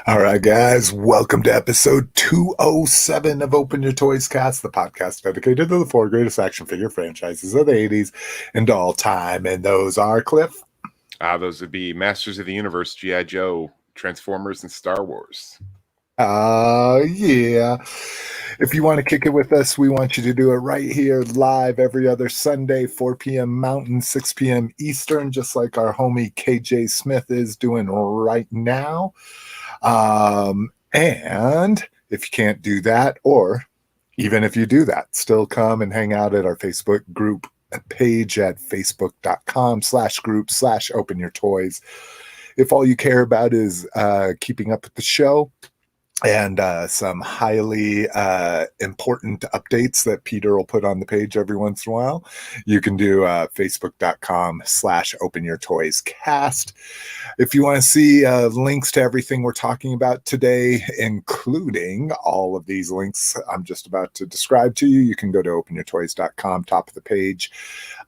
All right, guys, welcome to episode 207 of Open Your Toys Cast, the podcast dedicated to the four greatest action figure franchises of the 80s and all time. And those are, Cliff? Those would be Masters of the Universe, G.I. Joe, Transformers, and Star Wars. Yeah. If you want to kick it with us, we want you to do it right here, live every other Sunday, 4 p.m. Mountain, 6 p.m. Eastern, just like our homie KJ Smith is doing right now. And if you can't do that, or even if you do that, still come and hang out at our Facebook group page at facebook.com/group/openyourtoys. If all you care about is keeping up with the show and some highly important updates that Peter will put on the page every once in a while, you can do facebook.com/openyourtoyscast. If you want to see links to everything we're talking about today, including all of these links I'm just about to describe to you, you can go to openyourtoys.com, top of the page,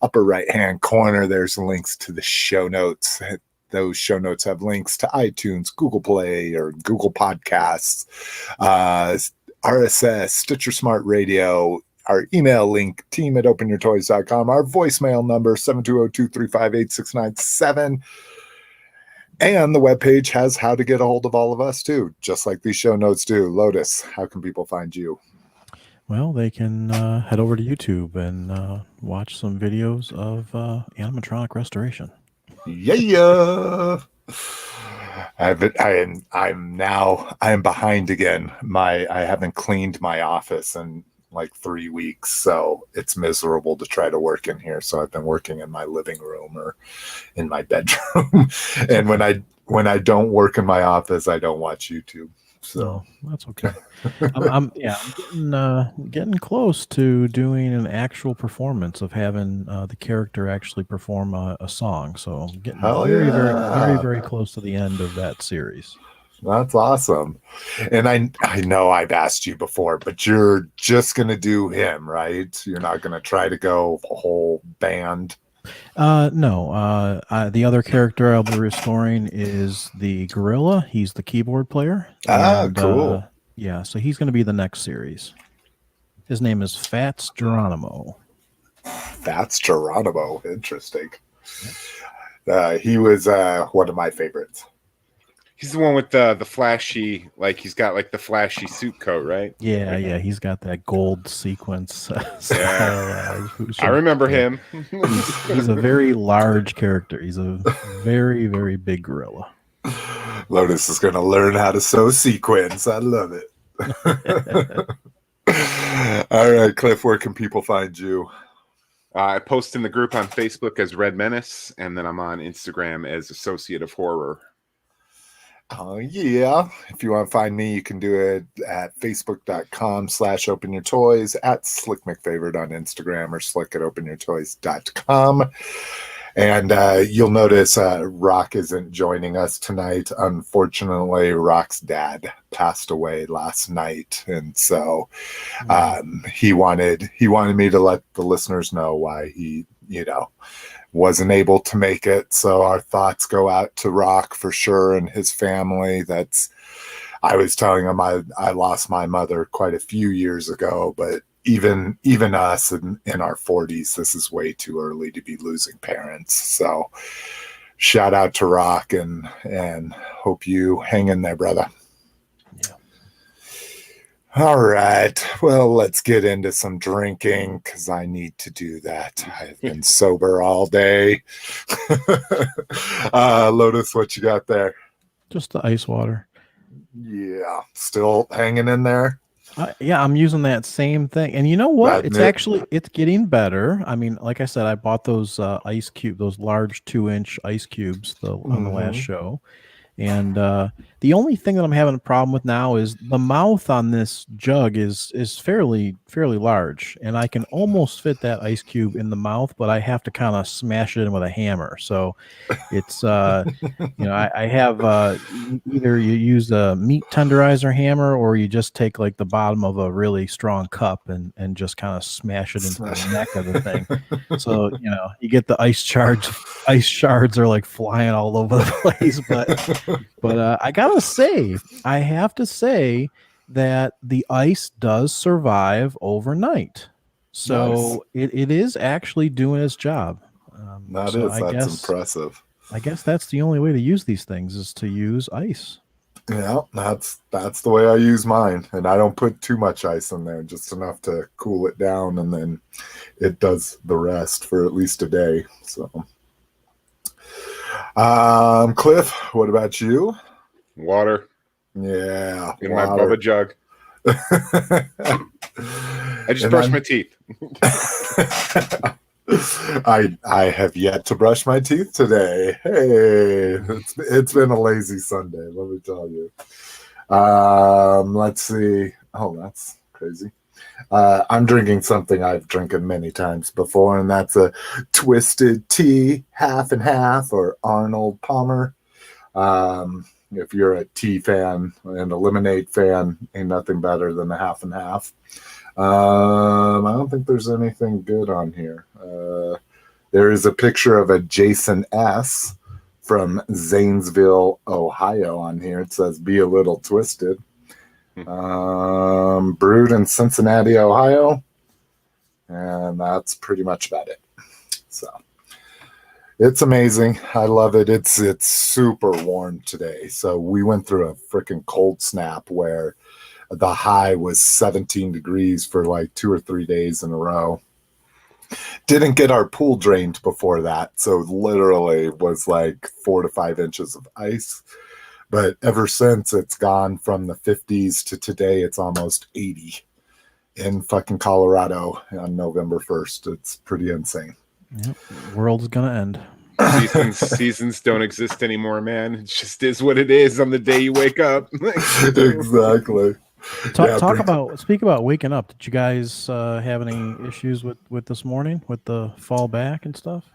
upper right-hand corner. There's links to the show notes. Those show notes have links to iTunes, Google Play, or Google Podcasts, RSS, Stitcher Smart Radio, our email link, team@openyourtoys.com, our voicemail number, 720-235-8697. And the webpage has how to get a hold of all of us, too, just like these show notes do. Lotus, how can people find you? Well, they can head over to YouTube and watch some videos of animatronic restoration. Yeah. I am behind again. I haven't cleaned my office in like 3 weeks, so it's miserable to try to work in here. So I've been working in my living room or in my bedroom. And when I don't work in my office, I don't watch YouTube. So that's okay. I'm getting close to doing an actual performance of having the character actually perform a song. So I'm getting very close to the end of that series. That's awesome. And I know I've asked you before, but you're just going to do him, right? You're not going to try to go a whole band. No. The other character I'll be restoring is the gorilla. He's the keyboard player. Cool. Yeah, so he's going to be the next series. His name is Fats Geronimo. Fats Geronimo. Interesting. He was one of my favorites. He's the one with the flashy, like he's got like the flashy suit coat, right? Yeah, he's got that gold sequence. I remember him. He's a very large character. He's a very, very big gorilla. Lotus is going to learn how to sew sequins. I love it. All right, Cliff, where can people find you? I post in the group on Facebook as Red Menace, and then I'm on Instagram as Associate of Horror. Oh, yeah. If you want to find me, you can do it at facebook.com/openyourtoys, at SlickMcFavorite on Instagram, or slick@openyourtoys.com. And you'll notice Rock isn't joining us tonight. Unfortunately, Rock's dad passed away last night. And so he wanted me to let the listeners know why he, wasn't able to make it. So our thoughts go out to Rock for sure and his family. I was telling him I lost my mother quite a few years ago, but even us in our 40s, this is way too early to be losing parents. So shout out to Rock and hope you hang in there, brother. All right. Well, let's get into some drinking because I need to do that. I've been sober all day. Lotus, what you got there? Just the ice water. Yeah. Still hanging in there? Yeah, I'm using that same thing. And you know what? It's getting better. I mean, like I said, I bought those ice cube, those large 2-inch ice cubes on the last show. And the only thing that I'm having a problem with now is the mouth on this jug is fairly large, and I can almost fit that ice cube in the mouth, but I have to kind of smash it in with a hammer. So it's I have either you use a meat tenderizer hammer, or you just take like the bottom of a really strong cup and just kind of smash it into the neck of the thing. So you get the ice shards are like flying all over the place, but But I have to say that the ice does survive overnight. So it is actually doing its job. That's impressive. I guess that's the only way to use these things is to use ice. Yeah, that's the way I use mine, and I don't put too much ice in there, just enough to cool it down, and then it does the rest for at least a day. So, Cliff, what about you? Water. Yeah, in my Bubba jug. I just brushed my teeth. I have yet to brush my teeth today. Hey, it's been a lazy Sunday, let me tell you. Let's see. Oh, that's crazy. I'm drinking something I've drinking many times before, and that's a Twisted Tea, half and half, or Arnold Palmer. If you're a tea fan and a lemonade fan, ain't nothing better than a half and half. I don't think there's anything good on here. There is a picture of a Jason S. from Zanesville, Ohio on here. It says, "Be a little twisted." Brewed in Cincinnati, Ohio. And that's pretty much about it. So it's amazing. I love it. It's super warm today. So we went through a freaking cold snap where the high was 17 degrees for like 2 or 3 days in a row. Didn't get our pool drained before that. So literally was like 4 to 5 inches of ice. But ever since, it's gone from the 50s to today, it's almost 80 in fucking Colorado on November 1st. It's pretty insane. Yep. World's going to end. Seasons don't exist anymore, man. It just is what it is on the day you wake up. Exactly. Speak about waking up. Did you guys have any issues with this morning with the fall back and stuff?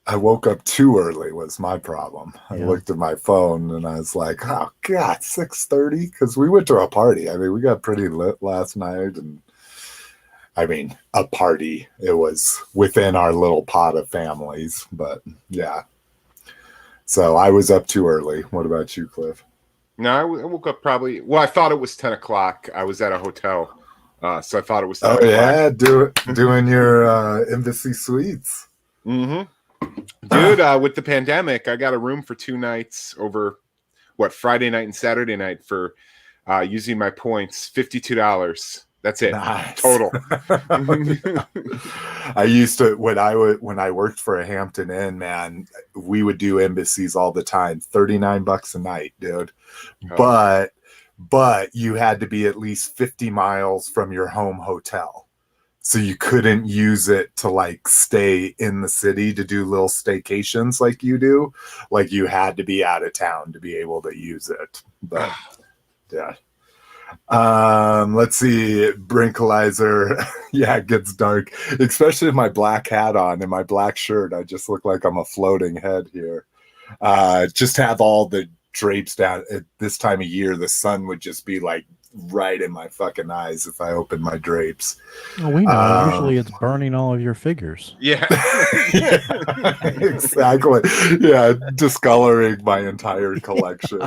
I woke up too early was my problem. I looked at my phone and I was like, oh God, 6:30? Because we went to a party. I mean, we got pretty lit last night. And I mean, a party. It was within our little pot of families. But yeah. So I was up too early. What about you, Cliff? No, I woke up probably, well, I thought it was 10 o'clock. I was at a hotel. So I thought it was 10 o'clock. Yeah, doing your embassy suites. Mm-hmm. Dude, with the pandemic, I got a room for 2 nights over, Friday night and Saturday night for using my points, $52. That's it. Nice. Total. I used to, when I worked for a Hampton Inn, man, we would do embassies all the time. $39 a night, dude. Oh. But you had to be at least 50 miles from your home hotel. So you couldn't use it to like stay in the city to do little staycations like you do. Like you had to be out of town to be able to use it. But yeah. Let's see. Brinkalizer. Yeah, it gets dark. Especially with my black hat on and my black shirt. I just look like I'm a floating head here. Just have all the drapes down. At this time of year, the sun would just be like right in my fucking eyes if I open my drapes. Well, we know. Usually it's burning all of your figures. Yeah. Yeah, exactly. Yeah, discoloring my entire collection.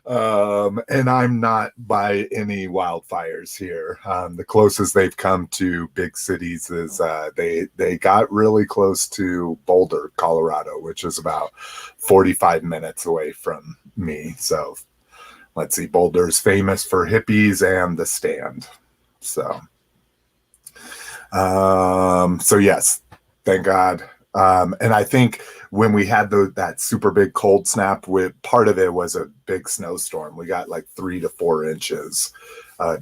And I'm not by any wildfires here. The closest they've come to big cities is they got really close to Boulder, Colorado, which is about 45 minutes away from me. So let's see, Boulder's famous for hippies and the Stand. So yes, thank God. And I think when we had that super big cold snap, with part of it was a big snowstorm. We got like 3 to 4 inches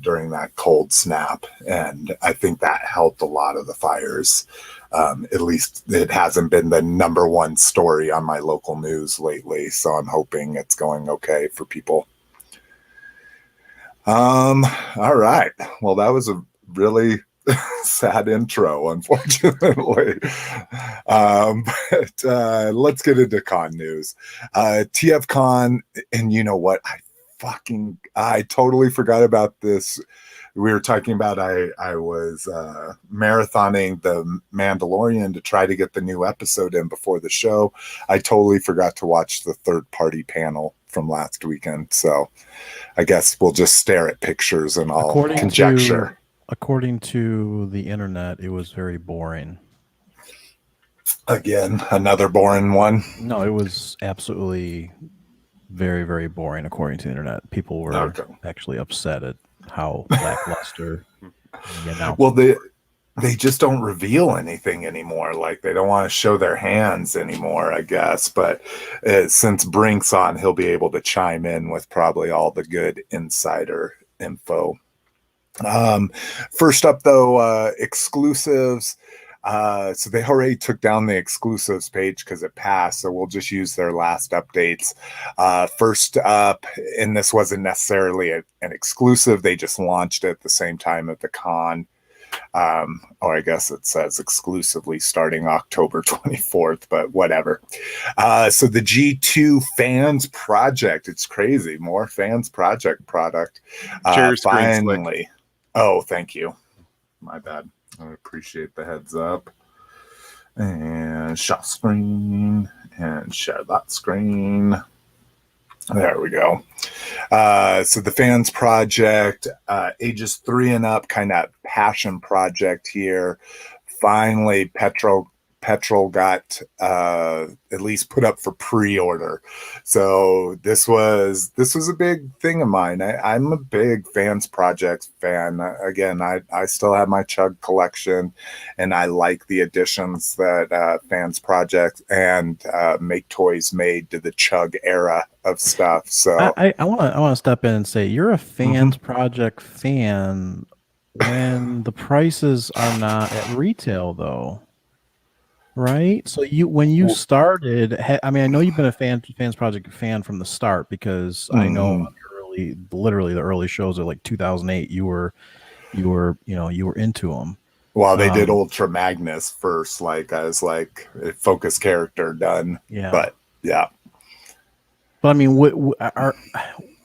during that cold snap. And I think that helped a lot of the fires. At least it hasn't been the number one story on my local news lately. So I'm hoping it's going okay for people. All right. Well, that was a really sad intro, unfortunately. But let's get into con news. TFCon, and you know what? I I totally forgot about this. We were talking about I was marathoning the Mandalorian to try to get the new episode in before the show. I totally forgot to watch the third-party panel from last weekend. So I guess we'll just stare at pictures and all conjecture. According to the internet, it was very boring. Again, another boring one. No, it was absolutely very, very boring according to the internet. People were actually upset at how lackluster. Well, they just don't reveal anything anymore. Like they don't want to show their hands anymore, I guess. But since Brink's on, he'll be able to chime in with probably all the good insider info. First up, though, exclusives. So they already took down the exclusives page because it passed, so we'll just use their last updates. First up, and this wasn't necessarily an exclusive, they just launched it at the same time at the con. Or I guess it says exclusively starting October 24th, but whatever. So the G2 Fans Project, it's crazy. More Fans Project product. Finally. Oh, thank you. My bad. I appreciate the heads up. And shot screen and share that screen. There we go. So the Fans Project, ages 3 and up, kind of passion project here. Finally, Petrol got at least put up for pre-order. So this was a big thing of mine. I'm a big Fans Project fan. Again, I still have my Chug collection, and I like the additions that Fans Project and Make Toys made to the Chug era of stuff. So I want to step in and say you're a Fans Project fan when the prices are not at retail, though. Right. So when you started, I mean, I know you've been a Fans Project fan from the start because I know literally the early shows are like 2008. You were into them. Well, they did Ultra Magnus first, like as like a focus character done. Yeah. But yeah. But I mean,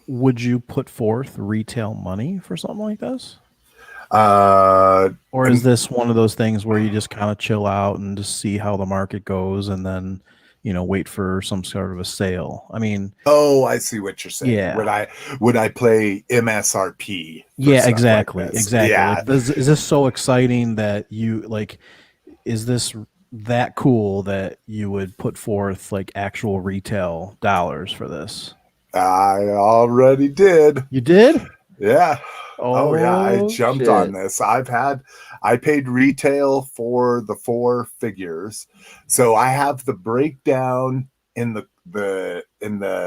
would you put forth retail money for something like this? Or is this one of those things where you just kind of chill out and just see how the market goes and then, wait for some sort of a sale? I mean, I see what you're saying. Yeah. Would I play MSRP? Yeah, exactly. Like exactly. Yeah. Like, is this so exciting that you like, is this that cool that you would put forth like actual retail dollars for this? I already did. You did? Yeah. Oh yeah, I jumped shit. on this. I paid retail for the 4 figures. So I have the breakdown in the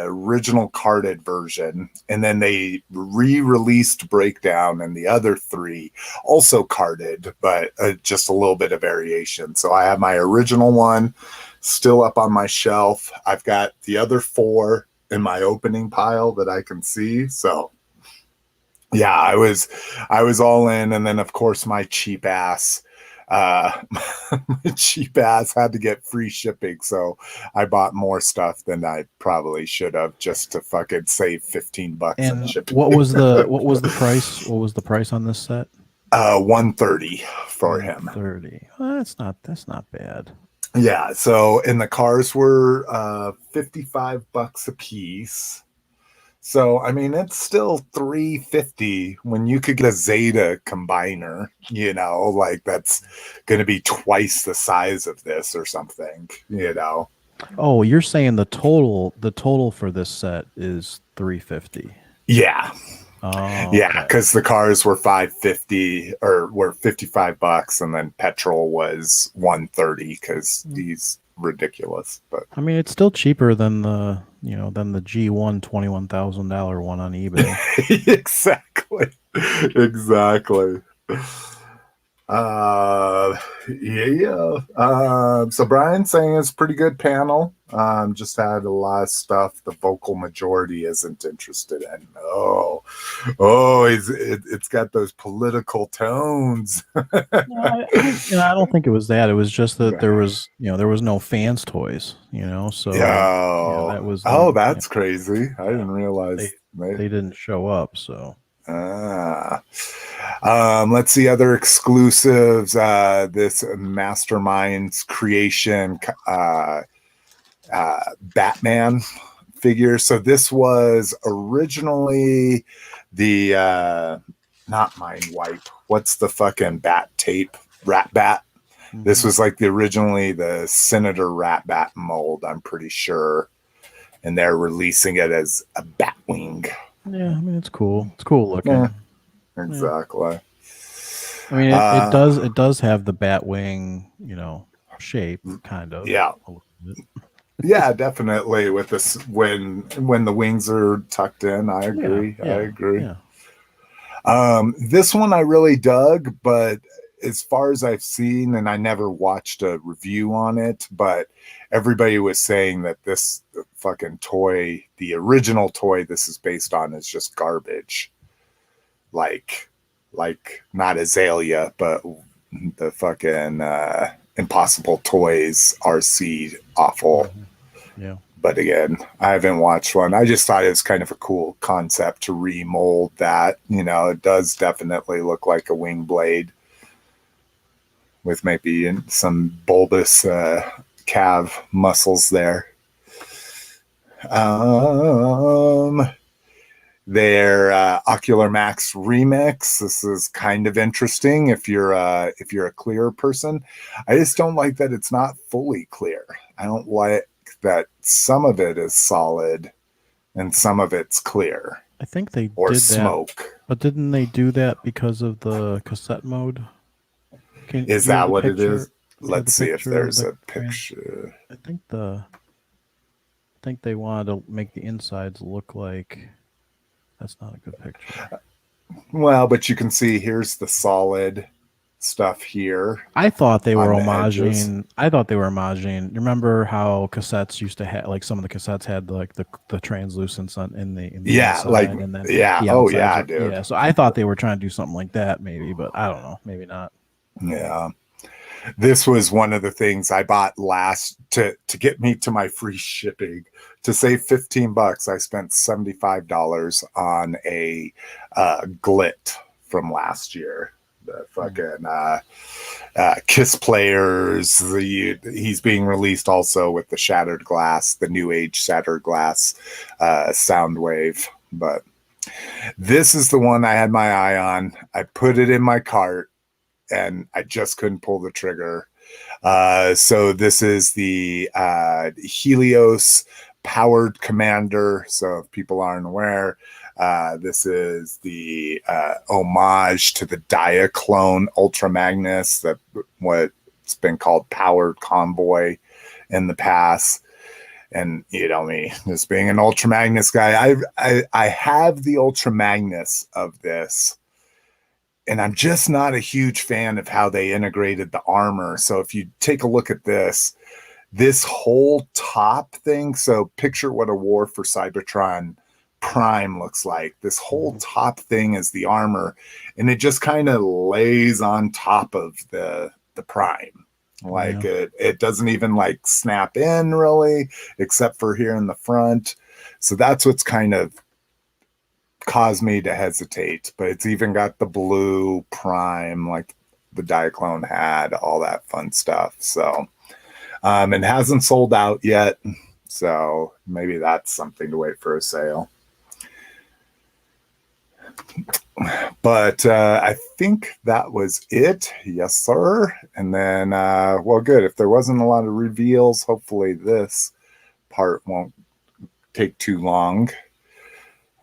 original carded version, and then they re-released breakdown in the other 3 also carded, but just a little bit of variation. So I have my original one still up on my shelf. I've got the other 4 in my opening pile that I can see. So yeah, I was all in, and then of course my cheap ass had to get free shipping, so I bought more stuff than I probably should have just to fucking save $15 in shipping. What was the price? What was the price on this set? $130 for him. $130. Well, that's not bad. Yeah, so and the cars were $55 a piece. So, I mean, it's still $350 when you could get a Zeta combiner, like that's going to be twice the size of this or something, Oh, you're saying the total for this set is $350. Yeah. Oh, yeah, because the cars were $550 or were $55, and then petrol was $130 because he's ridiculous. But I mean, it's still cheaper than the G1 $21,000 one on eBay. Exactly. So Brian's saying it's a pretty good panel. Just had a lot of stuff the vocal majority isn't interested in. It's got those political tones. I don't think it was that. It was just that there was no Fans toys, so that was that's crazy. I didn't realize they didn't show up. So let's see other exclusives. This Mastermind's creation, Batman figure. So this was originally the not Mind Wipe. What's the fucking bat tape? Rat Bat. Mm-hmm. This was like originally the Senator Rat Bat mold, I'm pretty sure. And they're releasing it as a Batwing. Yeah, I mean it's cool. It's cool looking. Yeah, exactly. I mean it does have the Batwing, shape, kind of. Yeah. Yeah, definitely. With this, when the wings are tucked in, I agree. I agree. Yeah. This one I really dug, but as far as I've seen, and I never watched a review on it, but everybody was saying that this fucking toy, the original toy this is based on, is just garbage. Like not Azalea, but the fucking Impossible Toys Arcee awful. Yeah. But again, I haven't watched one. I just thought it was kind of a cool concept to remold that. It does definitely look like a wing blade with maybe some bulbous calf muscles there. Their Ocular Max remix. This is kind of interesting if you're a clear person. I just don't like that it's not fully clear. I don't like that some of it is solid and some of it's clear. I think they or did smoke. That, but didn't they do that because of the cassette mode? Is that what it is? Let's see if there's a picture. I think they wanted to make the insides look like. That's not a good picture. Well, but you can see here's the solid stuff here. I thought they were homaging. You remember how cassettes used to have, like some of the cassettes had like the translucence in the inside, and then dude. Yeah, so I thought they were trying to do something like that, maybe, but I don't know, maybe not. Yeah. This was one of the things I bought last to get me to my free shipping. To save $15, I spent $75 on a Glit from last year. The fucking Kiss Players. He's being released also with the Shattered Glass, the New Age Shattered Glass Soundwave. But this is the one I had my eye on. I put it in my cart and I just couldn't pull the trigger. So this is the Helios powered Commander. So if people aren't aware, this is the homage to the Diaclone Ultra Magnus, what's been called Powered Convoy in the past. And me, just being an Ultra Magnus guy, I have the Ultra Magnus of this. And I'm just not a huge fan of how they integrated the armor. So if you take a look at this whole top thing, so picture what a War for Cybertron Prime looks like. This whole top thing is the armor, and it just kind of lays on top of the Prime. Like it doesn't even like snap in really, except for here in the front. So that's what's kind of caused me to hesitate. But it's even got the blue Prime like the Diaclone had, all that fun stuff. So it hasn't sold out yet, so maybe that's something to wait for a sale. But I think that was it. Yes, sir. And then, well, good. If there wasn't a lot of reveals, hopefully this part won't take too long.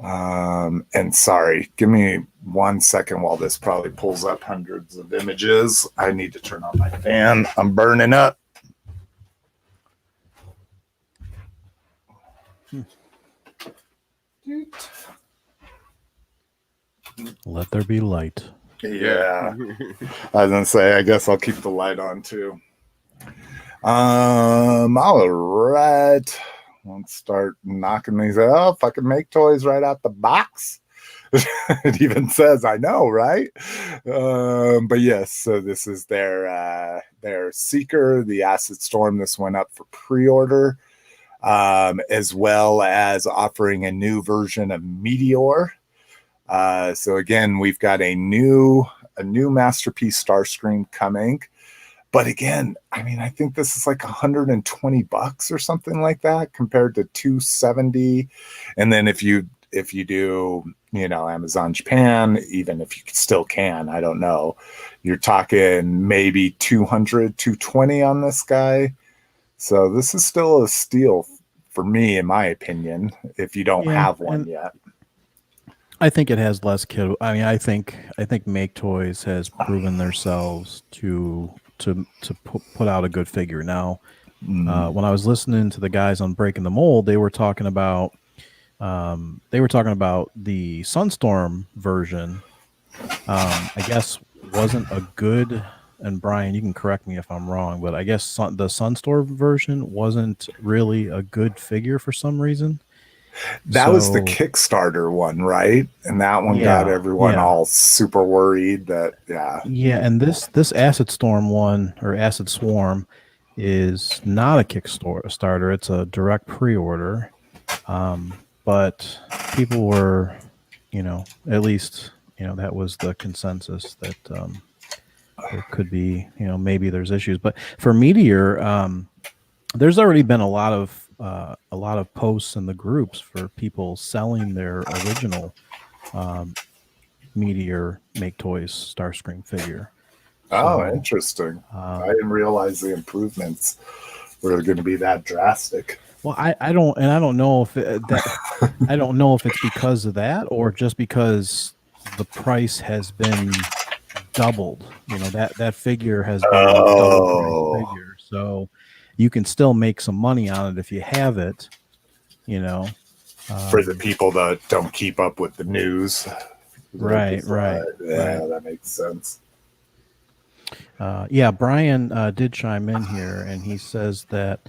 And sorry, give me 1 second while this probably pulls up hundreds of images. I need to turn on my fan. I'm burning up. Let there be light. Yeah. I was gonna say, I guess I'll keep the light on too. All right. Let's start knocking these out. If I can make toys right out the box. It even says, I know, right? But yes, so this is their Seeker, the Acid Storm. This went up for pre-order. as well as offering a new version of Meteor. So again, we've got a new Masterpiece Starscream coming. But again, I mean, I think this is like $120 or something like that compared to $270. And then if you do, Amazon Japan, even if you still can, I don't know, you're talking maybe $220 on this guy. So this is still a steal for me, in my opinion, if you don't have one yet. I think it has less kid. I mean, I think Make Toys has proven themselves to put out a good figure. Now, when I was listening to the guys on Breaking the Mold, they were talking about the Sunstorm version. I guess wasn't a good. And Brian, you can correct me if I'm wrong, but I guess the Sunstorm version wasn't really a good figure for some reason. That was the Kickstarter one, right? And that one got everyone all super worried that, and this Acid Storm one, or Acid Swarm, is not a Kickstarter. It's a direct pre-order. But people were, at least, that was the consensus that there could be, maybe there's issues. But for Meteor, there's already been a lot of posts in the groups for people selling their original Meteor Make Toys Starscream figure. So, interesting. I didn't realize the improvements were going to be that drastic. Well, I don't know if I don't know if it's because of that or just because the price has been doubled. That figure has been a double price figure. So you can still make some money on it if you have it, for the people that don't keep up with the news. Right. That makes sense. Brian did chime in here, and he says that,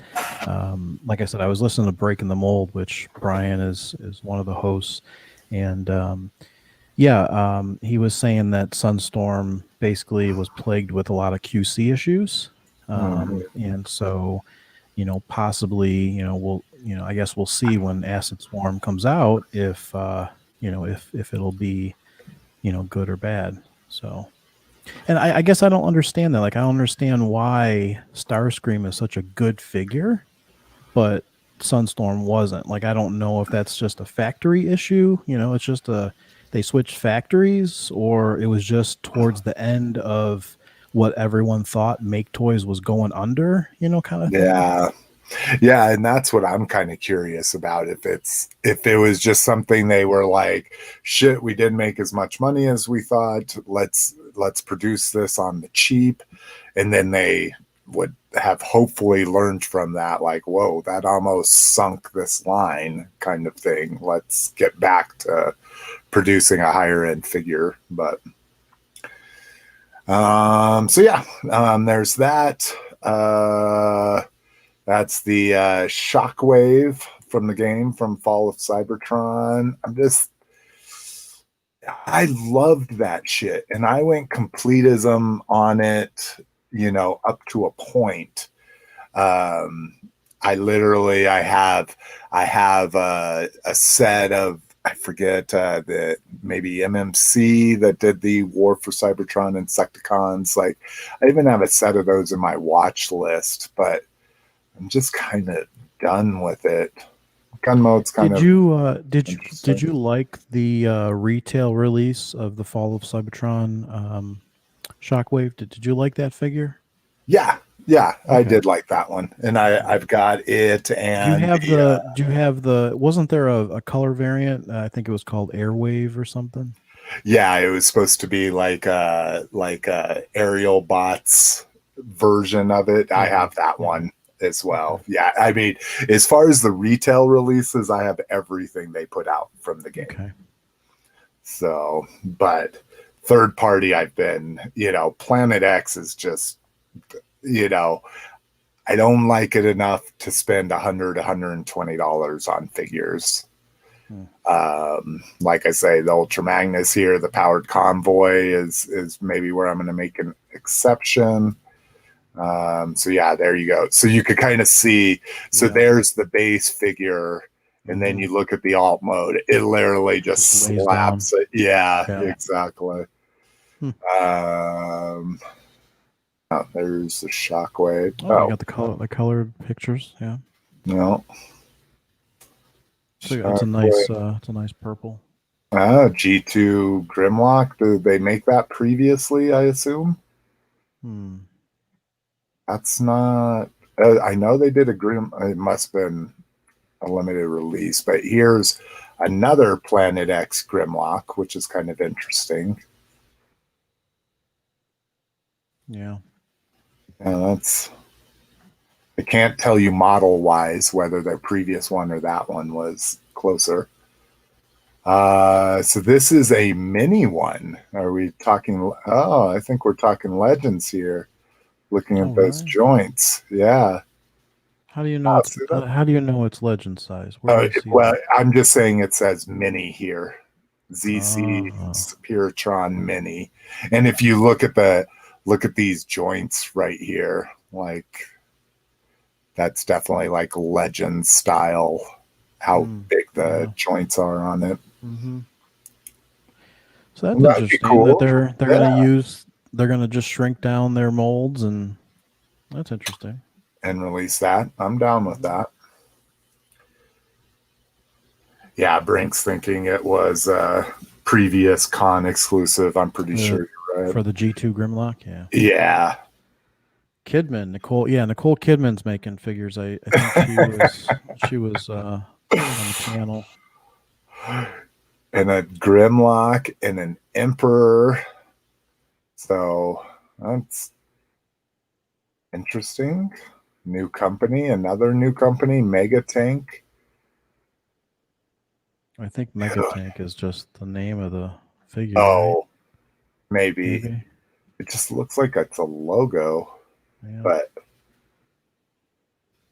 like I said, I was listening to Breaking the Mold, which Brian is one of the hosts, and he was saying that Sunstorm basically was plagued with a lot of QC issues. And so, possibly, I guess we'll see when Acid Swarm comes out if it'll be, good or bad. So, and I guess I don't understand that. Like, I don't understand why Starscream is such a good figure, but Sunstorm wasn't. Like, I don't know if that's just a factory issue. It's just they switched factories, or it was just towards the end of what everyone thought Make Toys was going under, kind of thing. Yeah, and that's what I'm kind of curious about. If it was just something they were like, shit, we didn't make as much money as we thought. Let's produce this on the cheap, and then they would have hopefully learned from that, like, whoa, that almost sunk this line kind of thing. Let's get back to producing a higher end figure. But there's that. That's the Shockwave from the game from Fall of Cybertron. I loved that shit, and I went completism on it, up to a point. I have a set of, I forget, the maybe MMC that did the War for Cybertron Insecticons. Like, I even have a set of those in my watch list, but I'm just kind of done with it. Gun mode's kind of. Did you like the retail release of the Fall of Cybertron Shockwave? Did you like that figure? Yeah, okay. I did like that one, and I've got it. And do you have the? Wasn't there a color variant? I think it was called Airwave or something. Yeah, it was supposed to be like Aerial Bots version of it. I have that one as well. Yeah, I mean, as far as the retail releases, I have everything they put out from the game. Okay. So, but third party, I've been, Planet X is just, I don't like it enough to spend $120 on figures. Like I say, the Ultra Magnus here, the Powered Convoy is maybe where I'm going to make an exception. So yeah, there you go. So you could kind of see. So there's the base figure, and then you look at the alt mode. It literally just lays slaps down. it. Yeah, Yeah. exactly. Oh, there's the Shockwave. Oh, you got the colored pictures. Yeah. No. So it's a nice purple. G2 Grimlock. Did they make that previously, I assume? That's not. I know they did a Grim. It must have been a limited release, but here's another Planet X Grimlock, which is kind of interesting. Yeah. That's. I can't tell you model wise whether the previous one or that one was closer. So this is a mini one. Are we talking? Oh, I think we're talking Legends here. Looking at those joints, yeah. How do you know? How do you know it's Legend size? Well, I'm just saying it says mini here. ZC Cybertronic Mini, and if you look at these joints right here, like that's definitely like Legend style. How big the joints are on it. So that's interesting cool. That they're gonna just shrink down their molds, and that's interesting. And release that. I'm down with that. Yeah, Brink's thinking it was a previous con exclusive. I'm pretty sure you're right. For the G2 Grimlock, yeah. Yeah. Nicole Kidman's making figures. I think she was on the channel. And a Grimlock and an Emperor. So that's interesting. New company, another new company, Mega Tank. I think Mega Tank is just the name of the figure. Oh, right? Maybe. It just looks like it's a logo. Yeah. But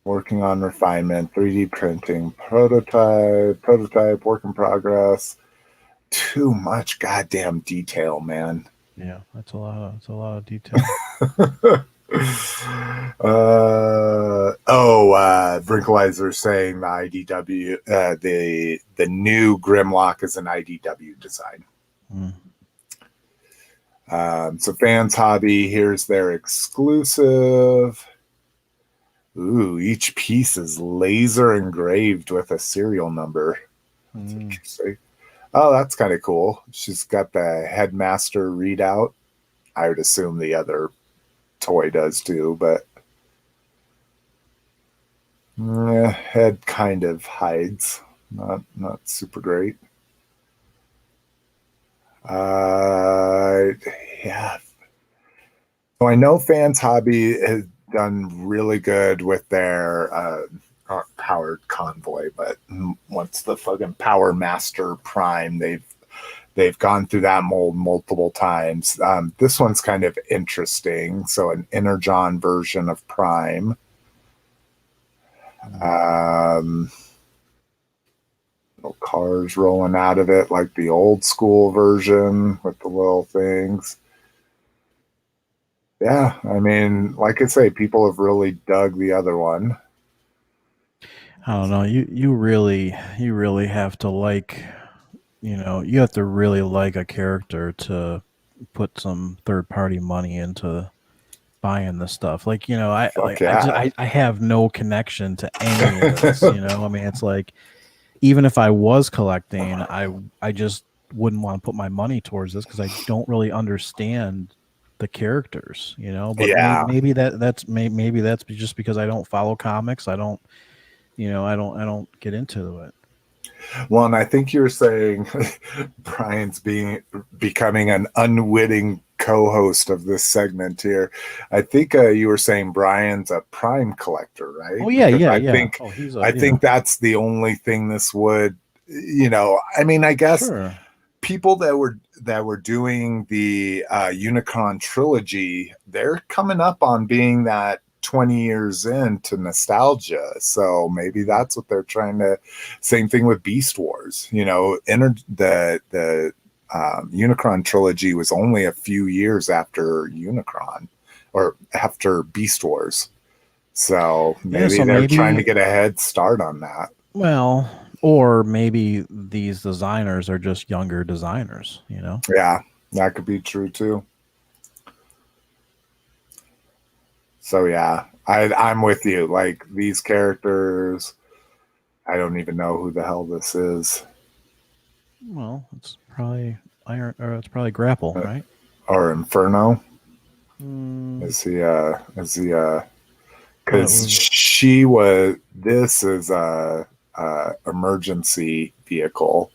working on refinement, 3D printing, prototype, work in progress. Too much goddamn detail, man. Yeah, that's a lot of detail. Brinkalizer saying the IDW, the new Grimlock is an IDW design. So Fans Hobby, here's their exclusive. Ooh, each piece is laser engraved with a serial number. That's interesting. Oh, that's kind of cool. She's got the headmaster readout. I would assume the other toy does too, but head kind of hides. Not super great. Yeah. So I know Fans Hobby has done really good with their powered convoy, but what's the fucking Power Master Prime? They've gone through that mold multiple times. This one's kind of interesting. So an Energon version of Prime. Little cars rolling out of it like the old school version with the little things. Yeah, I mean, like I say, people have really dug the other one. I don't know. You really have to like, you have to really like a character to put some third-party money into buying this stuff. Like, I have no connection to any of this. I mean, it's like, even if I was collecting, I just wouldn't want to put my money towards this because I don't really understand the characters, but maybe that's just because I don't follow comics. I don't get into it. Well, and I think you're saying Brian's becoming an unwitting co-host of this segment here. I think you were saying Brian's a Prime collector, right? Oh yeah. I think that's the only thing this would, I mean, I guess sure. People that were doing the Unicron trilogy, they're coming up on being that 20 years into nostalgia. So maybe that's what they're trying to. Same thing with Beast Wars. The Unicron trilogy was only a few years after Unicron. or after Beast Wars. So maybe so they're trying to get a head start on that. Well, or maybe these designers are just younger designers, you know? Yeah, that could be true too. So yeah, I'm with you. Like these characters, I don't even know who the hell this is. Well, it's probably Iron, or it's probably Grapple, right? Or Inferno. Because Is he because she was, this is a emergency vehicle,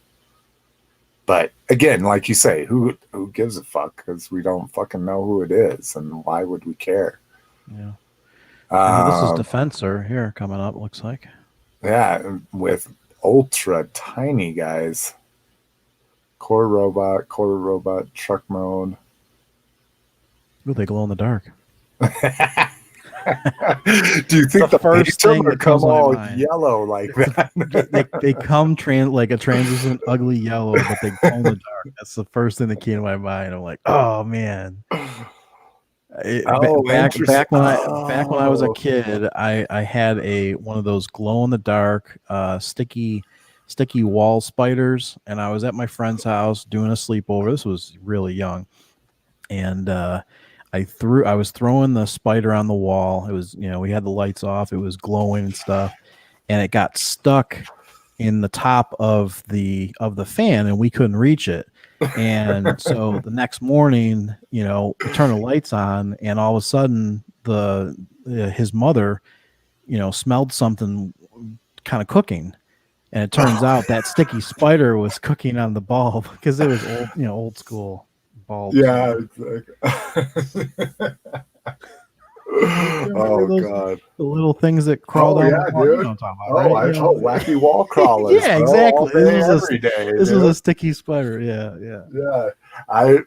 but again, like you say, who gives a fuck, because we don't fucking know who it is, and why would we care? Yeah. This is Defensor here coming up, looks like. Yeah, with ultra tiny guys. Core robot, truck mode. Ooh, they glow in the dark. Do you think the first thing that come comes to my all mind? yellow like that? they come like a translucent, ugly yellow, but they glow in the dark. That's the first thing that came to my mind. I'm like, oh man. Back when I was a kid, I had one of those glow in the dark sticky wall spiders, and I was at my friend's house doing a sleepover. This was really young, and I was throwing the spider on the wall. It was, we had the lights off, it was glowing and stuff, and it got stuck in the top of the fan, and we couldn't reach it. And so the next morning, we turn the lights on, and all of a sudden his mother, smelled something kind of cooking. And it turns out that sticky spider was cooking on the bulb, because it was old, old school bulbs. Yeah. Oh god, the little things that crawl down the wall. Dude. You know what I'm talking about, right? Wacky wall crawlers. Yeah, exactly. This was a sticky spider. Yeah. I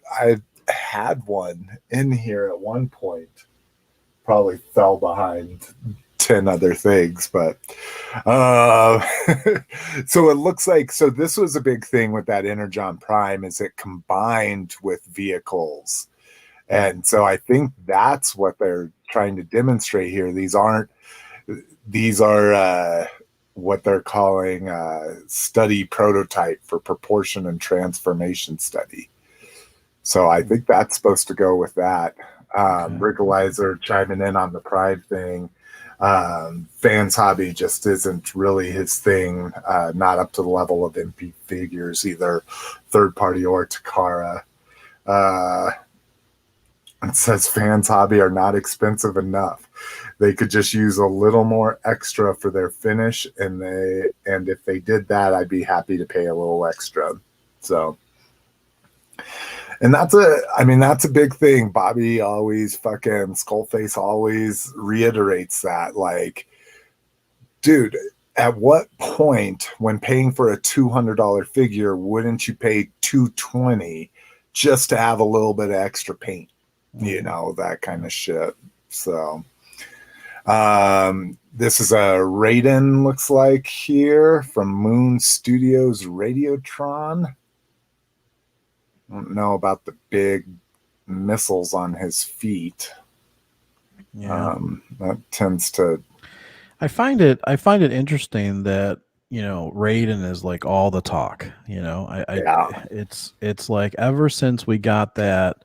had one in here at one point. Probably fell behind 10 other things, but so it looks like, so this was a big thing with that Energon Prime, is it combined with vehicles. And so I think that's what they're trying to demonstrate here. These are what they're calling study prototype for proportion and transformation study. So I think that's supposed to go with that. Rickalizer chiming in on the Pride thing. Fans Hobby just isn't really his thing, not up to the level of MP figures, either third party or Takara. It says Fans Hobby are not expensive enough. They could just use a little more extra for their finish, and if they did that, I'd be happy to pay a little extra. So, and that's a big thing. Bobby always Skullface always reiterates that, like, dude, at what point when paying for a $200 figure wouldn't you pay $220 just to have a little bit of extra paint? That kind of shit. So this is a Raiden, looks like, here from Moon Studios Radiotron. I don't know about the big missiles on his feet. That tends to, I find it interesting that Raiden is like all the talk. It's like ever since we got that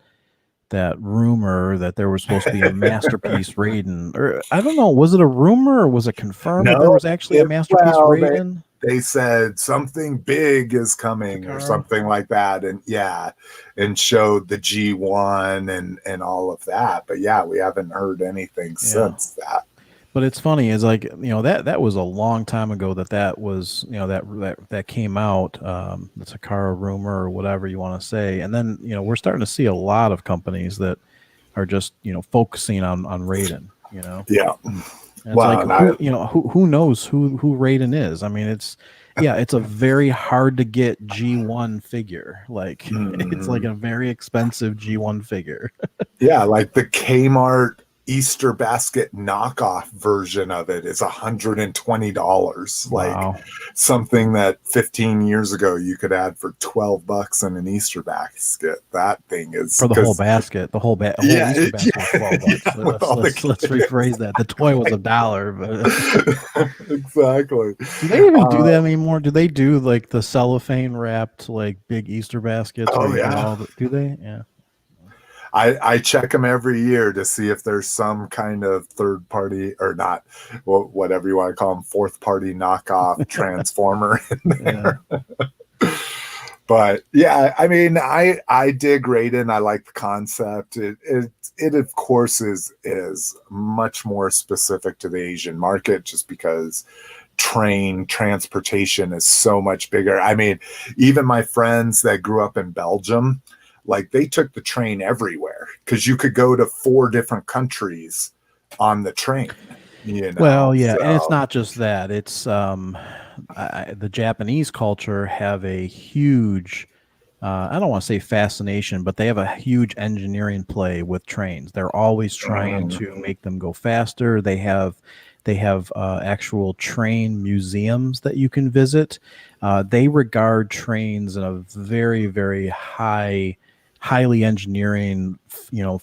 rumor that there was supposed to be a masterpiece Raiden, or I don't know, was it a rumor or was it confirmed that there was actually a masterpiece Raiden? They said something big is coming or something like that, and showed the G1 and all of that. But we haven't heard anything since that. But it's funny, is like, that was a long time ago that was, that came out, the Takara rumor or whatever you want to say. And then, we're starting to see a lot of companies that are just, focusing on Raiden, Yeah. And it's who knows who Raiden is? I mean, it's a very hard to get G1 figure. Like, it's like a very expensive G1 figure. Yeah, like the Kmart Easter basket knockoff version of it is $120. Wow. Like something that 15 years ago you could add for $12 in an Easter basket. That thing is For the whole basket, the whole Easter basket was $12. Let's rephrase that. The toy was $1, but exactly. do they even do that anymore? Do they do like the cellophane wrapped like big Easter baskets? Oh yeah. Do they? Yeah. I check them every year to see if there's some kind of third party or not, whatever you want to call them, fourth party knockoff transformer in there. Yeah. But yeah, I mean, I dig Raiden. I like the concept. It of course is much more specific to the Asian market, just because train transportation is so much bigger. I mean, even my friends that grew up in Belgium, like they took the train everywhere because you could go to 4 different countries on the train. You know? Well, yeah, and it's not just that. It's the Japanese culture have a huge, I don't want to say fascination, but they have a huge engineering play with trains. They're always trying to make them go faster. They have actual train museums that you can visit. They regard trains in a very, very highly engineering,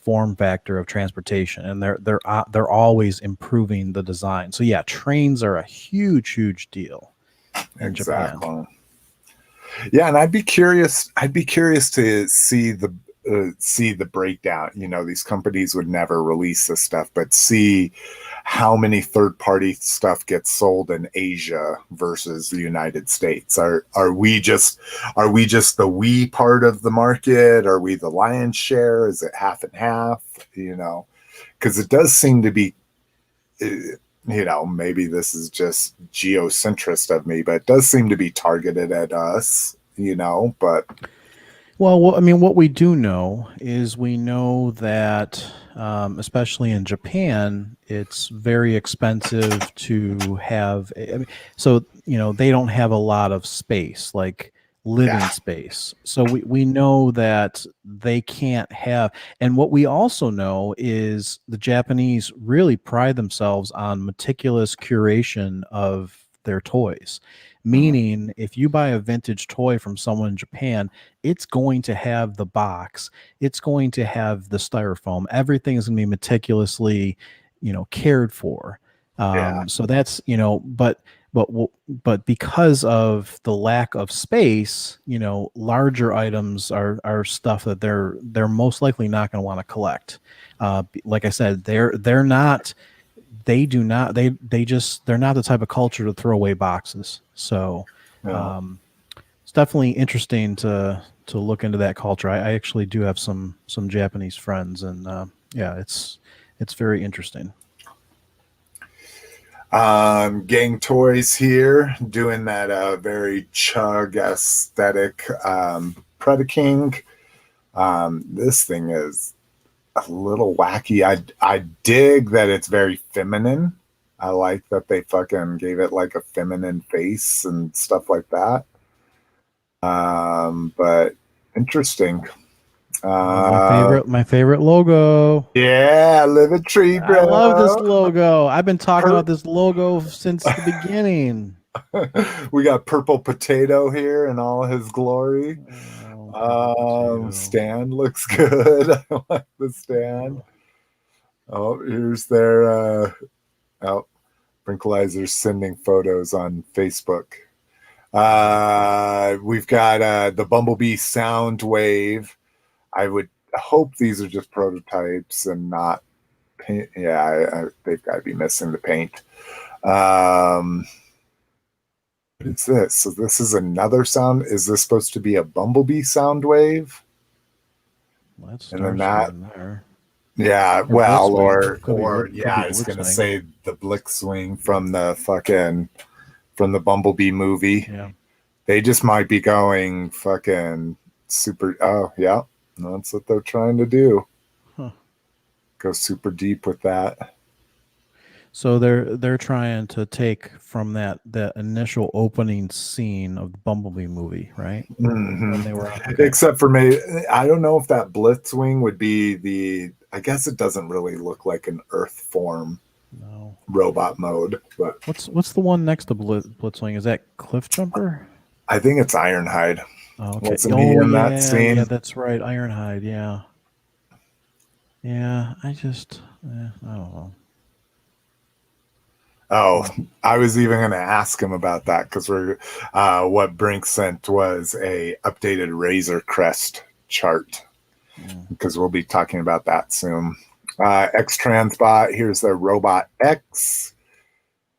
form factor of transportation, and they're always improving the design. So yeah, trains are a huge deal in Japan. Yeah, and I'd be curious to see the breakdown. These companies would never release this stuff, but see how many third-party stuff gets sold in Asia versus the United States. Are we just the we part of the market? Are we the lion's share? Is it half and half? Because it does seem to be, maybe this is just geocentrist of me, but it does seem to be targeted at us, but. Well, I mean, what we do know is we know that, especially in Japan, it's very expensive to have. So they don't have a lot of space, like living space. So we know that they can't have. And what we also know is the Japanese really pride themselves on meticulous curation of their toys. Meaning, if you buy a vintage toy from someone in Japan, it's going to have the box, it's going to have the styrofoam, everything is going to be meticulously, cared for. So that's, but because of the lack of space, larger items are stuff that they're most likely not going to want to collect. Like I said, they're not the type of culture to throw away boxes. So it's definitely interesting to look into that culture. I actually do have some Japanese friends, and it's very interesting. Gang Toys here doing that very chug aesthetic Predaking. This thing is a little wacky. I dig that it's very feminine. I like that they fucking gave it like a feminine face and stuff like that. But interesting. My favorite logo. Yeah, live a tree, bro. I love this logo. I've been talking about this logo since the beginning. We got Purple Potato here in all his glory. Stand looks good. I like the stand. Oh, here's their Brinkalizer's sending photos on Facebook. We've got the Bumblebee Soundwave. I would hope these are just prototypes and not paint. Yeah, they've got to be missing the paint. What is this? So this is another sound. Is this supposed to be a Bumblebee Soundwave? Let's and then that. there. Yeah, well, or I was gonna say the Blitzwing from the Bumblebee movie. Yeah, they just might be going fucking super. Oh yeah, that's what they're trying to do. Go super deep with that. So they're trying to take from that initial opening scene of the Bumblebee movie, right? Mm-hmm. When they were Except for me, I don't know if that Blitzwing would be the I guess it doesn't really look like an Earth form No. robot mode, but What's the one next to Blitzwing? Is that Cliff Jumper? I think it's Ironhide. Oh, okay. Wasn't he in that scene? Yeah, that's right. Ironhide, yeah. Yeah, I don't know. Oh, I was even going to ask him about that because what Brink sent was a updated Razor Crest chart because we'll be talking about that soon. X-Transbot, here's their Robot X,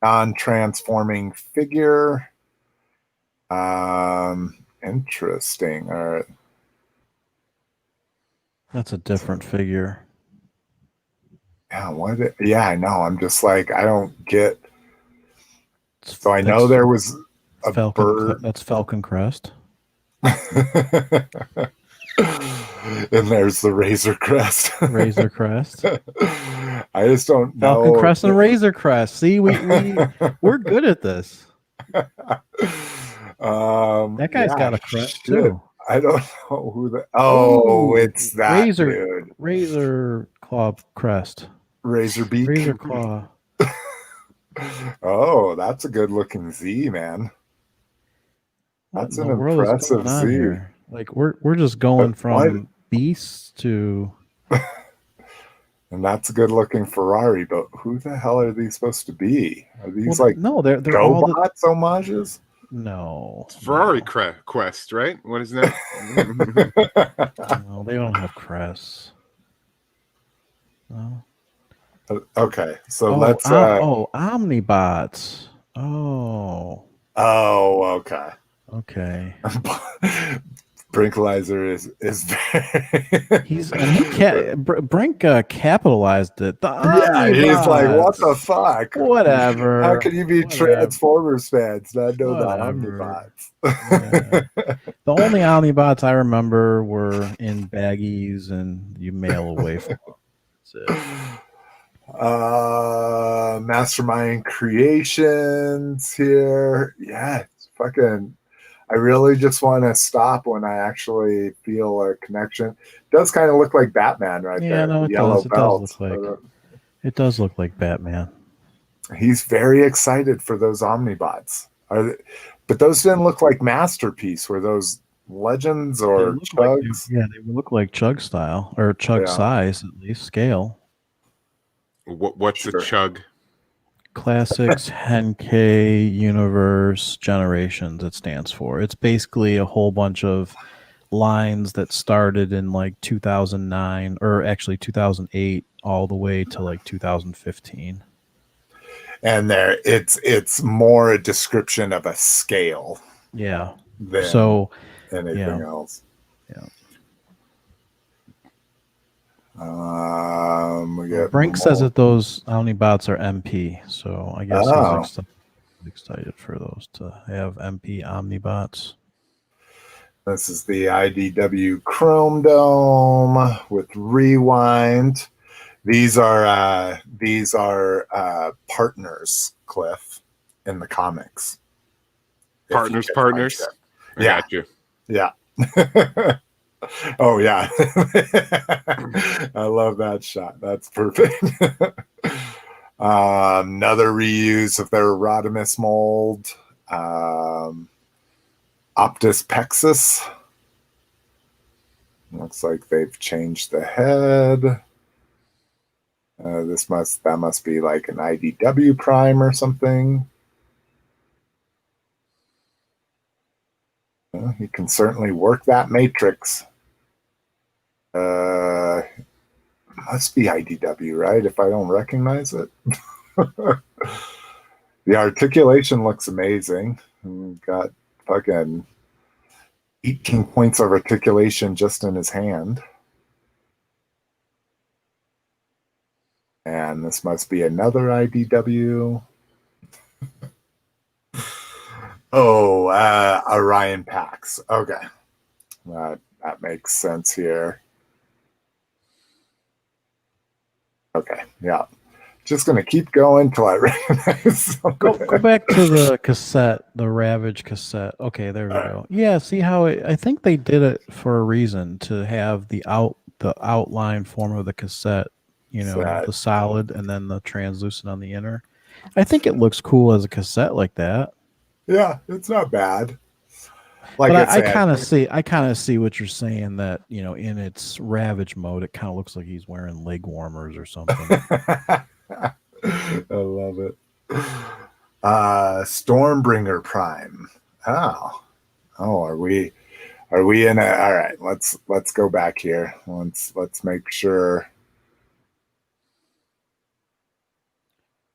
non-transforming figure. Interesting. All right. That's a different figure. Yeah, yeah, I know. I'm just like, I don't get. So I know there was a bird. That's Falcon Crest. And there's the Razor Crest. Razor Crest. I just don't know. Falcon Crest and Razor Crest. See, we're good at this. That guy's got a crest too. I don't know who the. Oh, it's that dude. Razor Claw Crest. Razor Beak. Razor Claw. Oh, that's a good looking Z, man. That's an impressive Z. Here? Like we're just going from beasts to. And that's a good looking Ferrari, but who the hell are these supposed to be? Are these no, they're GoBots homages? No, it's Ferrari Quest, right? What is that? No, they don't have crests. No. Okay, so let's. Omnibots. Oh. Oh, okay. Okay. Brinklizer is very. Brink capitalized it. He's like, what the fuck? Whatever. How can you be Transformers fans not know about Omnibots? Yeah. The only Omnibots I remember were in baggies and you mail away from them. That's it. Mastermind Creations here. Yeah, it's fucking. I really just want to stop when I actually feel a connection. It does kind of look like Batman right there. No, it yellow does. belt. It does look like Batman. He's very excited for those Omnibots. But those didn't look like Masterpiece. Were those Legends or Chugs? They would look like Chug style or Chug size, at least scale. What's a Chug? Classics, Henkei, Universe, Generations, it stands for. It's basically a whole bunch of lines that started in like 2009, or actually 2008, all the way to like 2015. And it's more a description of a scale. Yeah. Than anything else. Yeah. Brink says that those Omnibots are MP, so I guess he's excited for those to have MP Omnibots. This is the IDW Chrome Dome with Rewind. These are partners, Cliff, in the comics. Partners. I got you. Yeah. Oh yeah. I love that shot. That's perfect. Another reuse of their Rodimus mold. Optus Pexus. Looks like they've changed the head. That must be like an IDW Prime or something. He can certainly work that matrix. Must be IDW, right? If I don't recognize it. The articulation looks amazing. We've got fucking 18 points of articulation just in his hand. And this must be another IDW. Orion Pax. Okay. That makes sense here. Okay, yeah. Just going to keep going till I recognize something. Go back to the cassette, the Ravage cassette. Okay, there we go. Yeah, see how I think they did it for a reason, to have the the outline form of the cassette, you know, Set. the solid and then the translucent on the inner. I think it looks cool as a cassette like that. Yeah, it's not bad. Like But I said, kind of see what you're saying, that, you know, in its Ravage mode, it kind of looks like he's wearing leg warmers or something. I love it. Stormbringer Prime. Oh, are we in a? All right, let's go back here. Let's make sure.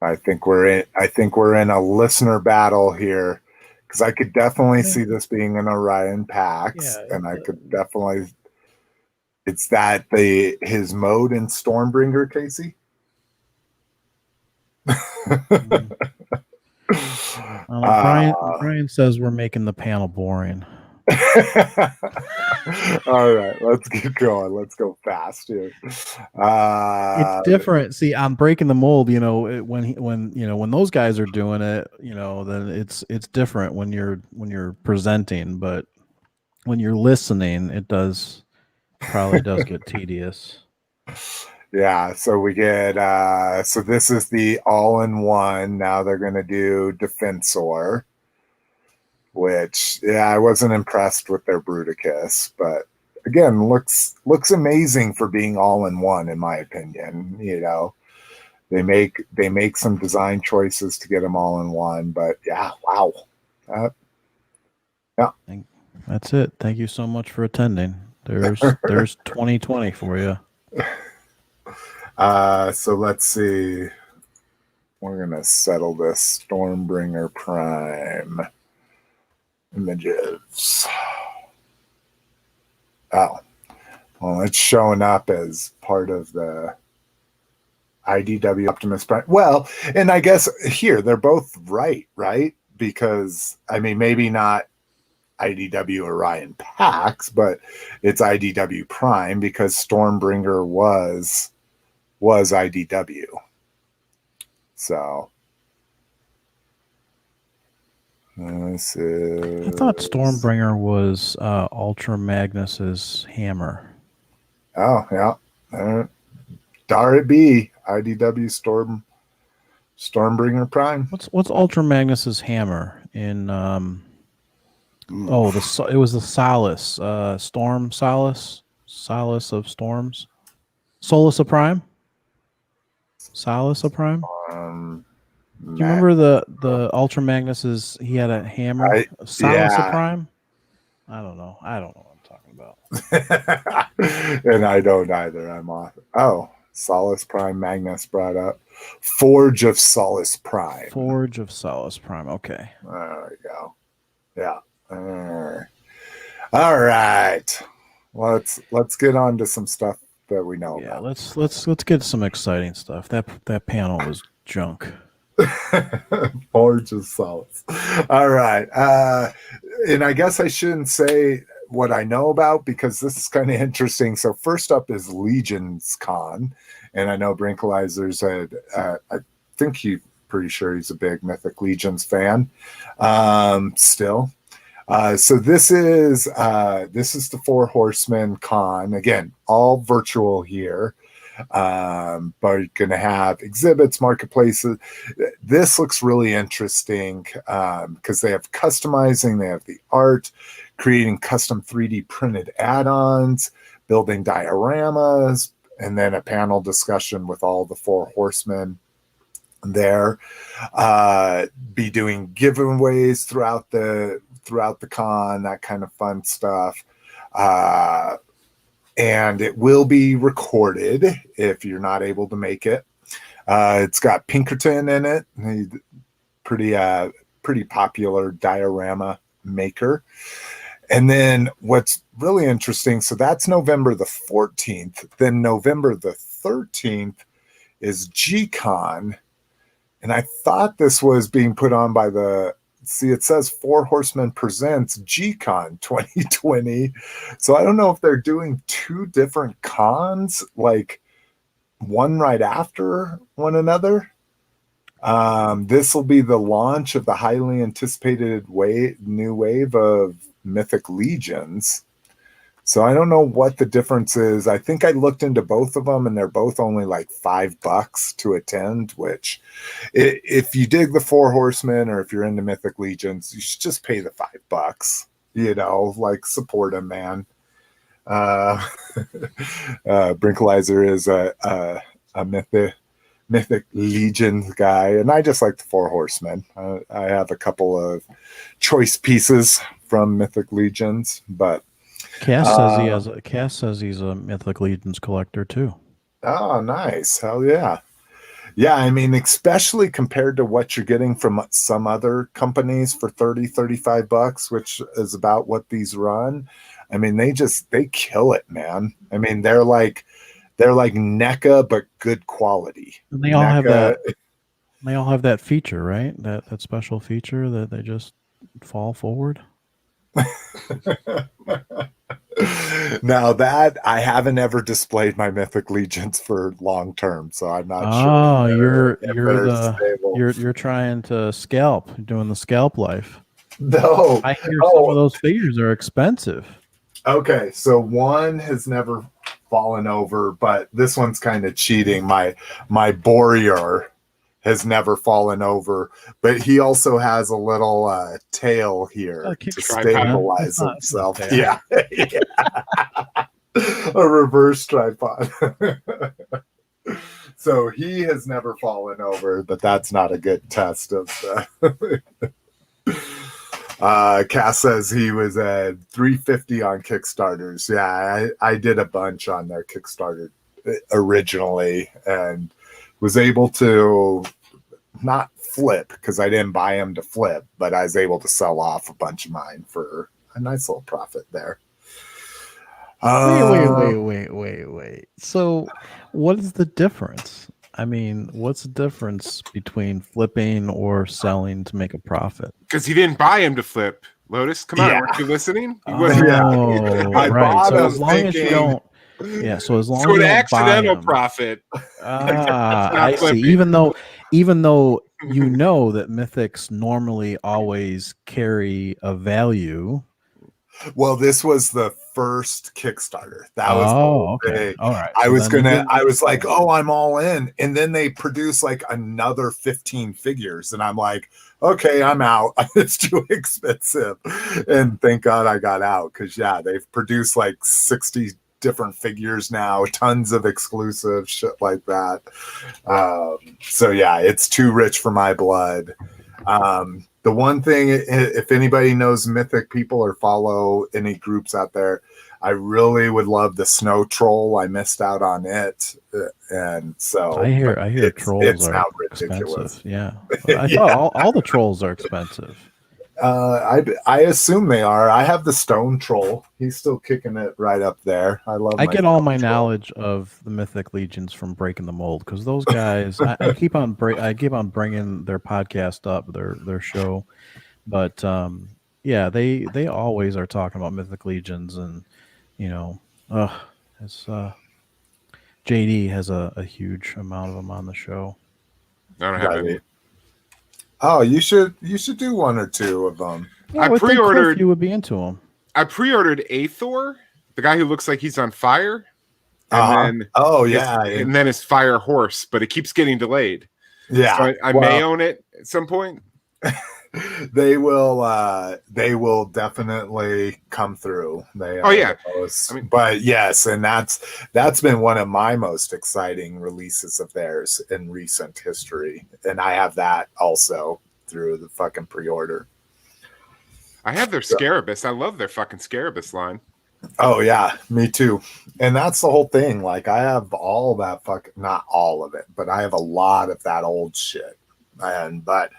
I think we're in a listener battle here, because I could definitely see this being an Orion PAX, and I could definitely. It's that his mode in Stormbringer, Casey. Brian says we're making the panel boring. All right, let's get going. Let's go fast here. It's different. See, I'm breaking the mold. You know, when those guys are doing it, you know, then it's different when you're presenting. But when you're listening, it probably does get tedious. Yeah, so we get so this is the all-in-one. Now they're going to do Defensor, which, yeah, I wasn't impressed with their Bruticus, but again, looks amazing for being all-in-one, in my opinion. You know, they make some design choices to get them all in one, but yeah, wow. Yeah. That's it. Thank you so much for attending. There's 2020 for you. So let's see. We're gonna settle this Stormbringer Prime images. Oh, well, it's showing up as part of the IDW Optimus Prime. Well, and I guess here they're both right? Because I mean, maybe not IDW Orion PAX, but it's IDW Prime because Stormbringer was IDW. So this is. I thought Stormbringer was Ultra Magnus's hammer. Oh yeah, dar it be IDW Stormbringer Prime. What's Ultra Magnus's hammer in? It was the Solace, Storm Solace of Storms, Solus of Prime, Solace of Prime. Do you remember the Ultra Magnus's? He had a hammer, Solace of Prime. I don't know what I'm talking about. And I don't either. I'm off. Oh, Solace Prime. Magnus brought up Forge of Solace Prime. Forge of Solace Prime. Okay. There we go. Yeah. All right. Let's get on to some stuff that we know about. Let's get some exciting stuff. That panel was junk. Forge of Solace. All right. And I guess I shouldn't say what I know about, because this is kind of interesting. So first up is Legions Con, and I know Brinkalizer's I think he's pretty sure he's a big Mythic Legions fan. Still. So this is the Four Horsemen Con. Again, all virtual here. But you're going to have exhibits, marketplaces. This looks really interesting because they have customizing, they have the art, creating custom 3D printed add-ons, building dioramas, and then a panel discussion with all the Four Horsemen there. Be doing giveaways throughout the con, that kind of fun stuff. And it will be recorded if you're not able to make it. It's got Pinkerton in it. He's pretty popular diorama maker. And then what's really interesting, so that's November the 14th. Then November the 13th is G-Con. And I thought this was being put on by it says Four Horsemen Presents G-Con 2020. So I don't know if they're doing two different cons, like one right after one another. This will be the launch of the highly anticipated new wave of Mythic Legions. So I don't know what the difference is. I think I looked into both of them, and they're both only like $5 to attend, which if you dig the Four Horsemen or if you're into Mythic Legions, you should just pay the $5. Like support them, man. Brinkalizer is a Mythic Legions guy, and I just like the Four Horsemen. I have a couple of choice pieces from Mythic Legions, but Cass says he's a Mythic Legions collector too. Oh, nice. Hell yeah. Yeah, I mean, especially compared to what you're getting from some other companies for $30-$35, which is about what these run. I mean, they kill it, man. I mean, they're like NECA, but good quality. And they all have that. They all have that feature, right? That special feature that they just fall forward. Now that I haven't ever displayed my Mythic Legions for long term, so I'm not sure. Oh, you're trying to scalp, doing the scalp life. No, I hear some of those figures are expensive. Okay, so one has never fallen over, but this one's kind of cheating. My Borear has never fallen over, but he also has a little tail here to stabilize himself. Yeah. A reverse tripod. So he has never fallen over, but that's not a good test of Cass says he was at $350 on Kickstarters. Yeah, I did a bunch on their Kickstarter originally and was able to not flip because I didn't buy them to flip, but I was able to sell off a bunch of mine for a nice little profit there. Wait. So what is the difference? I mean, what's the difference between flipping or selling to make a profit? Because he didn't buy him to flip. Lotus, come on, weren't you listening? I right. So as long as you don't, So as long as you an don't accidental buy them, profit. I see. Even though you know that mythics normally always carry a value. Well, this was the first Kickstarter. That was okay. All right. I was like, oh, I'm all in. And then they produced like another 15 figures. And I'm like, okay, I'm out. It's too expensive. And thank God I got out because, they've produced like 60 different figures now, tons of exclusive shit like that. So, it's too rich for my blood. The one thing, if anybody knows Mythic people or follow any groups out there, I really would love the Snow Troll. I missed out on it, and so I hear trolls are expensive. Yeah, I thought all the trolls are expensive. I assume they are. I have the Stone Troll. He's still kicking it right up there. I get all my knowledge of the Mythic Legions from Breaking the Mold because those guys. I keep on bringing their podcast up, their show, but they always are talking about Mythic Legions, and it's JD has a huge amount of them on the show. I don't have any. Oh, you should do one or two of them. Yeah, I pre-ordered. You would be into them. I pre-ordered Aethor, the guy who looks like he's on fire, and then and then his fire horse, but it keeps getting delayed. Yeah, so I may own it at some point. They will definitely come through. But yes, and that's been one of my most exciting releases of theirs in recent history, and I have that also through the fucking pre-order. I have their Scarabus. I love their fucking Scarabus line. Oh yeah, me too. And that's the whole thing. Like I have all that not all of it, but I have a lot of that old shit. And but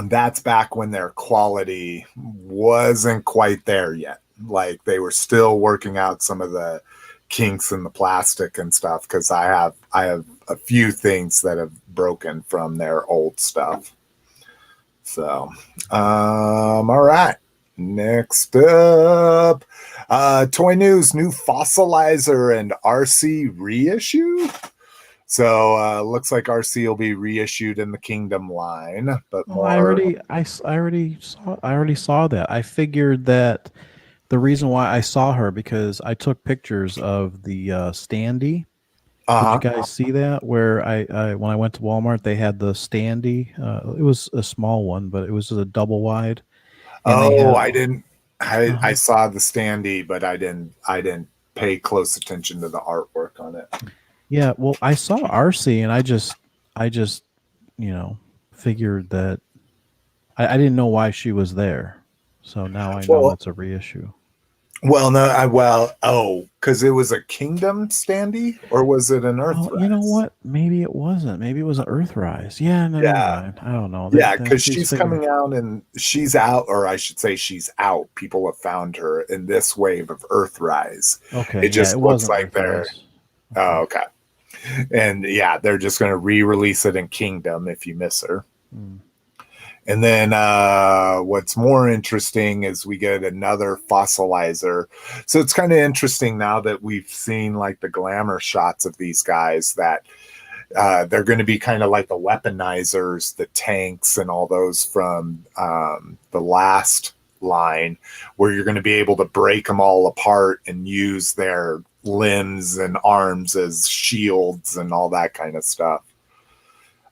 that's back when their quality wasn't quite there yet. Like they were still working out some of the kinks in the plastic and stuff because I have a few things that have broken from their old stuff. So all right. Next up, toy news, new Fossilizer and Arcee reissue. So looks like Arcee will be reissued in the Kingdom line, but more. I already saw that. I figured that the reason why I saw her because I took pictures of the standee. Did you guys see that? Where I when I went to Walmart, they had the standee. It was a small one, but it was a double wide. And they had, I didn't. I saw the standee, but I didn't pay close attention to the artwork on it. Yeah, well, I saw Arcee, and I just figured that I didn't know why she was there. So now I know it's a reissue. Well, no, because it was a Kingdom standee, or was it an Earthrise? Oh, you know what? Maybe it wasn't. Maybe it was an Earthrise. Yeah, no, never mind. I don't know. Because she's coming out, and she's out, or I should say she's out. People have found her in this wave of Earthrise. Okay, it just looks like they're. Oh, okay. And yeah, they're just going to re-release it in Kingdom if you miss her. Mm. And then what's more interesting is we get another Fossilizer. So it's kind of interesting now that we've seen like the glamour shots of these guys that they're going to be kind of like the weaponizers, the tanks and all those from the last line, where you're going to be able to break them all apart and use their limbs and arms as shields and all that kind of stuff.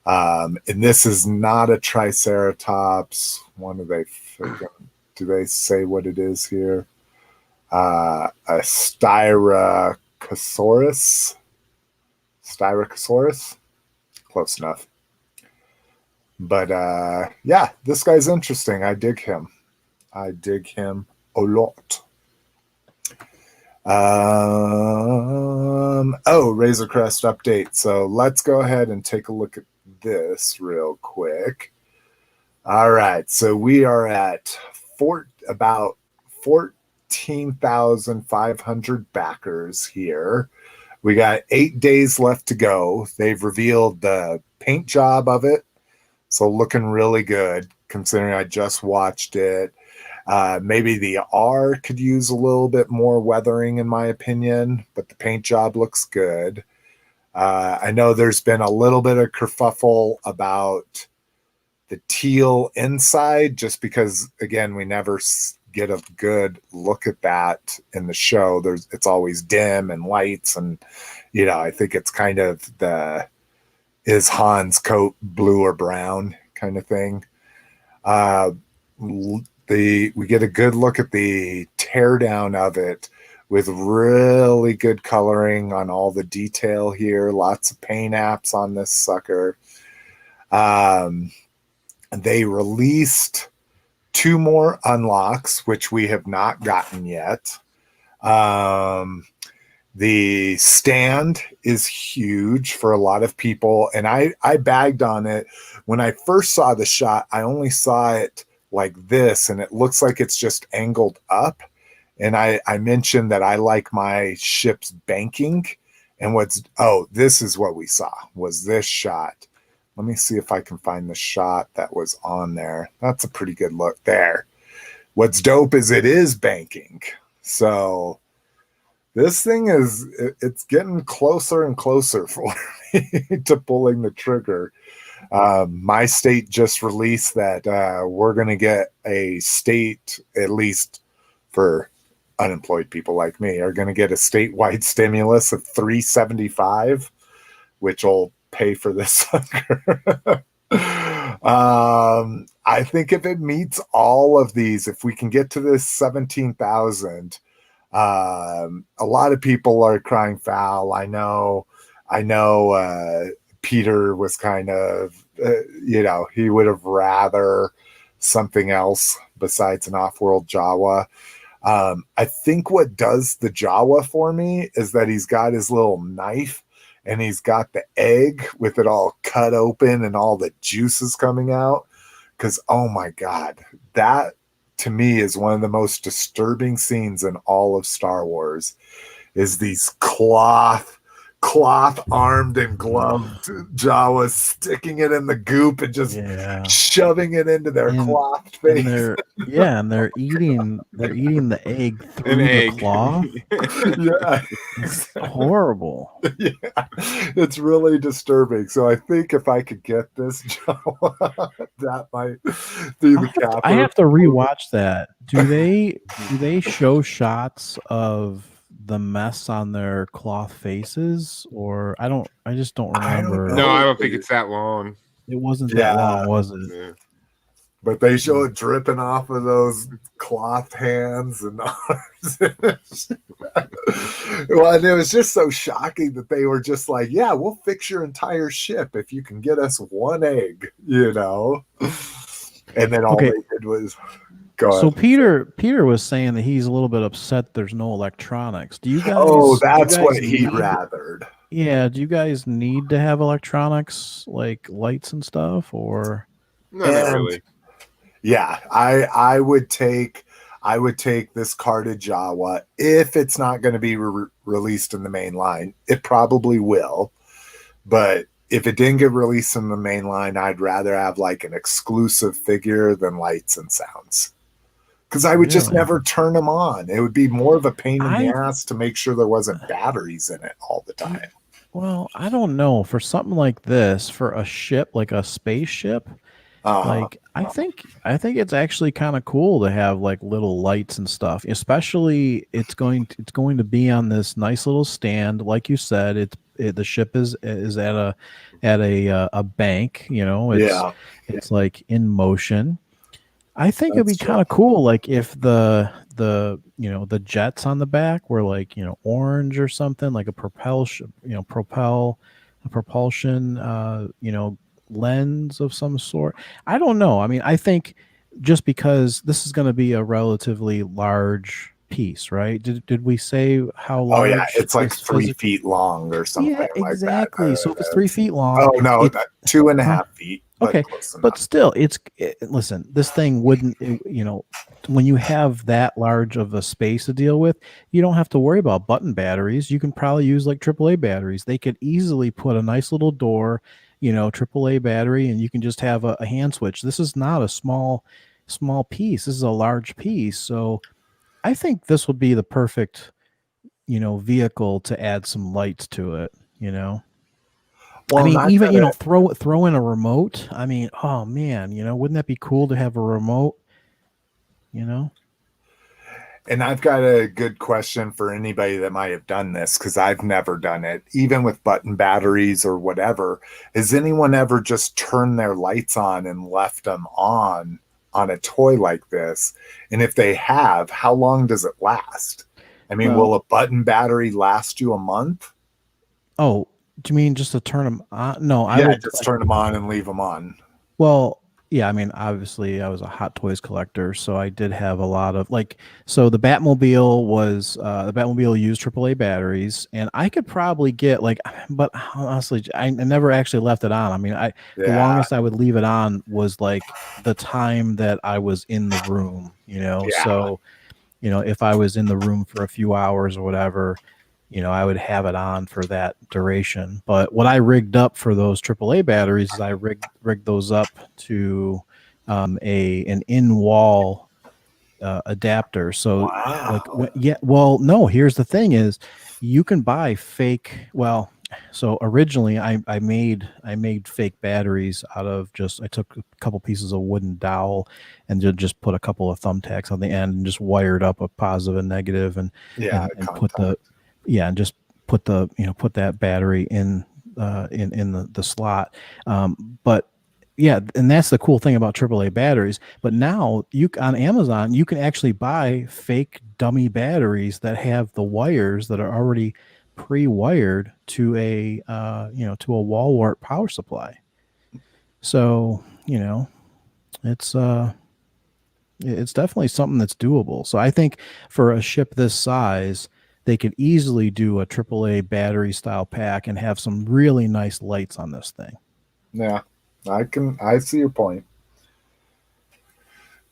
And this is not a Triceratops. Do they say what it is here? A Styracosaurus. Close enough. But yeah, this guy's interesting. I dig him a lot. Razor Crest update. So let's go ahead and take a look at this real quick. All right, so we are at about 14,500 backers here. We got 8 days left to go. They've revealed the paint job of it, so looking really good considering I just watched it. Maybe the R could use a little bit more weathering in my opinion, but the paint job looks good. I know there's been a little bit of kerfuffle about the teal inside just because, again, we never get a good look at that in the show. It's always dim and lights, and I think it's kind of is Han's coat blue or brown kind of thing. We get a good look at the teardown of it with really good coloring on all the detail here. Lots of paint apps on this sucker. They released 2 more unlocks, which we have not gotten yet. The stand is huge for a lot of people, and I bagged on it. When I first saw the shot, I only saw it like this, and it looks like it's just angled up. And I mentioned that I like my ships banking, and this is what we saw, was this shot. Let me see if I can find the shot that was on there. That's a pretty good look there. What's dope is it is banking. So this thing it's getting closer and closer for me to pulling the trigger. My state just released that we're going to get a state, at least for unemployed people like me, are going to get a statewide stimulus of $375, which will pay for this sucker. I think if it meets all of these, if we can get to this 17,000, a lot of people are crying foul. I know Peter was kind of, he would have rather something else besides an off-world Jawa. I think what does the Jawa for me is that he's got his little knife and he's got the egg with it all cut open and all the juices coming out. Because, oh my God, that to me is one of the most disturbing scenes in all of Star Wars, is these cloth cloth armed and gloved Jawas sticking it in the goop and just shoving it into their cloth face. And they're eating the egg through the cloth. Yeah. It's horrible. Yeah. It's really disturbing. So I think if I could get this Jawa, that might be the cap. I have to rewatch that. Do they show shots of the mess on their cloth faces, or I just don't remember. No, I don't think it's that long. It wasn't that long, was it? Yeah. But they show it dripping off of those cloth hands and arms. Well, and it was just so shocking that they were just like, yeah, we'll fix your entire ship if you can get us one egg, And then all they did was So Peter was saying that he's a little bit upset there's no electronics. Do you guys? Oh, that's what he rathered. Yeah. Do you guys need to have electronics like lights and stuff, or? No, not really. Yeah, I would take this carded Jawa if it's not going to be released in the main line. It probably will, but if it didn't get released in the main line, I'd rather have like an exclusive figure than lights and sounds. Because I would just never turn them on. It would be more of a pain in the ass to make sure there wasn't batteries in it all the time. Well, I don't know. For something like this, for a ship, like a spaceship, like I think it's actually kind of cool to have like little lights and stuff. Especially it's going to be on this nice little stand, like you said. The ship is at a bank. It's like in motion. I think it'd be kind of cool, like if the jets on the back were like orange or something, like a propulsion lens of some sort. I don't know. I mean, I think just because this is going to be a relatively large piece, right? Did we say how large? Oh yeah, it's like 3 feet long or something. Yeah, exactly. Like that. So if it's 3 feet long, 2.5 feet. Okay, but still, listen, this thing wouldn't, when you have that large of a space to deal with, you don't have to worry about button batteries. You can probably use like AAA batteries. They could easily put a nice little door, AAA battery, and you can just have a hand switch. This is not a small piece. This is a large piece. So I think this would be the perfect, vehicle to add some lights to it, Well, I mean, even throw in a remote. I mean, oh man, wouldn't that be cool to have a remote? And I've got a good question for anybody that might have done this, because I've never done it, even with button batteries or whatever. Has anyone ever just turned their lights on and left them on a toy like this? And if they have, how long does it last? I mean, will a button battery last you a month? Oh, do you mean just to turn them on? No, I would just turn them on and leave them on. Well, yeah, I mean, obviously I was a Hot Toys collector, so I did have a lot of so the Batmobile used AAA batteries, and I could probably get but honestly, I never actually left it on. I mean, the longest I would leave it on was like the time that I was in the room, so, if I was in the room for a few hours or whatever, I would have it on for that duration. But what I rigged up for those AAA batteries is I rigged those up to an in-wall adapter. So no, here's the thing is you can buy fake. Well, so originally I made fake batteries out of I took a couple pieces of wooden dowel and just put a couple of thumbtacks on the end and just wired up a positive and negative and put and just put that battery in the slot. But yeah, and that's the cool thing about AAA batteries. But now on Amazon, you can actually buy fake dummy batteries that have the wires that are already pre-wired to a wall wart power supply. So, it's definitely something that's doable. So I think for a ship this size, they could easily do a AAA battery style pack and have some really nice lights on this thing. Yeah, I see your point.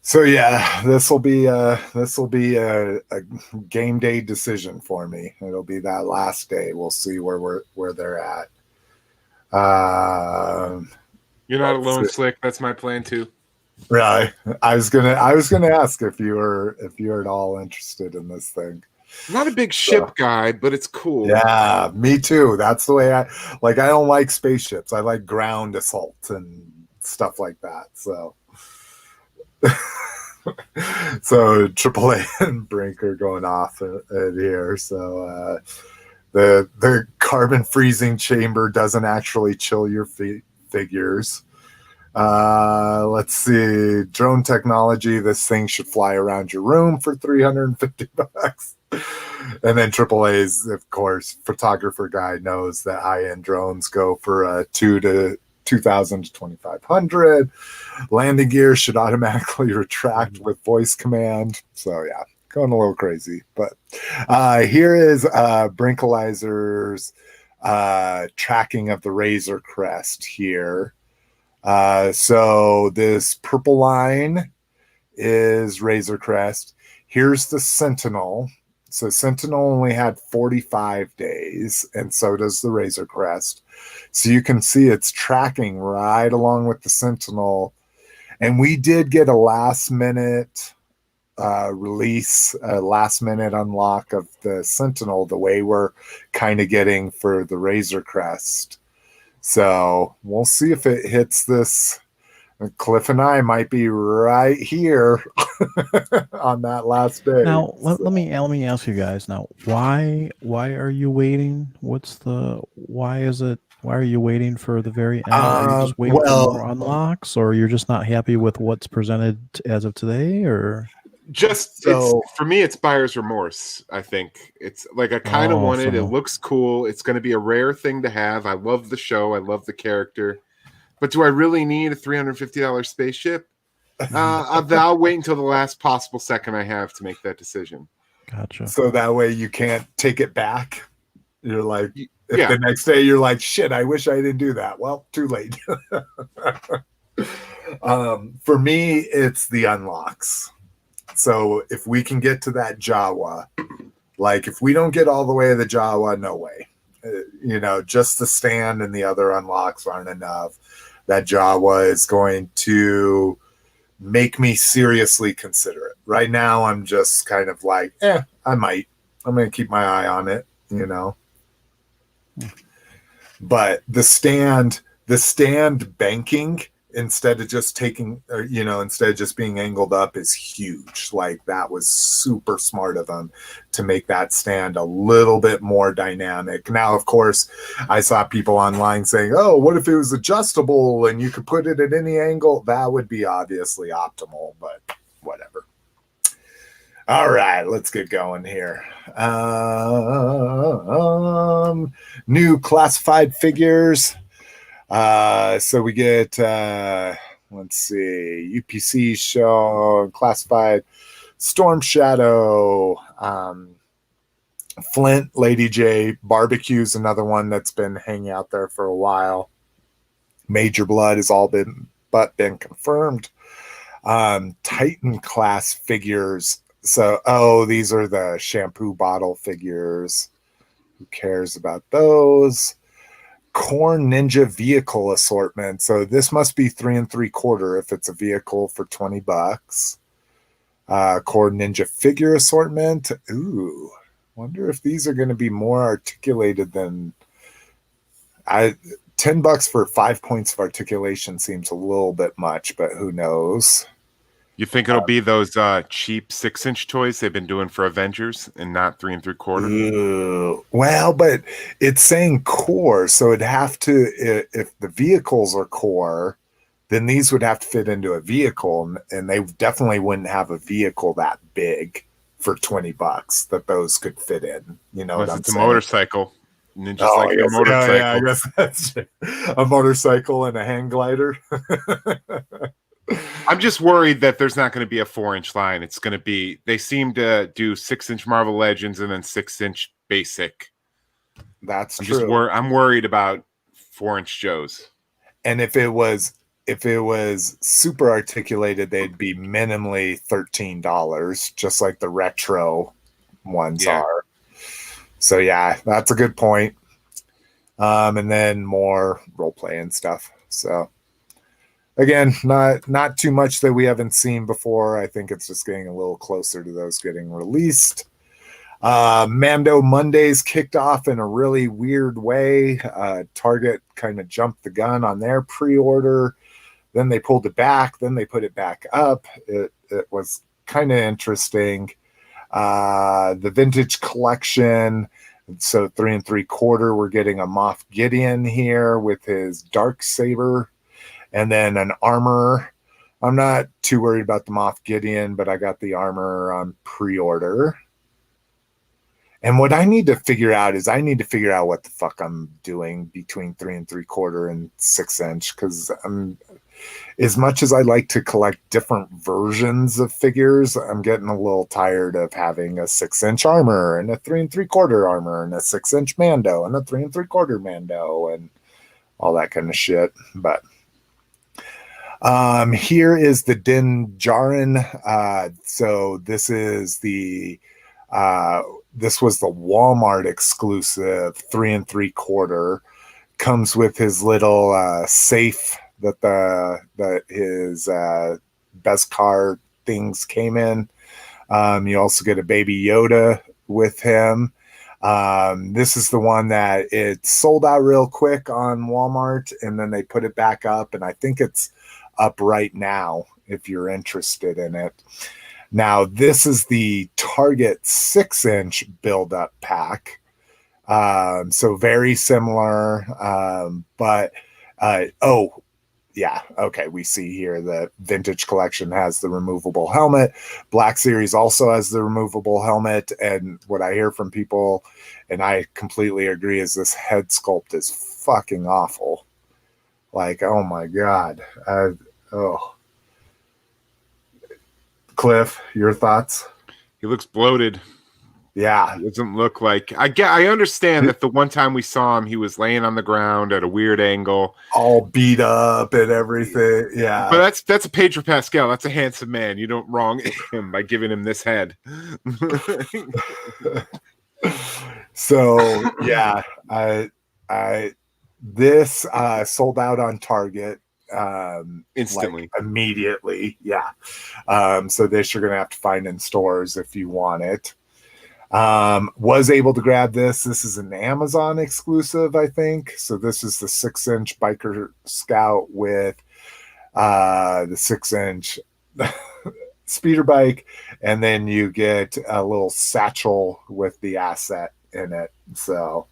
So yeah, this will be a game day decision for me. It'll be that last day. We'll see where they're at. You're not alone, Slick. That's my plan too. Really, I was gonna ask if you were at all interested in this thing. I'm not a big ship guy, but it's cool. Yeah, me too. That's the way I like. I don't like spaceships. I like ground assault and stuff like that. So, so AAA and Brink are going off at here. So the carbon freezing chamber doesn't actually chill your figures. Let's see. Drone technology. This thing should fly around your room for $350. And then AAA's, of course, photographer guy knows that high-end drones go for $2,000 to $2,500. Landing gear should automatically retract with voice command. So yeah, going a little crazy. But here is Brinkalizer's tracking of the Razor Crest here. So this purple line is Razor Crest. Here's the Sentinel. So Sentinel only had 45 days, and so does the Razor Crest. So you can see it's tracking right along with the Sentinel. And we did get a last-minute release, a last-minute unlock of the Sentinel, the way we're kind of getting for the Razor Crest. So we'll see if it hits this. Cliff and I might be right here on that last day. Now, let me ask you guys now, why are you waiting? Why are you waiting for the very end? Are you just waiting for more unlocks, or you're just not happy with what's presented as of today, or? For me, it's buyer's remorse. I think it's like I kind of want it. It looks cool. It's going to be a rare thing to have. I love the show. I love the character. But do I really need a $350 spaceship? I'll wait until the last possible second I have to make that decision. Gotcha. So that way you can't take it back. You're like, the next day you're like, shit, I wish I didn't do that. Well, too late. For me, it's the unlocks. So if we can get to that Jawa, like if we don't get all the way to the Jawa, no way. Just the stand and the other unlocks aren't enough. That Jawa is going to make me seriously consider it. Right now, I'm just kind of like, I might. I'm going to keep my eye on it, But the stand banking, instead of just instead of just being angled up, is huge. Like that was super smart of them to make that stand a little bit more dynamic. Now, of course, I saw people online saying, oh, what if it was adjustable and you could put it at any angle? That would be obviously optimal, but whatever. All right, let's get going here. New classified figures. So we get, let's see, UPC show, classified, Storm Shadow, Flint, Lady J, Barbecue's another one that's been hanging out there for a while. Major Blood has all been confirmed. Titan class figures. So, these are the shampoo bottle figures. Who cares about those? Corn Ninja vehicle assortment. So this must be 3 3/4 if it's a vehicle for $20. Corn Ninja figure assortment. Ooh, wonder if these are going to be more articulated than $10 for 5 points of articulation seems a little bit much, but who knows? You think it'll be those cheap 6-inch toys they've been doing for Avengers and not 3 3/4? Well, but it's saying core, so it'd have to, if the vehicles are core, then these would have to fit into a vehicle, and they definitely wouldn't have a vehicle that big for $20 that those could fit in. You know, unless it's a motorcycle. Ninja's like a motorcycle. Yeah, I guess that's a motorcycle and a hang glider. I'm just worried that there's not going to be a 4-inch line. It's going to be, they seem to do 6-inch Marvel Legends and then 6-inch basic. That's true. I'm worried about 4-inch Joes. And if it was if it was super articulated, they'd be minimally $13, just like the retro ones are. So yeah, that's a good point. And then more role play and stuff. So again, not too much that we haven't seen before. I think it's just getting a little closer to those getting released. Mando Mondays kicked off in a really weird way. Target kind of jumped the gun on their pre-order. Then they pulled it back. Then they put it back up. It was kind of interesting. The vintage collection. So 3 3/4, we're getting a Moff Gideon here with his dark saber, and then an armor. I'm not too worried about the Moff Gideon, but I got the armor on pre-order. And what I need to figure out is I need to figure out what the fuck I'm doing between 3 3/4 and 6-inch, because I'm, as much as I like to collect different versions of figures, I'm getting a little tired of having a 6-inch armor and a 3 3/4 armor and a 6-inch Mando and a 3 3/4 Mando and all that kind of shit. But here is the Din Djarin. So this is the this was the Walmart exclusive 3 3/4. Comes with his little safe that his Beskar things came in. You also get a baby Yoda with him. This is the one that it sold out real quick on Walmart, and then they put it back up, and I think it's up right now if you're interested in it. Now, this is the Target 6-inch build-up pack. So very similar, but oh, yeah, okay, we see here the vintage collection has the removable helmet. Black Series also has the removable helmet, and what I hear from people, and I completely agree, is this head sculpt is fucking awful. Like, oh my God. Oh. Cliff, your thoughts? He looks bloated. Yeah. It doesn't look like... I understand that the one time we saw him, he was laying on the ground at a weird angle. All beat up and everything. Yeah. But that's a Pedro Pascal. That's a handsome man. You don't wrong him by giving him this head. So, yeah. This sold out on Target. Instantly. Like immediately. Yeah. So this you're going to have to find in stores if you want it. Was able to grab this. This is an Amazon exclusive, I think. So this is the 6-inch Biker Scout with the 6-inch speeder bike, and then you get a little satchel with the asset in it. So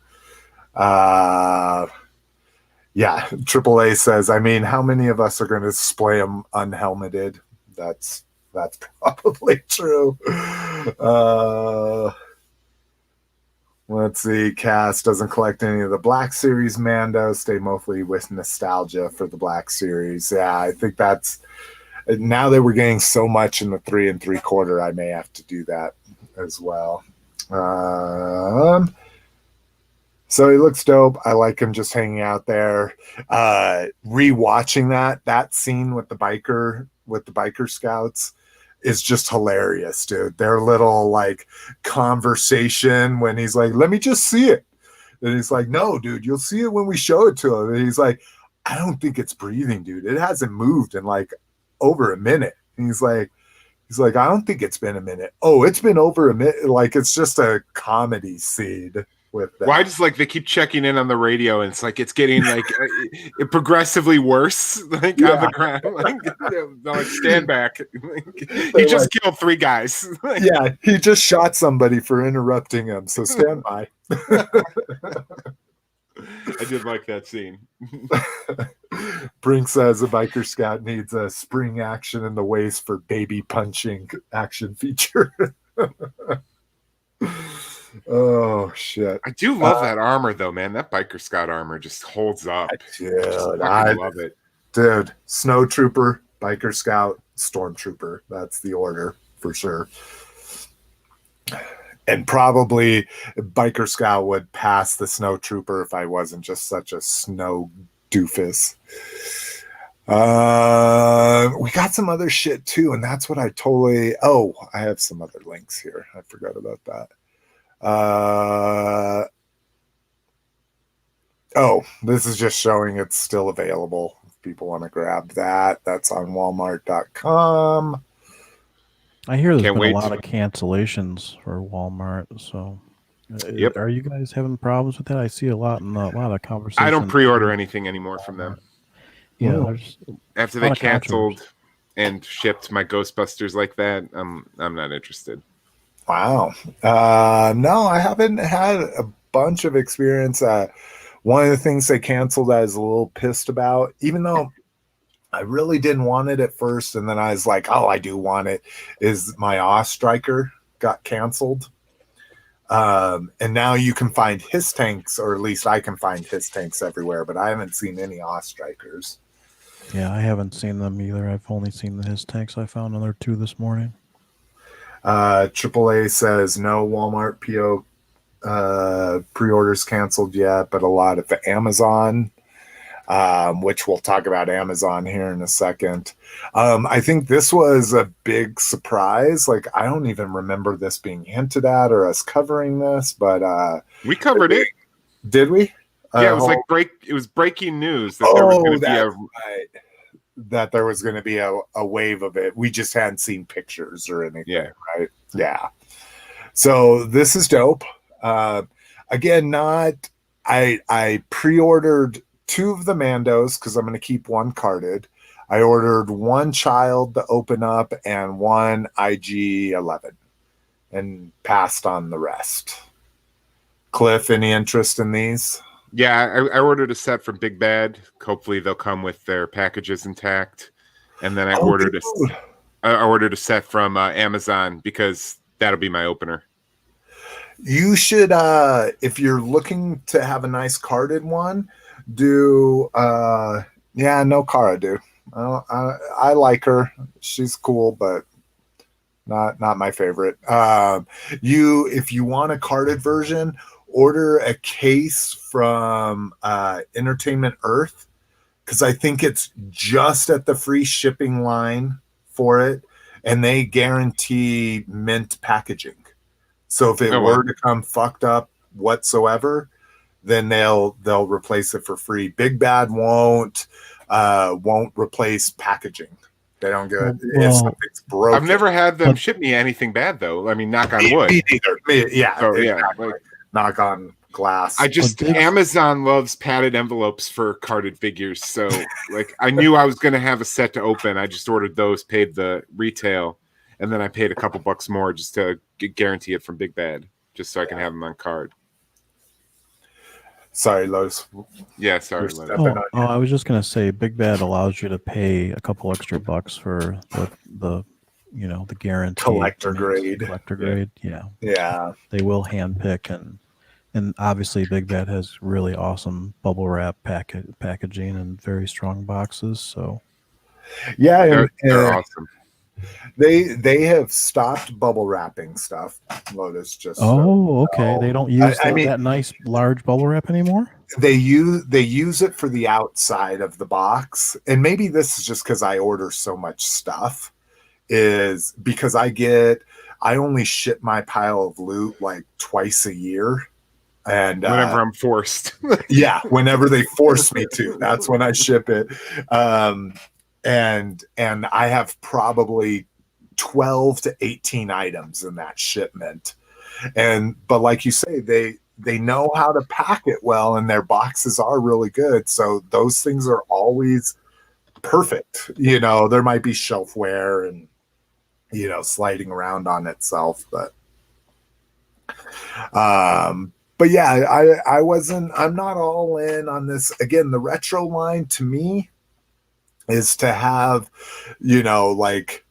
yeah, AAA says, I mean, how many of us are going to display them unhelmeted? That's probably true. Let's see. Cass doesn't collect any of the Black Series Mando. Stay mostly with nostalgia for the Black Series. Yeah, I think that's... Now that we're getting so much in the 3 3/4, I may have to do that as well. So he looks dope. I like him just hanging out there. Rewatching that scene with the biker scouts is just hilarious, dude. Their little like conversation when he's like, "Let me just see it," and he's like, "No, dude, you'll see it when we show it to him." And he's like, "I don't think it's breathing, dude. It hasn't moved in like over a minute." And he's like, "I don't think it's been a minute." "Oh, it's been over a minute." Like it's just a comedy scene. Why does like they keep checking in on the radio and it's like it's getting like progressively worse like on the ground, like stand back. He just killed 3 guys. Yeah, he just shot somebody for interrupting him, so stand by. I did like that scene. Brink says a biker scout needs a spring action in the waist for baby punching action feature. Oh shit! I do love that armor though, man. That biker scout armor just holds up. Dude, I love it, dude. Snow Trooper, biker scout, Stormtrooper. That's the order for sure. And probably biker scout would pass the Snow Trooper if I wasn't just such a snow doofus. We got some other shit too, and that's what I totally. Oh, I have some other links here. I forgot about that. Oh, this is just showing it's still available. If people want to grab that, that's on Walmart.com. I hear there's been a lot of cancellations for Walmart. So, are you guys having problems with that? I see a lot of conversations. I don't pre-order anything anymore from them. Yeah, after they canceled and shipped my Ghostbusters like that, I'm not interested. Wow. No, I haven't had a bunch of experience. One of the things they canceled I was a little pissed about, even though I really didn't want it at first, and then I was like, oh, I do want it, is my Awe Striker got canceled. And now you can find his tanks, or at least I can find his tanks everywhere, but I haven't seen any Awe Strikers. Yeah, I haven't seen them either. I've only seen his tanks. I found another 2 this morning. AAA says no Walmart PO pre-orders canceled yet, but a lot of Amazon, which we'll talk about Amazon here in a second. I think this was a big surprise. Like, I don't even remember this being hinted at or us covering this, but we covered it. Did we? Yeah, it was it was breaking news that there was going to be a wave of it. We just hadn't seen pictures or anything, right? Yeah. So this is dope. Again, I pre-ordered 2 of the Mandos because I'm going to keep 1 carded. I ordered 1 child to open up and 1 IG-11 and passed on the rest. Cliff, any interest in these? Yeah, I ordered a set from Big Bad. Hopefully they'll come with their packages intact. And then I ordered a set from Amazon because that'll be my opener. You should, if you're looking to have a nice carded one, do no Cara, dude. I like her. She's cool, but not my favorite. If you want a carded version, order a case from Entertainment Earth, because I think it's just at the free shipping line for it, and they guarantee mint packaging. So if it were to come fucked up whatsoever, then they'll replace it for free. Big Bad won't replace packaging. They don't get if something's broken. I've never had them ship me anything bad though. I mean, knock on wood. Me neither. Yeah. So, exactly. Knock on glass. Amazon loves padded envelopes for carded figures. So I knew I was going to have a set to open. I just ordered those, paid the retail, and then I paid a couple bucks more just to guarantee it from Big Bad, just so I can have them on card. Sorry, Lotus. Yeah, sorry, Lotus. I was just going to say Big Bad allows you to pay a couple extra bucks for the guarantee. Collector grade. Yeah. Yeah. They will handpick and obviously Big Bad has really awesome bubble wrap packaging and very strong boxes. So yeah, they're awesome. They have stopped bubble wrapping stuff. Lotus just okay. They don't use that nice large bubble wrap anymore. They use it for the outside of the box, and maybe this is just because I order so much stuff. Is because I only ship my pile of loot like twice a year. And whenever I'm forced. Yeah, whenever they force me to, that's when I ship it. And I have probably 12 to 18 items in that shipment. But like you say, they know how to pack it well, and their boxes are really good. So those things are always perfect. There might be shelf wear and sliding around on itself, but yeah, I'm not all in on this. Again, the retro line to me is to have,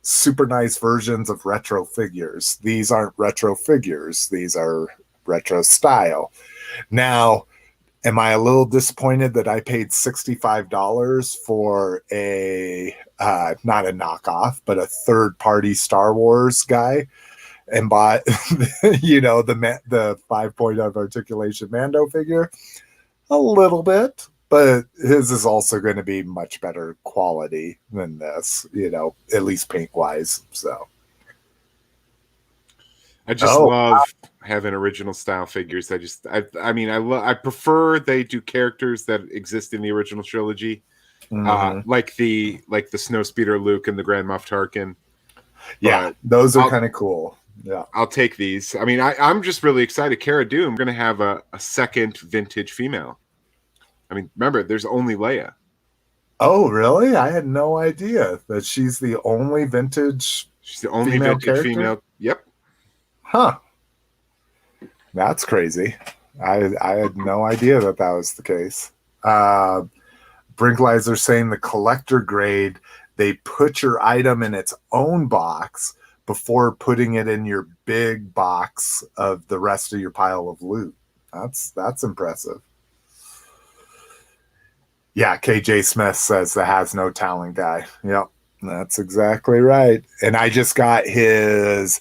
super nice versions of retro figures. These aren't retro figures. These are retro style. Now, am I a little disappointed that I paid $65 for not a knockoff, but a third-party Star Wars guy? And bought, the 5.0 articulation Mando figure? A little bit, but his is also going to be much better quality than this, at least paint wise. So I just love having original style figures. I prefer they do characters that exist in the original trilogy, like the Snowspeeder Luke and the Grand Moff Tarkin. Yeah, those are kind of cool. Yeah, I'll take these. I mean, I'm just really excited. Cara Dune, we're going to have a second vintage female. I mean, remember, there's only Leia. Oh, really? I had no idea that she's the only vintage. She's the only vintage female. Yep. Huh. That's crazy. I had no idea that was the case. Brinklizer saying the collector grade, they put your item in its own box before putting it in your big box of the rest of your pile of loot. That's impressive. Yeah, KJ Smith says the has no talent guy. Yep, that's exactly right. And I just got his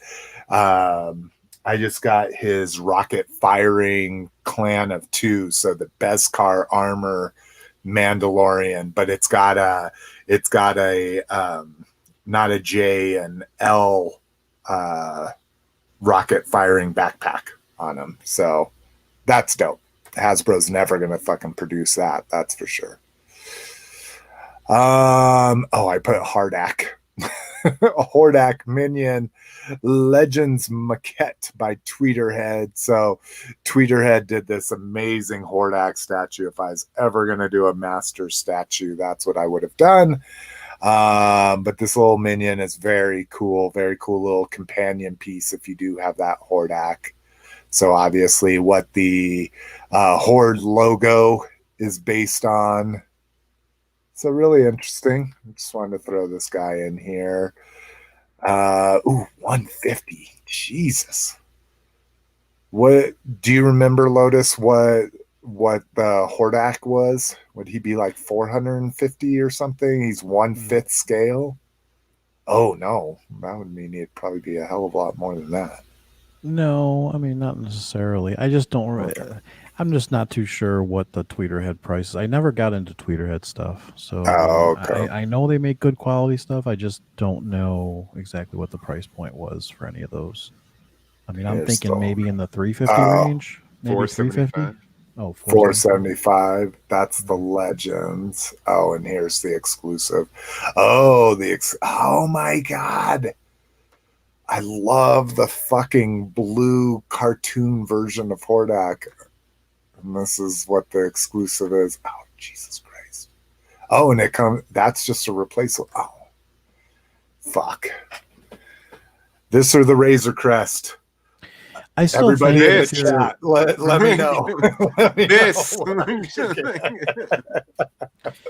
rocket firing clan of 2, so the Beskar armor Mandalorian, but it's got a not a J and L rocket firing backpack on him. So that's dope. Hasbro's never gonna fucking produce that, that's for sure. I put Hardak. Hardak Minion Legends Maquette by Tweeterhead. So Tweeterhead did this amazing Hardak statue. If I was ever going to do a master statue, that's what I would have done. But this little minion is very cool little companion piece if you do have that Hardak. So obviously what the Horde logo is based on. So really interesting. I just wanted to throw this guy in here. 150. Jesus. What do you remember, Lotus? What the Hardak was? Would he be like 450 or something? He's 1/5 scale. Oh no, that would mean he'd probably be a hell of a lot more than that. No, I mean not necessarily. I just don't. Okay. I'm just not too sure what the Tweeterhead price is. I never got into Tweeterhead stuff, so okay. I know they make good quality stuff. I just don't know exactly what the price point was for any of those. I mean, I'm thinking maybe in the 350 range, maybe 350. Oh, 475. That's the Legends. Oh, and here's the exclusive. Oh, oh my God. I love the fucking blue cartoon version of Hardak. And this is what the exclusive is. Oh, Jesus Christ. Oh, and that's just a replacement. Oh, fuck. This or the Razor Crest. I still Everybody think in the chat, let me know. This.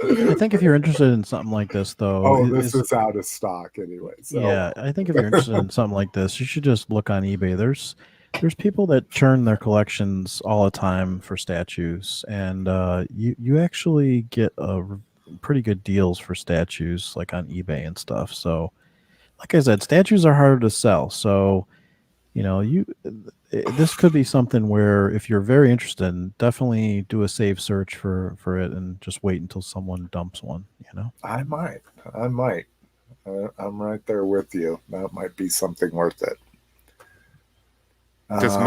I think if you're interested in something like this, though. This is out of stock anyway. So. Yeah, I think if you're interested in something like this, you should just look on eBay. There's people that churn their collections all the time for statues, and you actually get pretty good deals for statues, like on eBay and stuff. So, like I said, statues are harder to sell. So, this could be something where if you're very interested, definitely do a save search for it and just wait until someone dumps one. I might. I'm right there with you. That might be something worth it. Has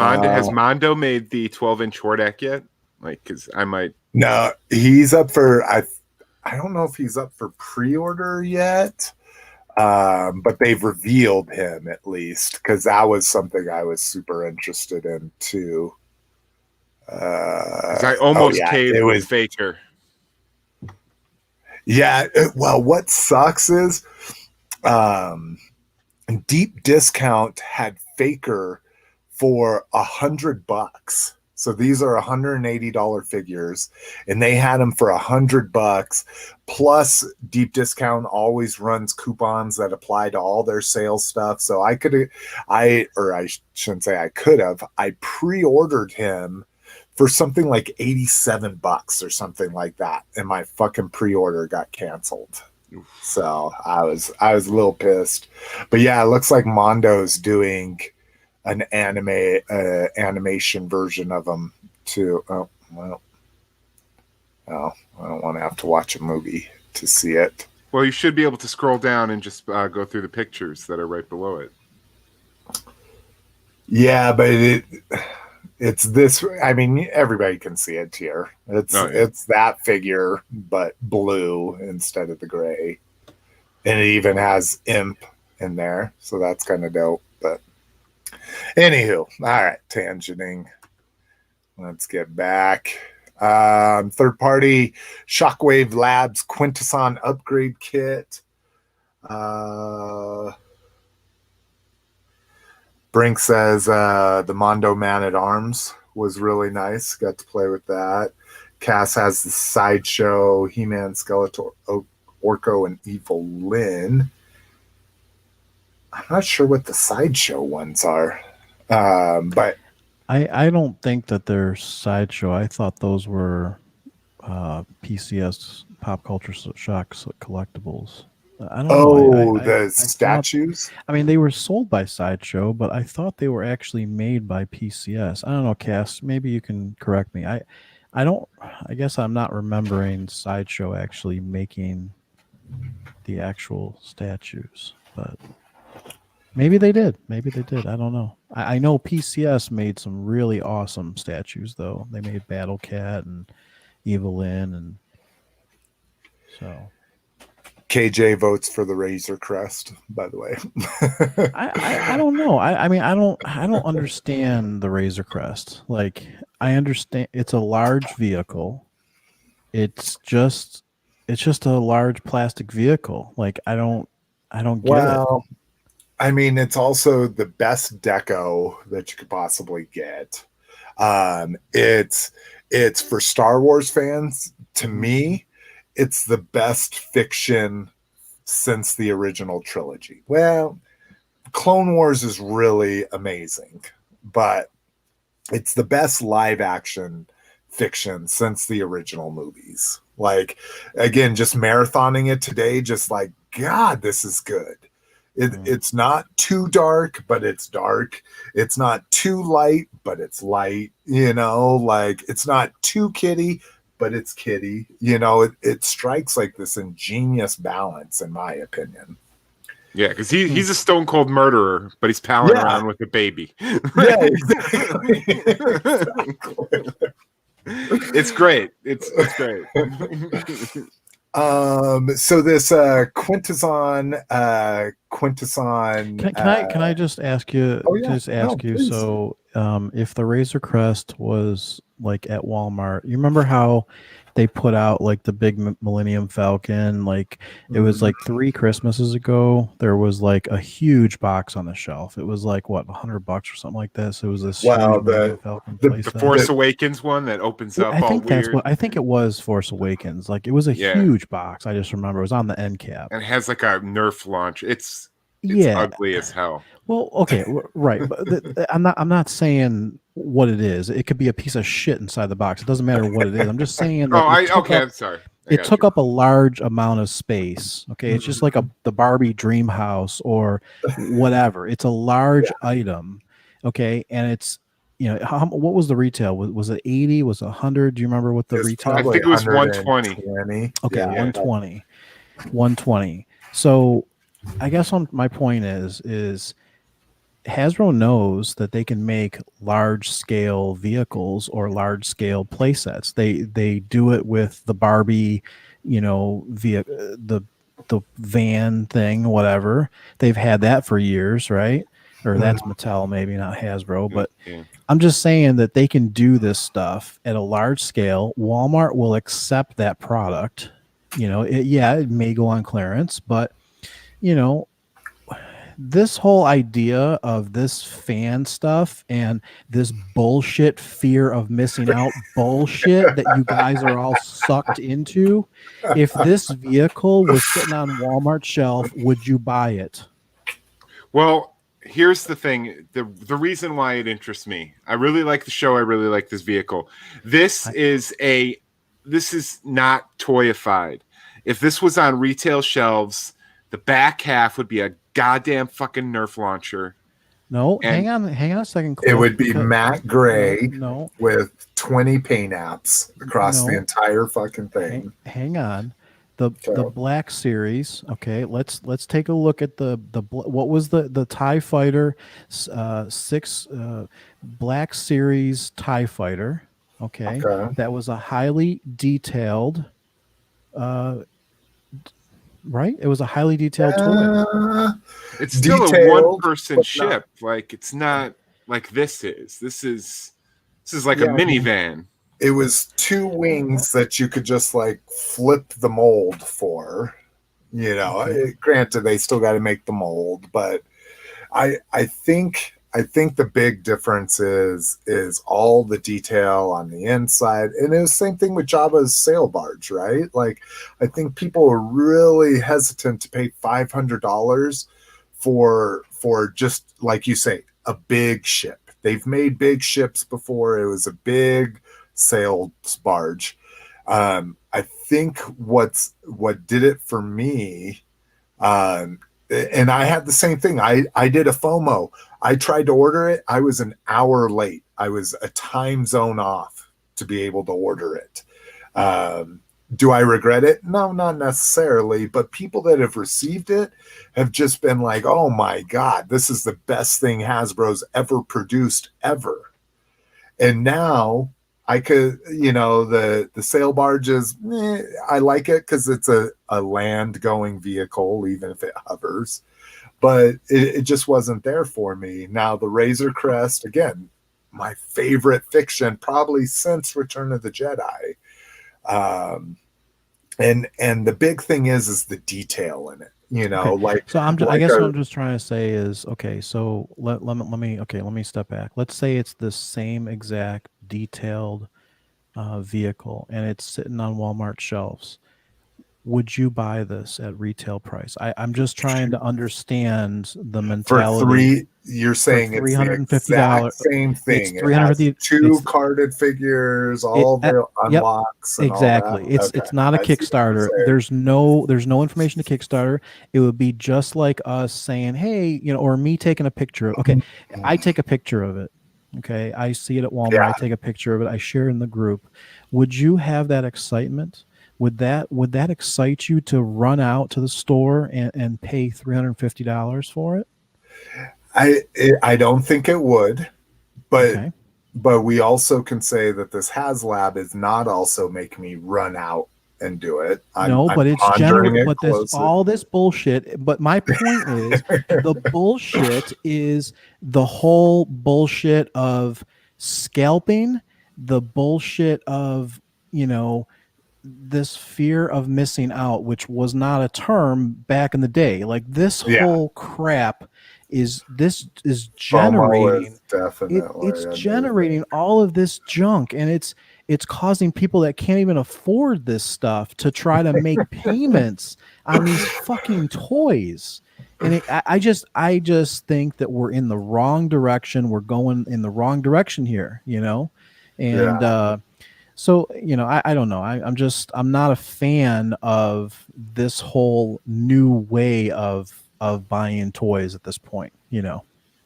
Mando made the 12-inch Hardak yet? Like, because I might. No, he's up for. I don't know if he's up for pre-order yet, but they've revealed him at least, because that was something I was super interested in too. I almost caved with Faker. Yeah, well, what sucks is, Deep Discount had Faker for $100. So these are $180 figures, and they had them for $100. Plus, Deep Discount always runs coupons that apply to all their sales stuff. So I shouldn't say I could have. I pre-ordered him for something like $87 or something like that, and my fucking pre-order got canceled. So I was a little pissed. But yeah, it looks like Mondo's doing an animation version of them too. Oh well, Oh, I don't want to have to watch a movie to see it. Well, you should be able to scroll down and just go through the pictures that are right below it. Yeah, but it's this. I mean, everybody can see it here. It's that figure, but blue instead of the gray, and it even has Imp in there, so that's kind of dope. But anywho, all right, tangenting. Let's get back. Third party Shockwave Labs Quintesson upgrade kit. Brink says the Mando Man at Arms was really nice. Got to play with that. Cass has the Sideshow, He-Man, Skeletor, Orko, and Evil Lyn. I'm not sure what the Sideshow ones are, but I don't think that they're Sideshow. I thought those were PCS Pop Culture Shocks collectibles. I don't know. The statues? I mean, they were sold by Sideshow, but I thought they were actually made by PCS. I don't know, Cass. Maybe you can correct me. I guess I'm not remembering Sideshow actually making the actual statues, but maybe they did. Maybe they did. I don't know. I know PCS made some really awesome statues, though. They made Battle Cat and Evil Lyn, and so. KJ votes for the Razor Crest, by the way. I don't know. I mean, I don't understand the Razor Crest. Like, I understand it's a large vehicle. It's just a large plastic vehicle. Like, I don't get it. I mean, it's also the best deco that you could possibly get. It's for Star Wars fans. To me, it's the best fiction since the original trilogy. Well, Clone Wars is really amazing, but it's the best live action fiction since the original movies. Like, again, just marathoning it today, just like, God, this is good. It's not too dark, but it's dark. It's not too light, but it's light. Like, it's not too kiddie, but it's kiddie. It strikes like this ingenious balance, in my opinion. Yeah, because he's a stone cold murderer, but he's palling around with a baby. Yeah, exactly. It's great. It's great. So this Quintesson. Can I just ask you? Please. So, if the Razor Crest was like at Walmart, you remember how they put out like the big Millennium Falcon? Like, it was like 3 Christmases ago. There was like a huge box on the shelf. It was like what, $100 or something like this. It was this huge Millennium Falcon. The Force Awakens one that opens up. I think it was Force Awakens. Like, it was a huge box. I just remember it was on the end cap and it has like a Nerf launch. It's ugly as hell. Well, okay, right. But I'm not saying what it is. It could be a piece of shit inside the box. It doesn't matter what it is. I'm just saying. I'm sorry. It took up a large amount of space. Okay, it's just like the Barbie dream house or whatever. It's a large item. Okay, and it's what was the retail? Was it 80? Was it 100? Do you remember what the retail? I think it was 120. Okay, 120. 120. So I guess my point is Hasbro knows that they can make large scale vehicles or large scale play sets. They do it with the Barbie, via the van thing, whatever. They've had that for years, right? Or that's Mattel, maybe not Hasbro, but I'm just saying that they can do this stuff at a large scale. Walmart will accept that product. It may go on clearance, but this whole idea of this fan stuff and this bullshit fear of missing out bullshit that you guys are all sucked into, if this vehicle was sitting on Walmart's shelf, would you buy it? Well, here's the thing. The reason why it interests me, I really like the show. I really like this vehicle. This is not toyified. If this was on retail shelves, the back half would be a goddamn fucking Nerf launcher, No, And hang on a second, It Cliff, would be matte gray No, with 20 paint apps across the no. entire fucking thing. Hang on. The So, Black Series. Okay, let's take a look at what was the TIE Fighter, six Black Series TIE Fighter. Okay, okay. that was a highly detailed. Right, it was a highly detailed toy. it's still a Detailed, one-person but ship. Like, it's not like this is. This is like a Yeah, I mean, minivan. it was two wings that you could just like flip the mold for. Okay. Granted, they still got to make the mold, but I think the big difference is all the detail on the inside, and it was the same thing with Jabba's sail barge, right? Like, I think people are really hesitant to pay $500 for just like you say, a big ship. They've made big ships before. It was a big sail barge. I think what did it for me, and I had the same thing. I did a FOMO. I tried to order it. I was an hour late. I was a time zone off to be able to order it. Do I regret it? No, not necessarily. But people that have received it have just been like, oh my God, this is the best thing Hasbro's ever produced ever. And now I could, the sail barges, I like it because it's a land going vehicle, even if it hovers. But it just wasn't there for me. Now the Razor Crest, again, my favorite fiction probably since Return of the Jedi. And the big thing is the detail in it. Okay. Like, So like I guess what I'm just trying to say is, okay, so let me step back. Let's say it's the same exact detailed vehicle and it's sitting on Walmart shelves. Would you buy this at retail price? I'm just trying to understand the mentality. You're saying it's the exact same thing. It's $350. Two carded figures, all the unlocks, and exactly. all that. It's not a Kickstarter. There's no information to Kickstarter. It would be just like us saying, hey, or me taking a picture. Okay, I take a picture of it. Okay, I see it at Walmart. I take a picture of it. I share it in the group. Would you have that excitement? Would that excite you to run out to the store and pay $350 for it? I don't think it would, but Okay. but we also can say that this HasLab is not also making me run out and do it. But it's general. But there's all this bullshit. But my point is, the bullshit is the whole bullshit of scalping, the bullshit of this fear of missing out, which was not a term back in the day. Like, this whole crap is generating it's generating all of this junk, and it's causing people that can't even afford this stuff to try to make payments on these fucking toys. And I just think that we're in the wrong direction. We're going in the wrong direction here, and so, I don't know. I'm not a fan of this whole new way of buying toys at this point,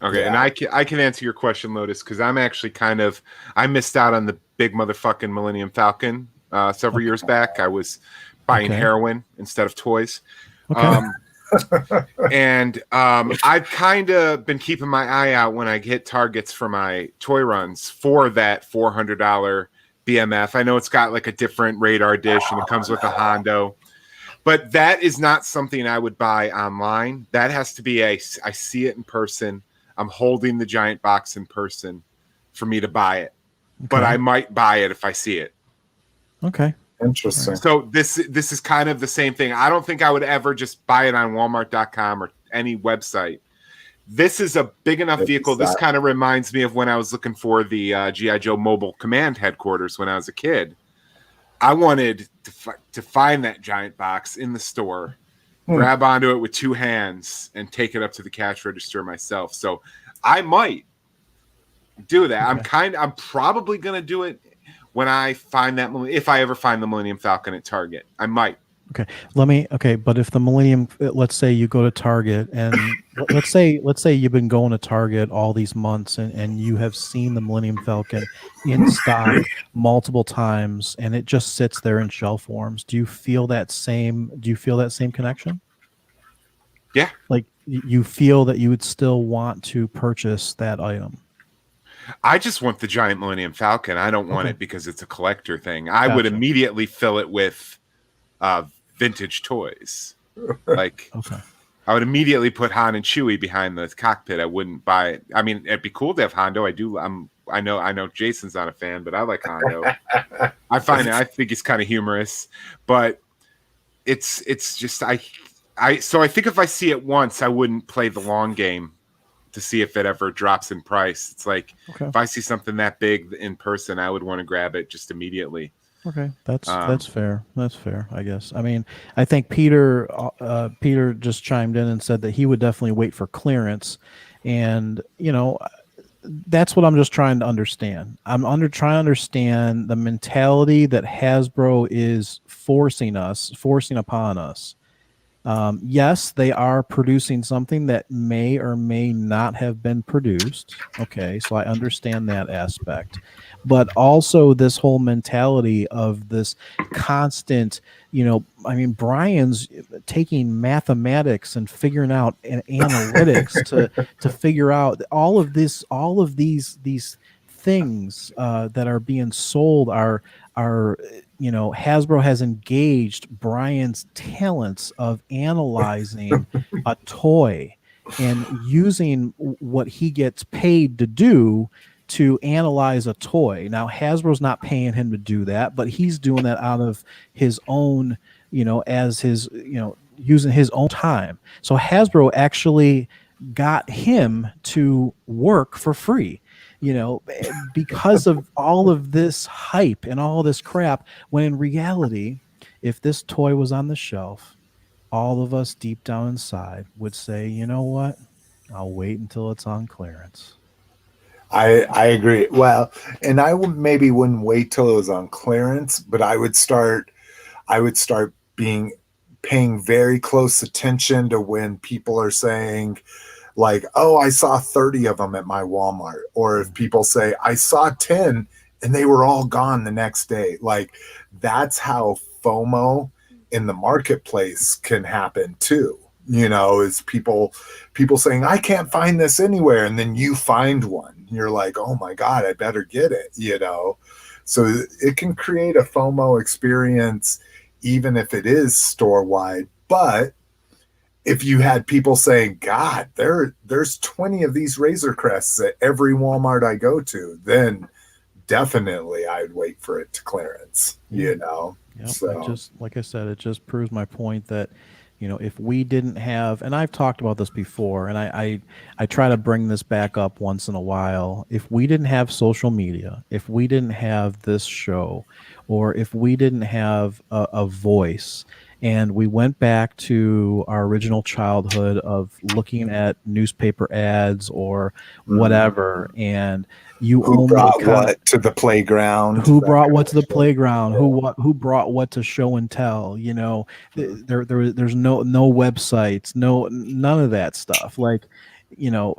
Okay, and I can answer your question, Lotus, because I'm actually I missed out on the big motherfucking Millennium Falcon several years back. I was buying heroin instead of toys. Okay. And I've kind of been keeping my eye out when I hit targets for my toy runs for that $400 BMF. I know it's got like a different radar dish and it comes with a Hondo, but that is not something I would buy online. That has to be I see it in person. I'm holding the giant box in person for me to buy it, but I might buy it if I see it. Okay. Interesting. So this is kind of the same thing. I don't think I would ever just buy it on Walmart.com or any website. This is a big enough vehicle. This kind of reminds me of when I was looking for the G.I. Joe Mobile Command headquarters when I was a kid. I wanted to find that giant box in the store, grab onto it with two hands, and take it up to the cash register myself. So I might do that. Okay. I'm probably going to do it when I find that, if I ever find the Millennium Falcon at Target. I might. Okay, but if the Millennium, let's say you go to Target, and let's say you've been going to Target all these months, and you have seen the Millennium Falcon in stock multiple times, and it just sits there in shell forms. Do you feel that same connection? Yeah. Like you feel that you would still want to purchase that item? I just want the giant Millennium Falcon. I don't want it because it's a collector thing. I would immediately fill it with vintage toys. Like, I would immediately put Han and Chewie behind the cockpit. I wouldn't buy it. I mean, it'd be cool to have Hondo. I know Jason's not a fan, but I like Hondo. I think he's kind of humorous, but it's just so I think if I see it once, I wouldn't play the long game to see if it ever drops in price. It's like if I see something that big in person, I would want to grab it just immediately. Okay, that's fair. That's fair, I guess. I mean, I think Peter just chimed in and said that he would definitely wait for clearance, and that's what I'm just trying to understand. I'm trying to understand the mentality that Hasbro is forcing upon us. Yes, they are producing something that may or may not have been produced. Okay, so I understand that aspect. But also this whole mentality of this constant, I mean, Brian's taking mathematics and figuring out analytics to figure out all of these things that are being sold are Hasbro has engaged Brian's talents of analyzing a toy and using what he gets paid to do to analyze a toy. Now, Hasbro's not paying him to do that, but he's doing that out of his own, as his, using his own time. So Hasbro actually got him to work for free, because of all of this hype and all this crap, when in reality, if this toy was on the shelf, all of us deep down inside would say, you know what? I'll wait until it's on clearance. I agree. Well, and maybe wouldn't wait till it was on clearance, but I would start paying very close attention to when people are saying, like, oh, I saw 30 of them at my Walmart. Or if people say, I saw 10 and they were all gone the next day. Like, that's how FOMO in the marketplace can happen too. Is people saying, I can't find this anywhere. And then you find one. You're like, oh my God, I better get it, So it can create a FOMO experience, even if it is store-wide. But if you had people saying, God, there's 20 of these Razor Crests at every Walmart I go to, then definitely I'd wait for it to clearance, Yep, So like I said, it just proves my point that, if we didn't have, and I've talked about this before, and I try to bring this back up once in a while. If we didn't have social media, if we didn't have this show, or if we didn't have a voice, and we went back to our original childhood of looking at newspaper ads or whatever, and who brought what to the playground? Who brought what to the playground? Who brought what to show and tell? There's no websites, none of that stuff. Like, no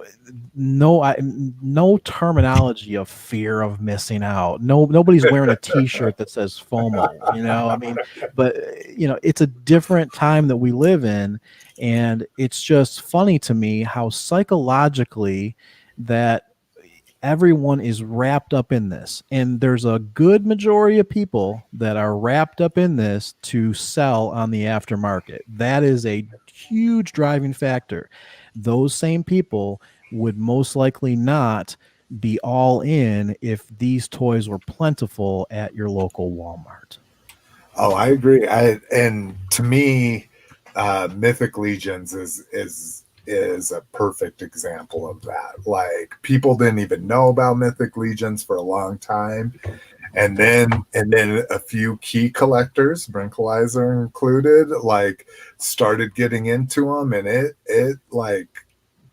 terminology of fear of missing out. Nobody's wearing a T-shirt that says FOMO. I mean, but it's a different time that we live in, and it's just funny to me how psychologically that everyone is wrapped up in this, and there's a good majority of people that are wrapped up in this to sell on the aftermarket. That is a huge driving factor. Those same people would most likely not be all in if these toys were plentiful at your local Walmart. Oh, I agree. And to me, Mythic Legions is a perfect example of that. Like, people didn't even know about Mythic Legions for a long time, and then a few key collectors, Brinkalizer included, like, started getting into them, and it like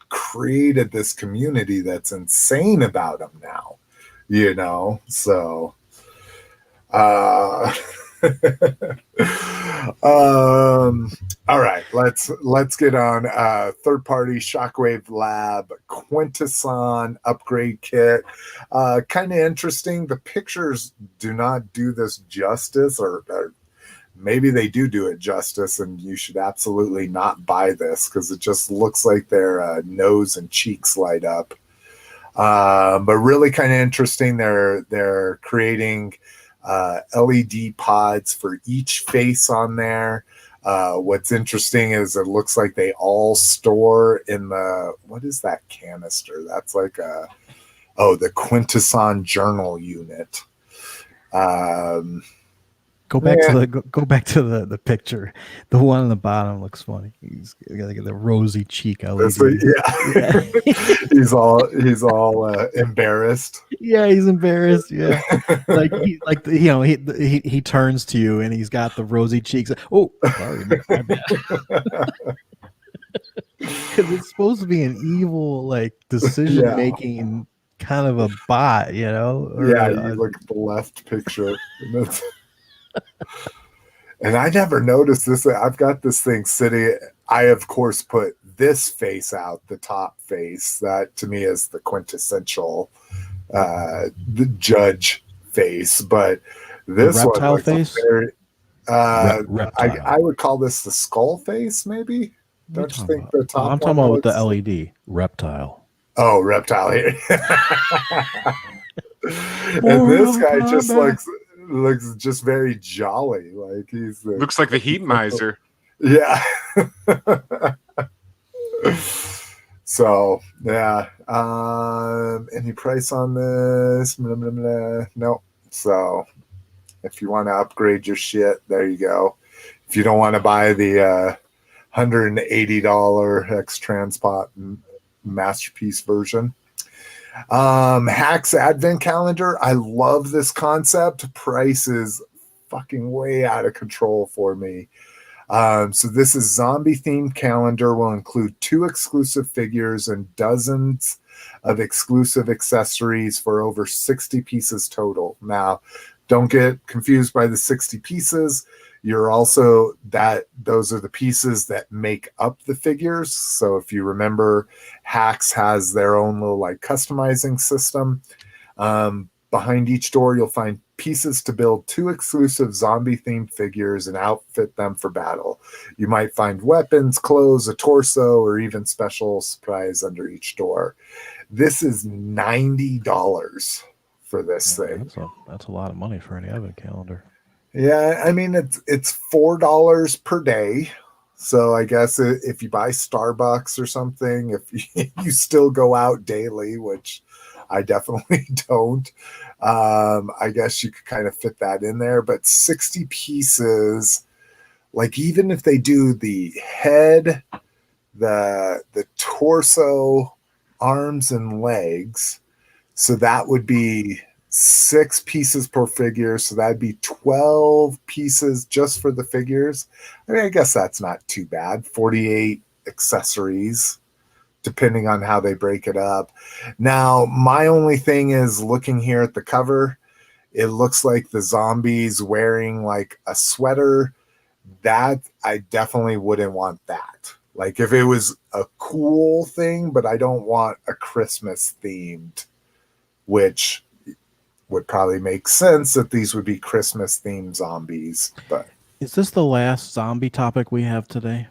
created this community that's insane about them now, So All right, let's get on third party Shockwave Lab Quintesson upgrade kit. Kind of interesting. The pictures do not do this justice, or maybe they do it justice, and you should absolutely not buy this because it just looks like their nose and cheeks light up. But really kind of interesting. They're creating LED pods for each face on there. What's interesting is it looks like they all store in the, what is that canister? That's like the Quintesson journal unit. Go back to the picture. The one on the bottom looks funny. He's got the rosy cheek LED. Yeah. he's all embarrassed. Yeah, he's embarrassed. Yeah, he turns to you and he's got the rosy cheeks. Oh, sorry, my bad. Because it's supposed to be an evil, like, decision making kind of a bot, you know? You look at the left picture. And I never noticed this. I've got this thing sitting. I, of course, put this face out, the top face. That, to me, is the quintessential the judge face. But this the reptile one face? Very, I would call this the skull face, maybe. Don't you think the top I'm talking about with the LED. Reptile. Oh, reptile here. And this guy just looks just very jolly, like he's looks like the heat miser. Yeah. So yeah. Any price on this? Blah, blah, blah. Nope. So if you want to upgrade your shit, there you go. If you don't want to buy the $180 X Transpot Masterpiece version. Hacks Advent Calendar. I love this concept. Price is fucking way out of control for me. So this is zombie themed calendar, will include 2 exclusive figures and dozens of exclusive accessories for over 60 pieces total. Now, don't get confused by the 60 pieces. You're also those are the pieces that make up the figures. So if you remember, Hacks has their own little like customizing system. Behind each door, you'll find pieces to build 2 exclusive zombie themed figures and outfit them for battle. You might find weapons, clothes, a torso, or even special surprise under each door. This is $90 for this thing. That's a lot of money for an advent calendar. Yeah, I mean it's $4 per day. So I guess if you buy Starbucks or something, if you still go out daily, which I definitely don't, I guess you could kind of fit that in there. But 60 pieces, like even if they do the head, the torso, arms, and legs, so that would be 6 pieces per figure, so that'd be 12 pieces just for the figures. I mean, I guess that's not too bad. 48 accessories, depending on how they break it up. Now, my only thing is looking here at the cover, it looks like the zombie's wearing like a sweater. That I definitely wouldn't want that. Like if it was a cool thing, but I don't want a Christmas themed, which would probably make sense that these would be Christmas themed zombies. But is this the last zombie topic we have today?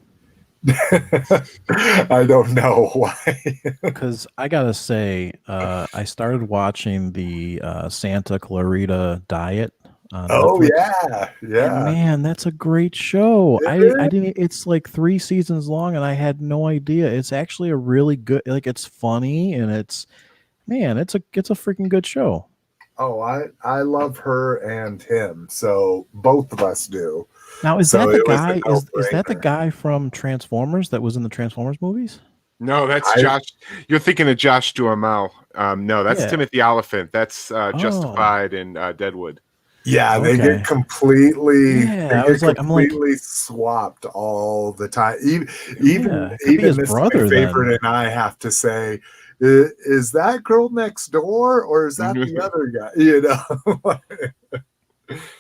I don't know why. Because I gotta say, I started watching the Santa Clarita Diet. Oh yeah. And man, that's a great show. I didn't. It's like 3 seasons long, and I had no idea. It's actually a really good. Like it's funny, and it's a freaking good show. Oh, I love her and him, so both of us do. Now, is that the guy? Is that the guy from Transformers that was in the Transformers movies? No, that's Josh. You're thinking of Josh Duhamel. No, that's Timothy Oliphant. That's Justified and Deadwood. Yeah, they get completely. Yeah, completely swapped all the time. Even his this brother, my favorite, and I have to say, is that girl next door or is that the other guy? You know.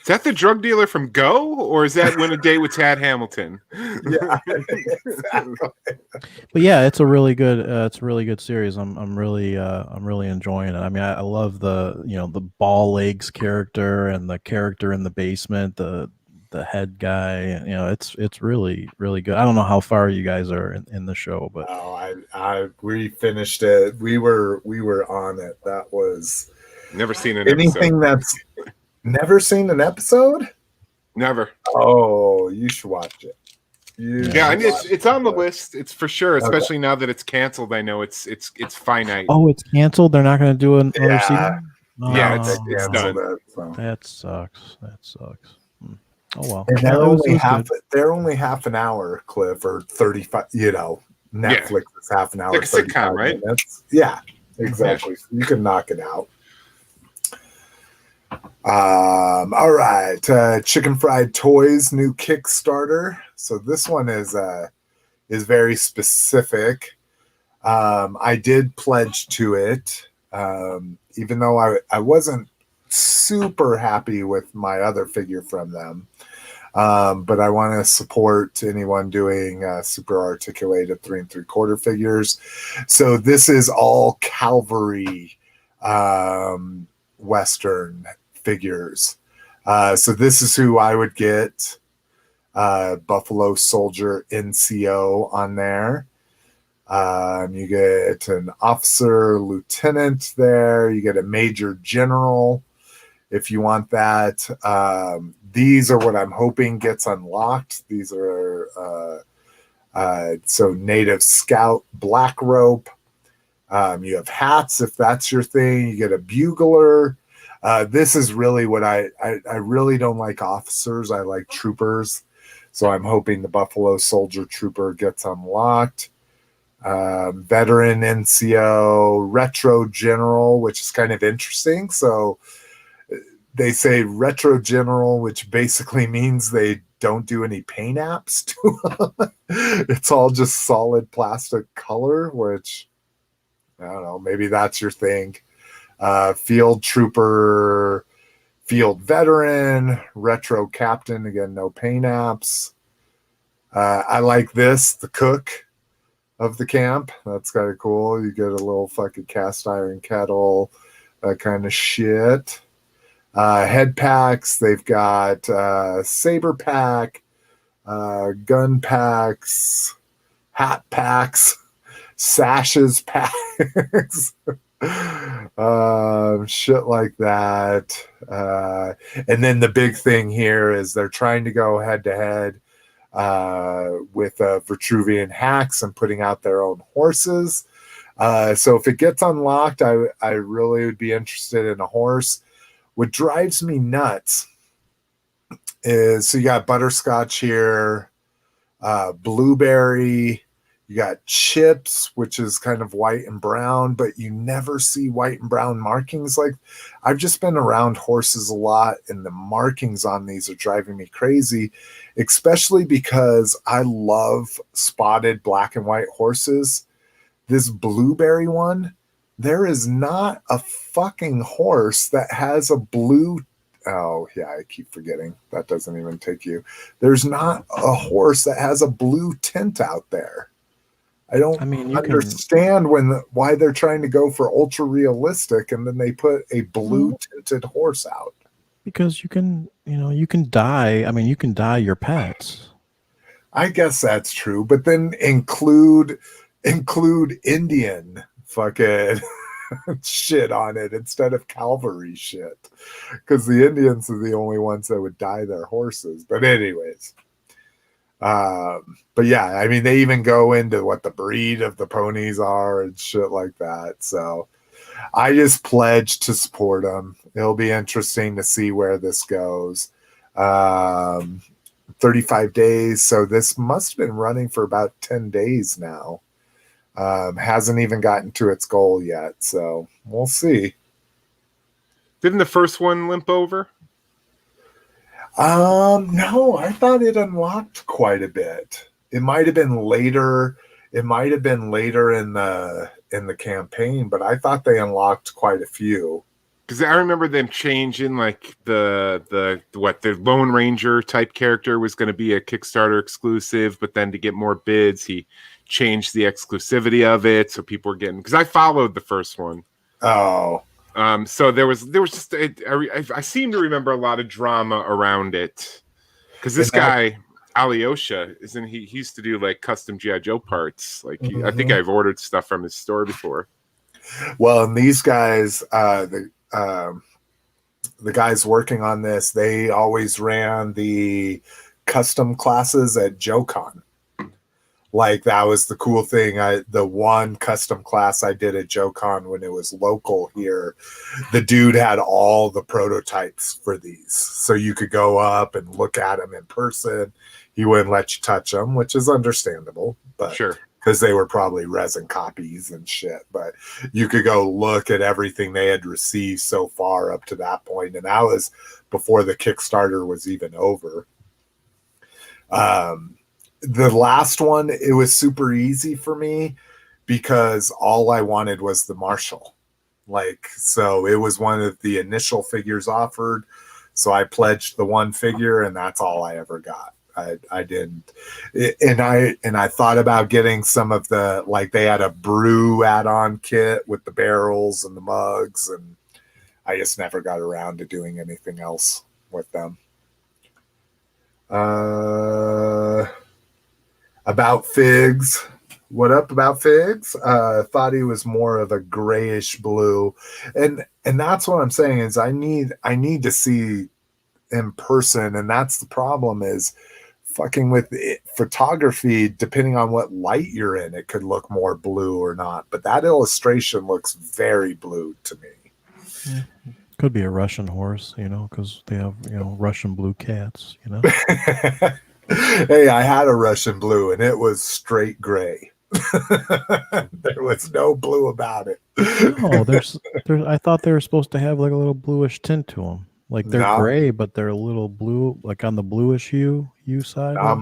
that the drug dealer from Go, or is that Win a Date with Tad Hamilton? Yeah, exactly. But yeah, it's a really good series. I'm really enjoying it. I mean, I love the ball legs character and the character in the basement, the head guy. It's really good. I don't know how far you guys are in the show, but we finished it. We were on it. That was never seen an anything episode. that's never seen an episode. Never. Oh, you should watch it. Yeah, and it's on the list. It's for sure, especially now that it's canceled. I know it's finite. Oh, it's canceled. They're not going to do another season. Yeah, Oh, it's done. That sucks. Oh well. And they're only half an hour, Cliff, or 35. Netflix is half an hour. Like a sitcom, right? Minutes. Yeah, exactly. Yeah. You can knock it out. All right. Chicken Fried Toys new Kickstarter. So this one is very specific. I did pledge to it, even though I wasn't super happy with my other figure from them. But I want to support anyone doing super articulated 3 3/4 figures. So this is all Calvary Western figures. So this is who I would get. Buffalo Soldier NCO on there. You get an officer, lieutenant there. You get a major general if you want that. These are what I'm hoping gets unlocked. These are so Native Scout Black Rope. You have hats if that's your thing. You get a bugler. This is really what I really don't like officers. I like troopers. So I'm hoping the Buffalo Soldier Trooper gets unlocked. Veteran NCO, Retro General, which is kind of interesting. So they say Retro General, which basically means they don't do any paint apps to them. It's all just solid plastic color, which, I don't know, maybe that's your thing. Field Trooper, Field Veteran, Retro Captain, again, no paint apps. I like this, the cook of the camp. That's kind of cool. You get a little fucking cast iron kettle, that kind of shit. Head packs, they've got saber pack, gun packs, hat packs, sashes packs, shit like that. And then the big thing here is they're trying to go head to head with Vitruvian hacks and putting out their own horses. So if it gets unlocked, I really would be interested in a horse. What drives me nuts is, so you got butterscotch here, blueberry, you got chips, which is kind of white and brown, but you never see white and brown markings. Like, I've just been around horses a lot, and the markings on these are driving me crazy, especially because I love spotted black and white horses. This blueberry one, there is not a fucking horse that has a blue. Oh, yeah, I keep forgetting. That doesn't even take you. There's not a horse that has a blue tint out there. I don't understand why they're trying to go for ultra realistic and then they put a blue tinted horse out. Because you can dye. I mean, you can dye your pets. I guess that's true, but then include Indian fucking shit on it instead of cavalry shit, because the Indians are the only ones that would dye their horses. But anyways, but yeah, I mean, they even go into what the breed of the ponies are and shit like that. So I just pledged to support them. It'll be interesting to see where this goes. 35 days. So this must have been running for about 10 days now. Hasn't even gotten to its goal yet. So we'll see. Didn't the first one limp over? No, I thought it unlocked quite a bit. It might have been later. It might have been later in the campaign, but I thought they unlocked quite a few. Because I remember them changing like the Lone Ranger type character was going to be a Kickstarter exclusive, but then to get more bids, he changed the exclusivity of it, so people were getting. Because I followed the first one. Oh. So there was just I seem to remember a lot of drama around it. Because this guy Alyosha, isn't he? He used to do like custom G.I. Joe parts. Like I think I've ordered stuff from his store before. Well, and these guys, the guys working on this, they always ran the custom classes at JoeCon. Like that was the cool thing. The one custom class I did at JoeCon when it was local here, the dude had all the prototypes for these, so you could go up and look at them in person. He wouldn't let you touch them, which is understandable, but sure. Because they were probably resin copies and shit. But you could go look at everything they had received so far up to that point. And that was before the Kickstarter was even over. The last one, it was super easy for me because all I wanted was the Marshall. Like, so it was one of the initial figures offered. So I pledged the one figure and that's all I ever got. I didn't, and I thought about getting some of the, like they had a brew add-on kit with the barrels and the mugs, and I just never got around to doing anything else with them. About Figs, what up about Figs? Thought he was more of a grayish blue, and that's what I'm saying is I need to see in person, and that's the problem is fucking with photography, depending on what light you're in, it could look more blue or not. But that illustration looks very blue to me. Yeah. Could be a Russian horse, because they have, Russian blue cats, Hey, I had a Russian blue and it was straight gray. There was no blue about it. No, there's I thought they were supposed to have like a little bluish tint to them. Like they're gray, but they're a little blue, like on the bluish hue side. Not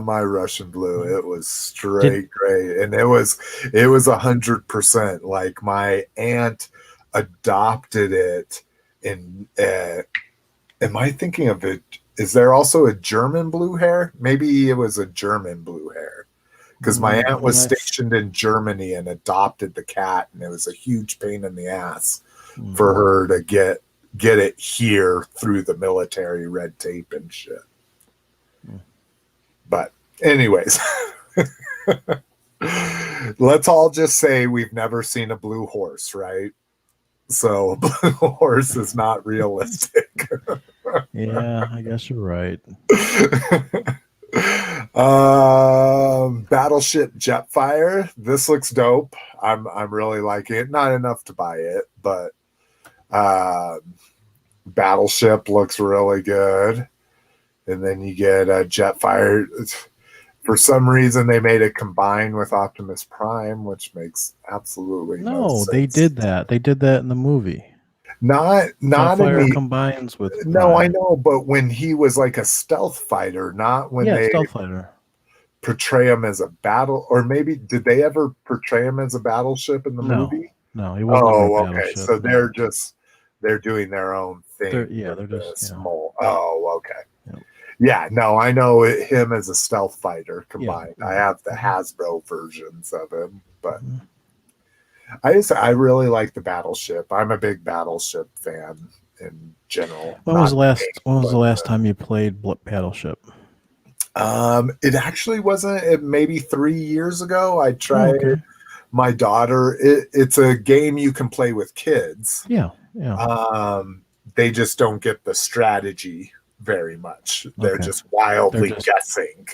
my Russian blue. It was straight gray, and it was 100%. Like my aunt adopted it. And am I thinking of it? Is there also a German blue hair? Maybe it was a German blue hair, because my aunt was stationed in Germany and adopted the cat, and it was a huge pain in the ass for her to get it here through the military red tape and shit. But anyways, let's all just say we've never seen a blue horse, right? So a blue horse is not realistic. Yeah, I guess you're right. Battleship Jetfire. This looks dope. I'm really liking it. Not enough to buy it, but Battleship looks really good. And then you get a Jetfire. For some reason, they made it combine with Optimus Prime, which makes absolutely no sense. They did that. They did that in the movie. Not Jetfire combines with Prime. No, I know, but when he was like a stealth fighter, not when they stealth fighter portray him as a battle, or maybe did they ever portray him as a battleship in the movie? No, he wasn't. Oh, okay. So they're doing their own thing. They're just small. Oh, okay. Yeah, no, I know him as a stealth fighter combined. I have the Hasbro versions of him, but I really like the Battleship. I'm a big Battleship fan in general. When was the last time you played Battleship? It actually wasn't. Maybe 3 years ago. I tried. My daughter. It's a game you can play with kids. Yeah. They just don't get the strategy very much. They're just wildly guessing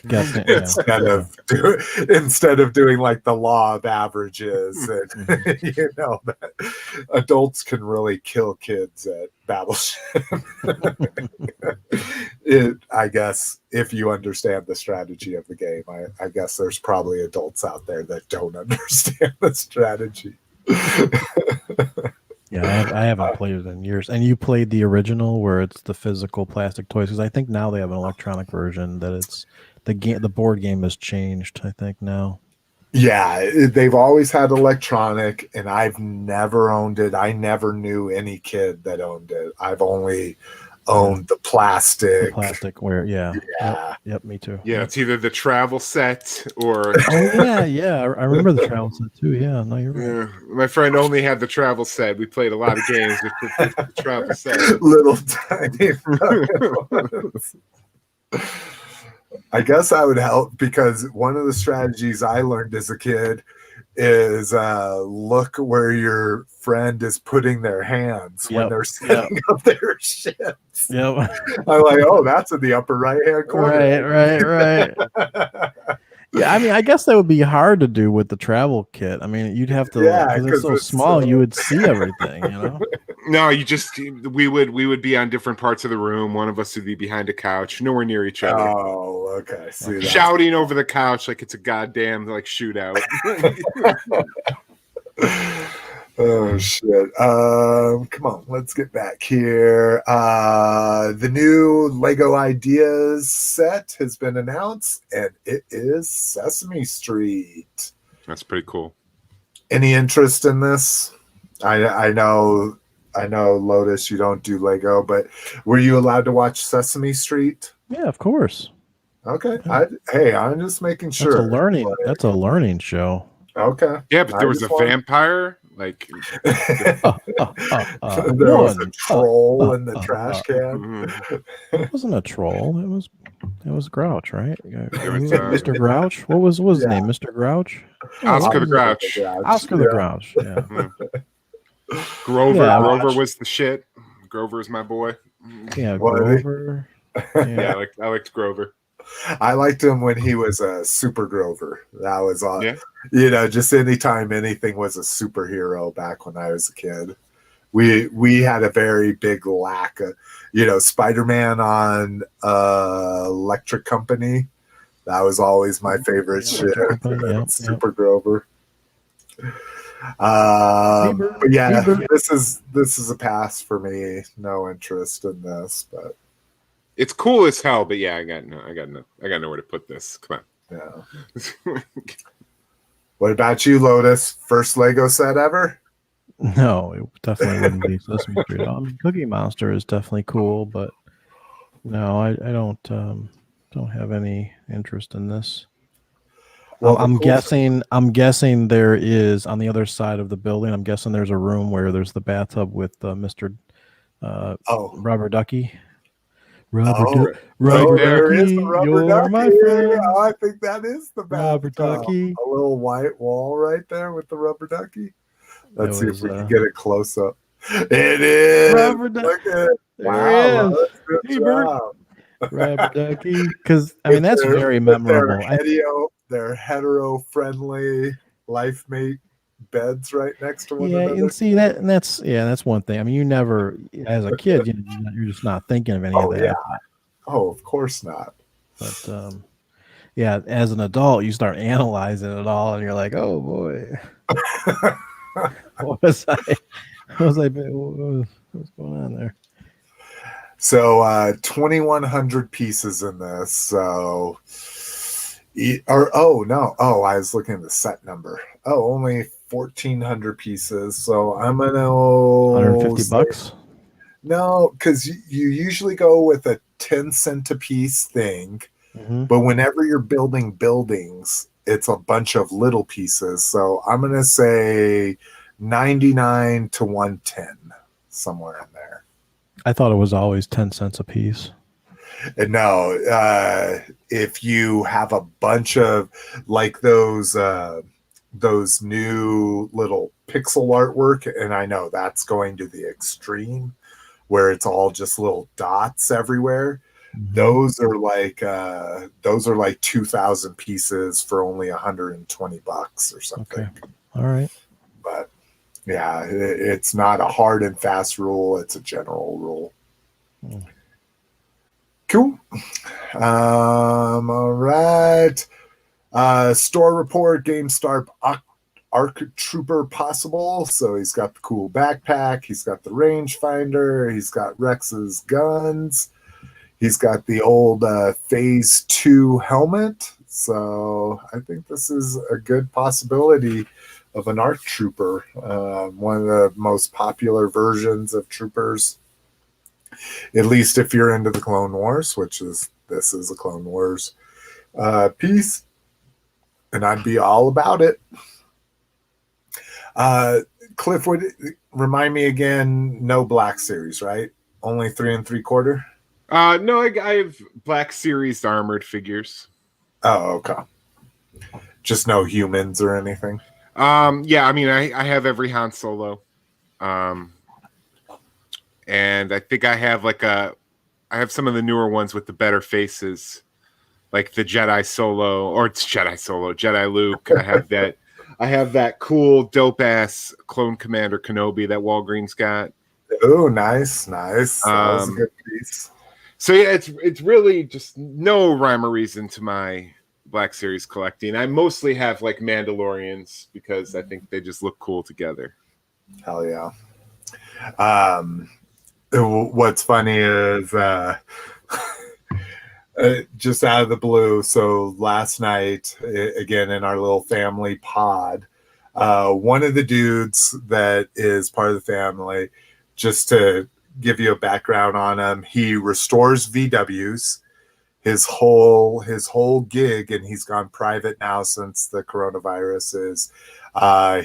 instead of doing like the law of averages, and that adults can really kill kids at Battleship. I guess if you understand the strategy of the game, I guess there's probably adults out there that don't understand the strategy. Yeah, I haven't played it in years. And you played the original where it's the physical plastic toys, because I think now they have an electronic version that it's the board game has changed, I think now. Yeah, they've always had electronic, and I've never owned it. I never knew any kid that owned it. I've only owned the plastic. The plastic where, yeah. Yep, me too. Yeah, Yep. it's either the travel set or. Oh yeah. I remember the travel set too. Yeah, no, you're right. Yeah, my friend only had the travel set. We played a lot of games with the travel set. Little tiny ones. I guess that would help, because one of the strategies I learned as a kid is look where your friend is putting their hands when they're setting up their ships. Yep. I'm like, oh, that's in the upper right-hand corner. Right. Yeah, I mean, I guess that would be hard to do with the travel kit. I mean, you'd have to, because it's so small, you would see everything, you know? No, we would be on different parts of the room. One of us would be behind a couch, nowhere near each other. Oh, okay. See that. Shouting over the couch like it's a goddamn shootout. Oh shit. Come on, let's get back here. The new Lego Ideas set has been announced, and it is Sesame Street. That's pretty cool. Any interest in this? I know Lotus, you don't do Lego, but were you allowed to watch Sesame Street? Yeah, of course. Okay. Hey, I'm just making sure. That's a learning show. Okay. Yeah, but there was a vampire. Like there was a troll in the trash can. It wasn't a troll. It was Grouch, right? Mr. Grouch. What was his name? Mr. Grouch. Oscar the Grouch. Oscar the Grouch. Yeah. Grover. Yeah, Grover was the shit. Grover is my boy. Yeah, Grover. Yeah, I liked Grover. I liked him when he was a Super Grover. That was on. Yeah. Just anytime anything was a superhero back when I was a kid. We had a very big lack of, Spider-Man on Electric Company. That was always my favorite shit. Super Grover. But yeah, this is a pass for me. No interest in this, but it's cool as hell. But yeah, I got nowhere to put this. Come on. Yeah. What about you, Lotus? First Lego set ever? No, it definitely wouldn't be Sesame Street. I mean, Cookie Monster is definitely cool, but no, I don't have any interest in this. Well, I'm guessing there is on the other side of the building. I'm guessing there's a room where there's the bathtub with Mr. Rubber Ducky. Rubber Ducky, you're my friend. Oh, I think that is the Rubber Ducky. A little white wall right there with the Rubber Ducky. Let's see if we can get it close up. It is. Rubber Ducky. Wow, good job. Rubber Ducky. Because I mean that's very memorable. They're hetero-friendly life mate beds right next to one another. And see that's one thing. I mean, you never, as a kid, you're just not thinking of any of that. Yeah. Oh, of course not. But as an adult, you start analyzing it all, and you're like, oh boy, what's going on there? So 2,100 pieces in this. So. I was looking at the set number. Only 1,400 pieces. So I'm gonna $150. No, because you usually go with a 10-cent a piece thing, but whenever you're building buildings, it's a bunch of little pieces. So I'm gonna say 99 to 110, somewhere in there. I thought it was always 10 cents a piece. No, if you have a bunch of like those new little pixel artwork, and I know that's going to the extreme where it's all just little dots everywhere. Those are like 2,000 pieces for only $120 or something. Okay. All right. But yeah, it's not a hard and fast rule. It's a general rule. Cool. All right. Store report, GameStop Arc Trooper possible. So he's got the cool backpack. He's got the rangefinder. He's got Rex's guns. He's got the old Phase 2 helmet. So I think this is a good possibility of an ARC Trooper, one of the most popular versions of Troopers, at least if you're into the Clone Wars, this is a Clone Wars piece, and I'd be all about it. Cliff, would remind me again, no Black Series, right? Only 3 3/4? No, I have Black Series armored figures. Oh, okay. Just no humans or anything? Yeah, I mean, I have every Han Solo. And I think I have I have some of the newer ones with the better faces, like the Jedi Solo, or it's Jedi Solo, Jedi Luke. I have that. I have that cool, dope-ass Clone Commander Kenobi that Walgreens got. Oh, nice. That was a good piece. So yeah, it's really just no rhyme or reason to my Black Series collecting. I mostly have like Mandalorians because I think they just look cool together. Hell yeah. What's funny is just out of the blue. So last night, again, in our little family pod, one of the dudes that is part of the family, just to give you a background on him, he restores VWs. His whole gig, and he's gone private now since the coronavirus, is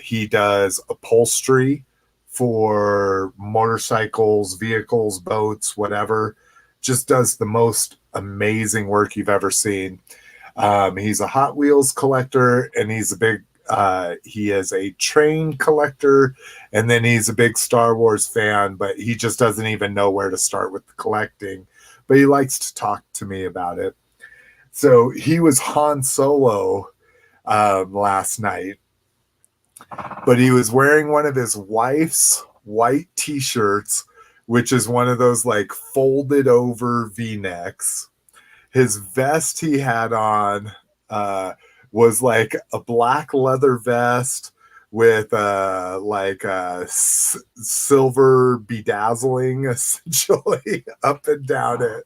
he does upholstery for motorcycles, vehicles, boats, whatever. Just does the most amazing work you've ever seen. He's a Hot Wheels collector, and he's a big he is a train collector, and then he's a big Star Wars fan, but he just doesn't even know where to start with the collecting. But he likes to talk to me about it. So he was Han Solo last night, but he was wearing one of his wife's white t-shirts, which is one of those like folded over V-necks. His vest he had on was like a black leather vest with silver bedazzling essentially up and down it.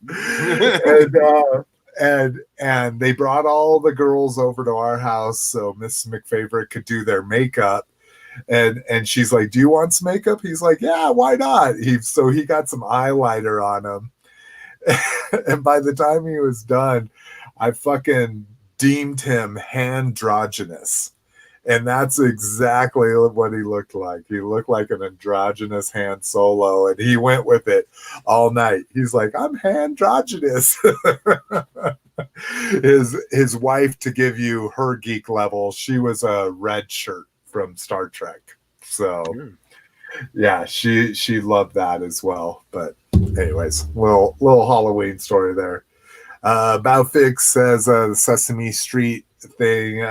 and they brought all the girls over to our house so Mrs. McFavorite could do their makeup. And she's like, "Do you want some makeup?" He's like, "Yeah, why not?" So he got some eyeliner on him. And by the time he was done, I fucking deemed him androgynous. And that's exactly what he looked like. He looked like an androgynous Han Solo, and he went with it all night. He's like, "I'm androgynous." His wife, to give you her geek level, she was a red shirt from Star Trek. So yeah, she loved that as well. But anyways, little Halloween story there. Bautfix says the Sesame Street thing.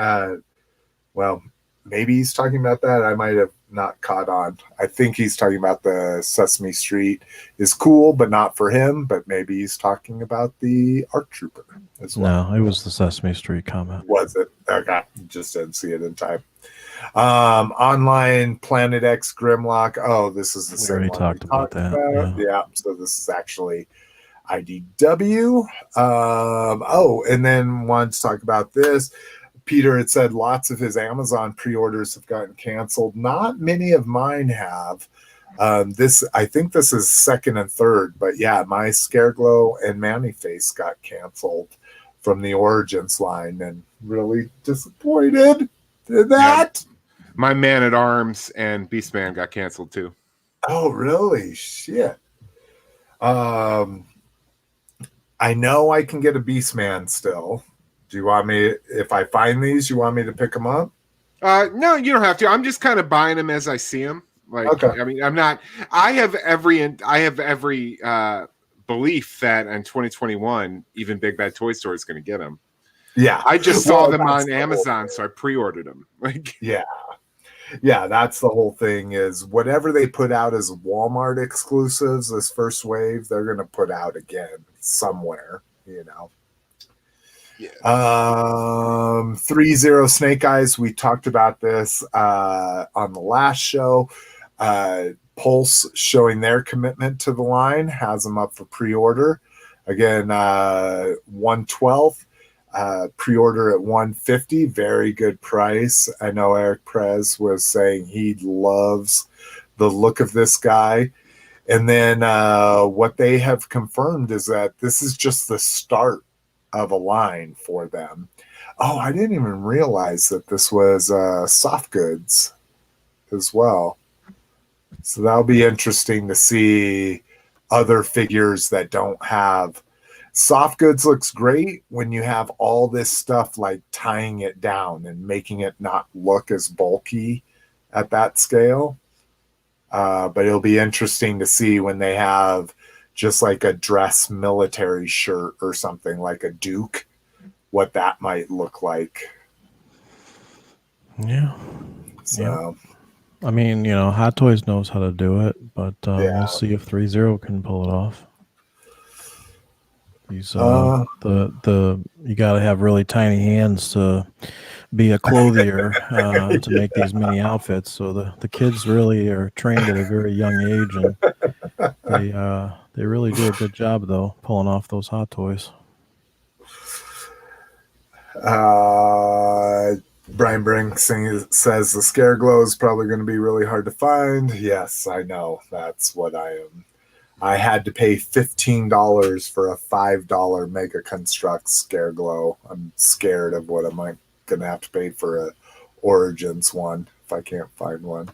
Well, maybe he's talking about that. I might have not caught on. I think he's talking about the Sesame Street is cool, but not for him. But maybe he's talking about the ARC Trooper as well. No, it was the Sesame Street comment. Was it? Okay. Just didn't see it in time. Online Planet X Grimlock. Oh, this is the same one we talked about that. Yeah. So this is actually IDW. And then wanted to talk about this. Peter had said lots of his Amazon pre-orders have gotten canceled. Not many of mine have. I think this is second and third, but yeah, my Scareglow and Mannyface got canceled from the Origins line, and really disappointed in that. Yeah, my Man at Arms and Beastman got canceled too. Oh, really? Shit. I know I can get a Beastman still. Do you want me, if I find these, you want me to pick them up? No, you don't have to. I'm just kind of buying them as I see them. Like, okay. I mean, I'm not. I have every belief that in 2021, even Big Bad Toy Store is going to get them. Yeah, I just saw them on Amazon, so I pre-ordered them. Like, yeah, that's the whole thing. Is whatever they put out as Walmart exclusives, this first wave, they're going to put out again somewhere. You know. Yeah. 3-0 Snake Eyes. We talked about this on the last show. Pulse showing their commitment to the line has them up for pre-order. Again, 112. Pre-order at $150, very good price. I know Eric Prez was saying he loves the look of this guy. And then what they have confirmed is that this is just the start of a line for them. Oh, I didn't even realize that this was soft goods as well. So that'll be interesting to see other figures that don't have soft goods. Looks great when you have all this stuff like tying it down and making it not look as bulky at that scale. But it'll be interesting to see when they have just like a dress military shirt or something like a Duke, what that might look like. Yeah. So. Yeah. I mean, Hot Toys knows how to do it, but Yeah. we'll see if ThreeZero can pull it off. These you got to have really tiny hands to be a clothier to make these mini outfits. So the kids really are trained at a very young age, and they really do a good job though pulling off those Hot Toys. Brian Brinks says the Scare Glow is probably going to be really hard to find. Yes, I know. That's what I am. I had to pay $15 for a $5 Mega Construct Scare Glow. I'm scared of what I'm going to have to pay for a Origins one if I can't find one.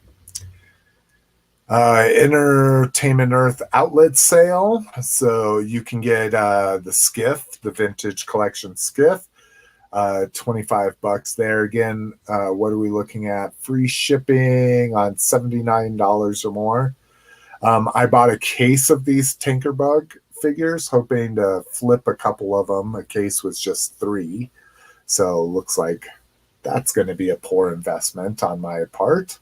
Entertainment Earth outlet sale. So you can get the Skiff, the vintage collection Skiff. $25 there. Again, what are we looking at? Free shipping on $79 or more. I bought a case of these Tinkerbug figures, hoping to flip a couple of them. A case was just $3. So looks like that's going to be a poor investment on my part.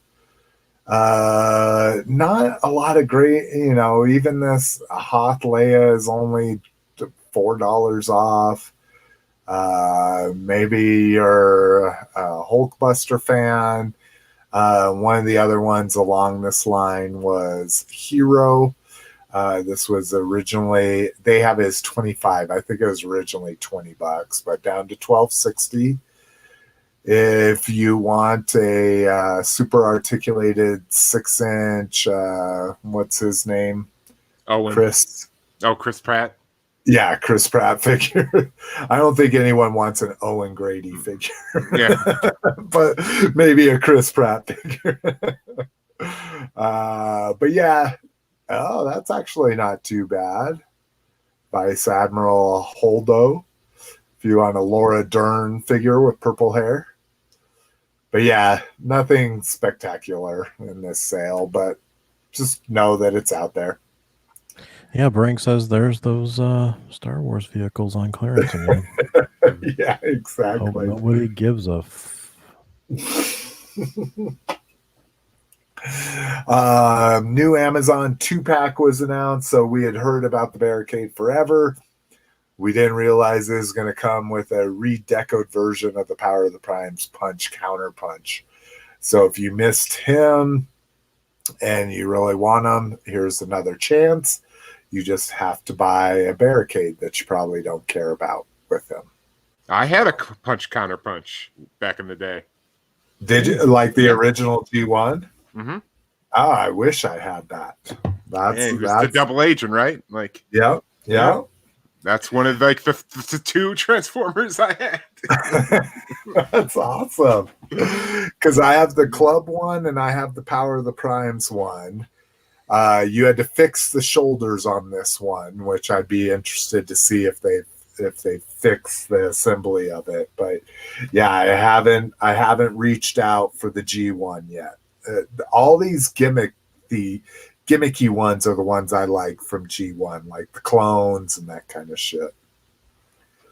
Not a lot of great, even this Hoth Leia is only $4 off. Maybe you're a Hulkbuster fan. One of the other ones along this line was Hero. This was originally, they have it as 25. I think it was originally $20, but down to $12.60. If you want a super articulated 6-inch, what's his name? Chris Pratt. Yeah, Chris Pratt figure. I don't think anyone wants an Owen Grady figure. Yeah. But maybe a Chris Pratt figure. But yeah. Oh, that's actually not too bad. Vice Admiral Holdo. If you want a Laura Dern figure with purple hair. But yeah, nothing spectacular in this sale, but just know that it's out there. Yeah, Brink says there's those Star Wars vehicles on clearance again. Yeah, exactly. Hope nobody gives a new Amazon 2-pack was announced, so we had heard about the Barricade Forever. We didn't realize this is going to come with a redecoed version of the Power of the Primes Punch Counter Punch. So if you missed him and you really want him, here's another chance. You just have to buy a Barricade that you probably don't care about with him. I had a punch counter punch back in the day. Did you like the original G1? Mm-hmm. Oh, I wish I had that. That's the double agent, right? Like, yeah. That's one of like the 2 Transformers I had. That's awesome. Because I have the Club one and I have the Power of the Primes one. You had to fix the shoulders on this one, which I'd be interested to see if they fix the assembly of it. But yeah, I haven't reached out for the G1 yet. All these gimmicky ones are the ones I like from G1, like the clones and that kind of shit.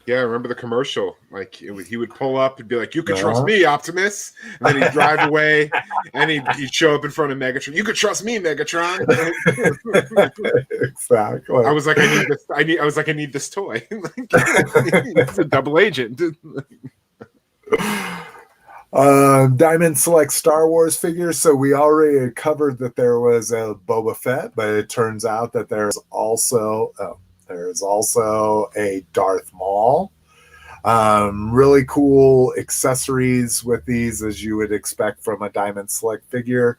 Yeah, I remember the commercial. Like he would pull up and be like, "You can trust me, Optimus," and then he'd drive away, and he'd show up in front of Megatron. "You can trust me, Megatron." Exactly. I was like, I need this toy. It's a double agent. Diamond Select Star Wars figures. So we already covered that there was a Boba Fett, but it turns out that there's also a Darth Maul. Really cool accessories with these, as you would expect from a Diamond Select figure.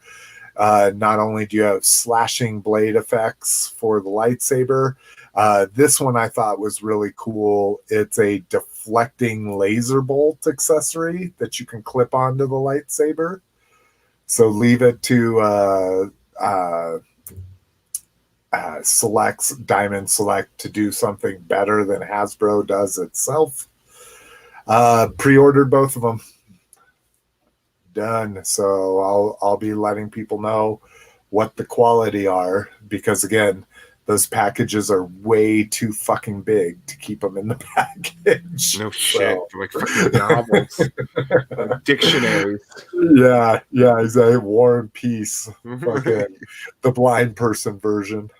Not only do you have slashing blade effects for the lightsaber, this one I thought was really cool. It's a deflecting laser bolt accessory that you can clip onto the lightsaber. So leave it to Diamond Select to do something better than Hasbro does itself. Pre-ordered both of them. Done. So I'll be letting people know what the quality are, because again, those packages are way too fucking big to keep them in the package. No shit. Like fucking novels. Dictionaries. Yeah, exactly. War and Peace. Fucking the blind person version.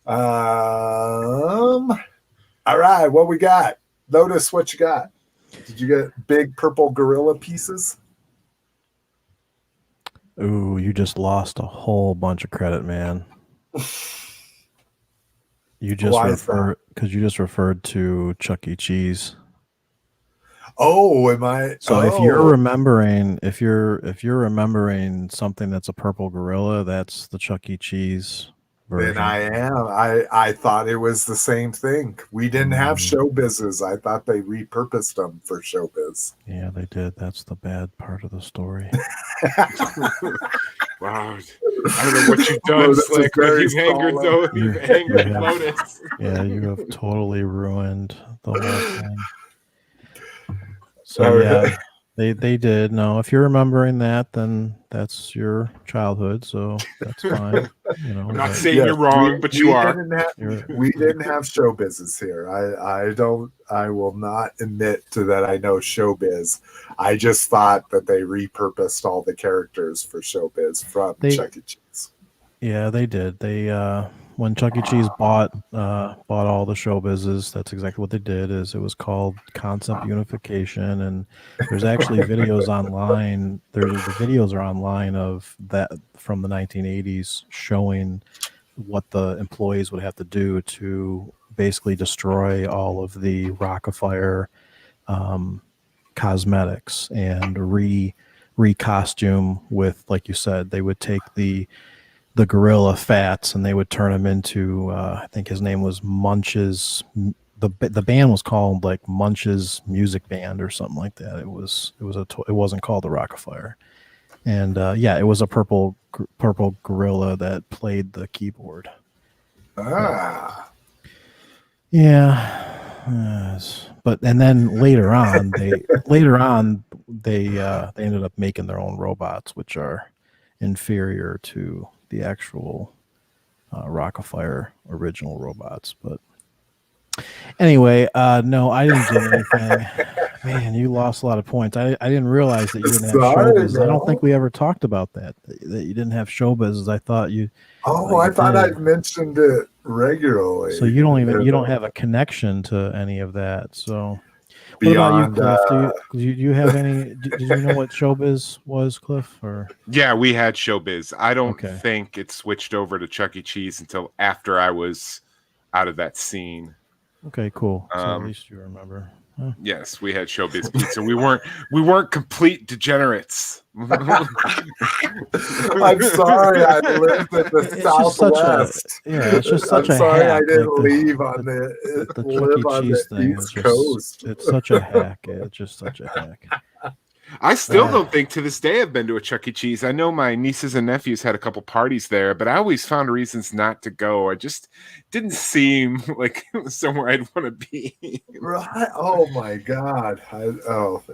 All right, what we got? Lotus, what you got? Did you get big purple gorilla pieces? Ooh, you just lost a whole bunch of credit, man. You just referred to Chuck E. Cheese. Oh, am I? So if you're remembering something that's a purple gorilla, that's the Chuck E. Cheese version. Then I am. I thought it was the same thing. We didn't have showbizes. I thought they repurposed them for showbiz. Yeah, they did. That's the bad part of the story. Wow. I don't know what you've done, Slick, but you've angered Lotus. Yeah, you have totally ruined the whole thing. So yeah, they did. No, if you're remembering that, then that's your childhood, so that's fine. You know, I'm not saying you're wrong, but you are. We didn't have showbizes here. I will not admit to that I know showbiz. I just thought that they repurposed all the characters for showbiz from Chuck E. Cheese. Yeah, they did. They when Chuck E. Cheese bought all the showbizes, that's exactly what they did. Is it was called Concept Unification, and there's actually videos online. The videos are online of that from the 1980s showing what the employees would have to do to basically destroy all of the Rockafire cosmetics and re-costume with, like you said, they would take the gorilla fats and they would turn them into I think his name was Munch's. The band was called like Munch's Music Band or something like that. It wasn't called the Rockafire, and it was a purple gorilla that played the keyboard. But and then later on they ended up making their own robots, which are inferior to the actual Rockafire original robots. But anyway, no, I didn't get anything. Man, you lost a lot of points. I didn't realize that you didn't have showbiz. I don't think we ever talked about that you didn't have showbiz. I thought you. I thought I mentioned it regularly. So you don't have a connection to any of that. So what about you, Cliff? Do you have any? Did you know what showbiz was, Cliff? Or yeah, we had showbiz. I don't think it switched over to Chuck E. Cheese until after I was out of that scene. Okay, cool. So at least you remember. Huh. Yes, we had showbiz pizza. We weren't complete degenerates. I'm sorry, I lived in the Southwest. It's just such I'm a sorry hack. I didn't live on the Chuck E. Cheese thing. East Coast. It's such a hack. It's just such a hack. I still don't think to this day I've been to a Chuck E. Cheese. I know my nieces and nephews had a couple parties there, but I always found reasons not to go. I just didn't seem like it was somewhere I'd want to be. Right? Oh my God.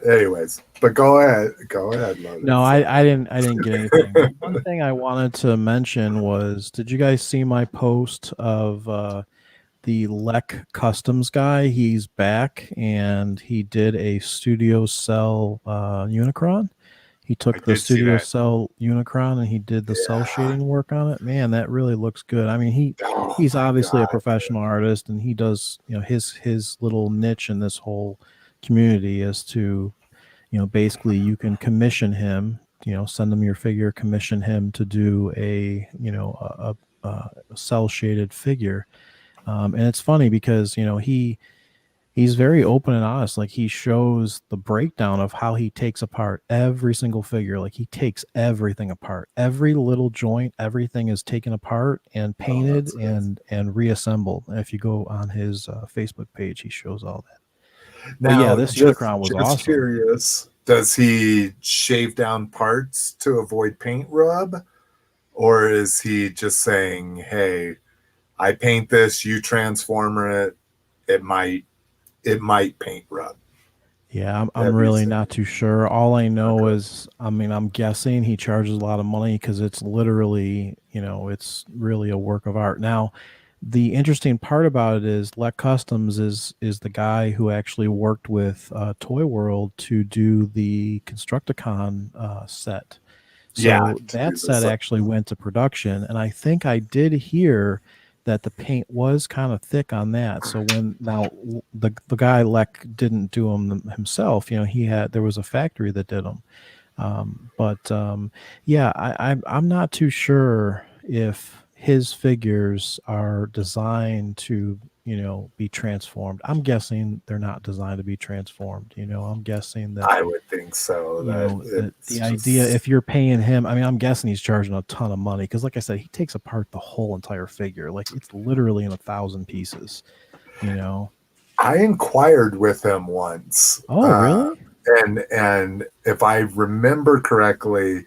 Anyways, but go ahead. Lotus. No, I didn't get anything. One thing I wanted to mention was, did you guys see my post of the Lek Customs guy? He's back and he did a Studio Cell Unicron. He took the Studio Cell Unicron and he did the cell shading work on it. Man, that really looks good. I mean, he's obviously a professional artist, and he does, his little niche in this whole community is to, basically you can commission him, send him your figure, commission him to do a cell shaded figure. And it's funny because, he he's very open and honest. Like he shows the breakdown of how he takes apart every single figure. Like he takes everything apart, every little joint, everything is taken apart and painted and reassembled. And if you go on his Facebook page, he shows all that. Now, but yeah, this Unicron was awesome. Curious, does he shave down parts to avoid paint rub, or is he just saying, "Hey, I paint this, you transformer it, it might paint rub"? Yeah, I'm really not too sure. All I know is, I mean, I'm guessing he charges a lot of money because it's literally, it's really a work of art. Now, the interesting part about it is Lek Customs is the guy who actually worked with Toy World to do the Constructicon set. So that set actually went to production, and I think I did hear that the paint was kind of thick on that. So when now the guy Lek didn't do them himself, there was a factory that did them. Yeah, I'm not too sure if his figures are designed to be transformed. I'm guessing they're not designed to be transformed. I'm guessing that I would think so. The idea, if you're paying him, I mean, I'm guessing he's charging a ton of money because, like I said, he takes apart the whole entire figure. Like it's literally in 1,000 pieces. I inquired with him once. Oh, really? And if I remember correctly,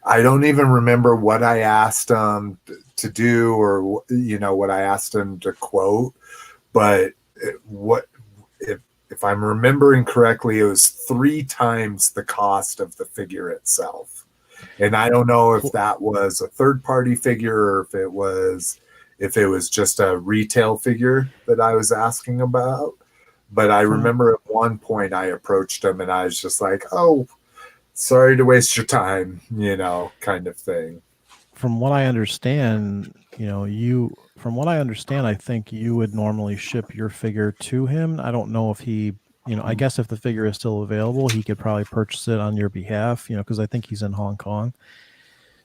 I don't even remember what I asked him to do or what I asked him to quote, but if I'm remembering correctly, it was 3 times the cost of the figure itself. And I don't know if that was a third-party figure or if it was just a retail figure that I was asking about. But I remember at one point I approached him and I was just like, "Oh, sorry to waste your time," kind of thing. From what I understand, I think you would normally ship your figure to him. I don't know if he, I guess if the figure is still available, he could probably purchase it on your behalf, because I think he's in Hong Kong.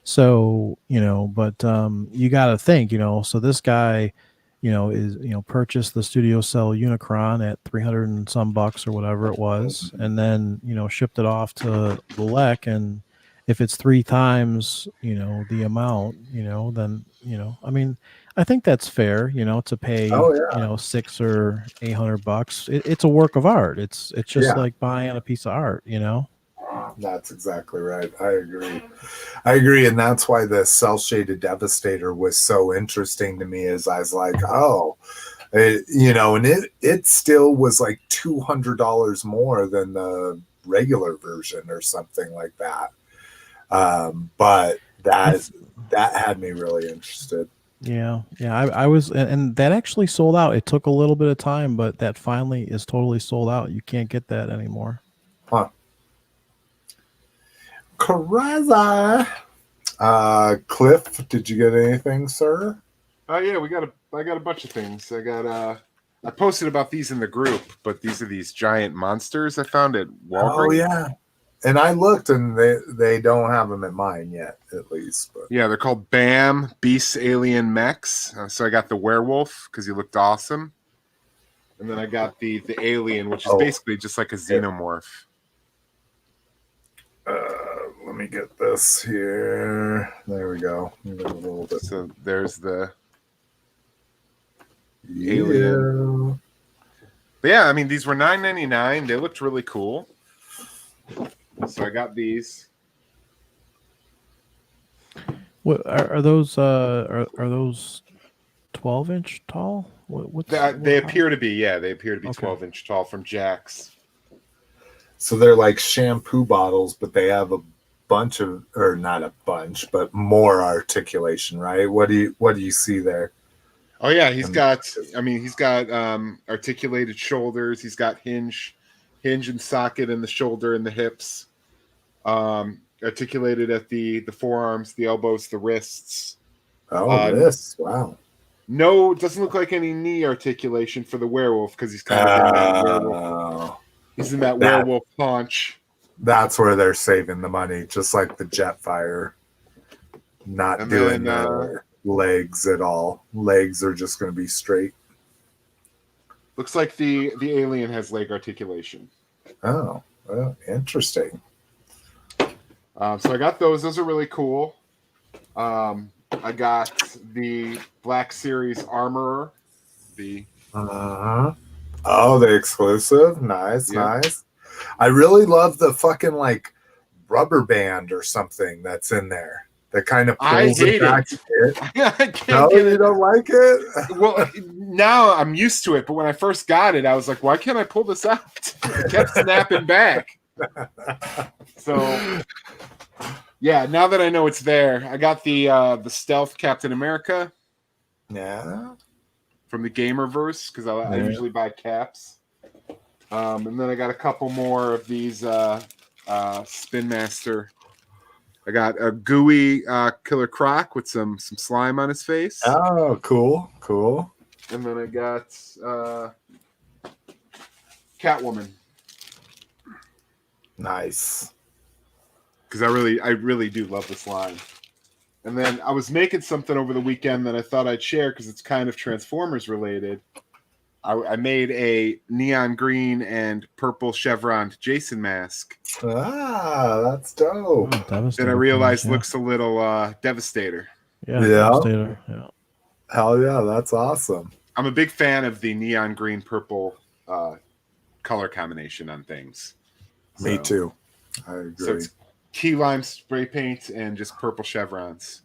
So, but you got to think, so this guy, is, purchased the Studio Cell Unicron at 300 and some bucks or whatever it was, and then, shipped it off to the Lek. And if it's 3 times, the amount, then, I mean, I think that's fair, to pay, 600 or 800 bucks. It's a work of art. It's just like buying a piece of art, That's exactly right. I agree. And that's why the Cell Shaded Devastator was so interesting to me, is I was like, oh, and it still was like $200 more than the regular version or something like that. But that had me really interested. Yeah. I was, and that actually sold out. It took a little bit of time, but that finally is totally sold out. You can't get that anymore. Huh. Crazy. Cliff, did you get anything, sir? Yeah, I got a bunch of things. I posted about these in the group, but these are these giant monsters I found at Walgreens. Oh yeah. And I looked, and they don't have them at mine yet, at least. But. Yeah, they're called BAM, Beasts Alien Mechs. So I got the werewolf because he looked awesome. And then I got the alien, which is basically just like a xenomorph. Let me get this here. There we go. A little bit. So there's the alien. But yeah, I mean, these were $9.99. They looked really cool. So I got these. What are those? Are those 12-inch tall? They appear to be. Yeah, they appear to be 12-inch tall from Jack's. So they're like shampoo bottles, but they have a bunch of, or not a bunch, but more articulation, right? What do you see there? Oh yeah, he's got articulated shoulders. He's got hinge and socket in the shoulder and the hips. Articulated at the forearms, the elbows, the wrists. Wrists. Wow. No, it doesn't look like any knee articulation for the werewolf because he's kind of in that werewolf. He's in that werewolf paunch. That's where they're saving the money, just like the Jetfire. Not doing their legs at all. Legs are just going to be straight. Looks like the alien has leg articulation. Oh, well, interesting. So I got those. Those are really cool. I got the Black Series Armorer. Oh, the exclusive. Nice, Yeah. nice. I really love the fucking like rubber band or something that's in there that kind of pulls it back. I can't No, get you it. don't like it? Well, now I'm used to it, but when I first got it, I was like, why can't I pull this out? It kept snapping back. So, yeah, now that I know it's there, I got the stealth Captain America. Yeah. From the Gamerverse, because I usually buy caps. And then I got a couple more of these Spin Master. I got a gooey Killer Croc with some slime on his face. Oh, cool, cool. And then I got Catwoman. Nice. Because I really do love the slime. And then I was making something over the weekend that I thought I'd share because it's kind of Transformers related. I made a neon green and purple chevroned Jason mask. Ah, that's dope. That I realized looks a little Devastator. Yeah. Devastator. Yeah. Hell yeah, that's awesome. I'm a big fan of the neon green purple color combination on things. Me too. I agree. So it's key lime spray paint and just purple chevrons.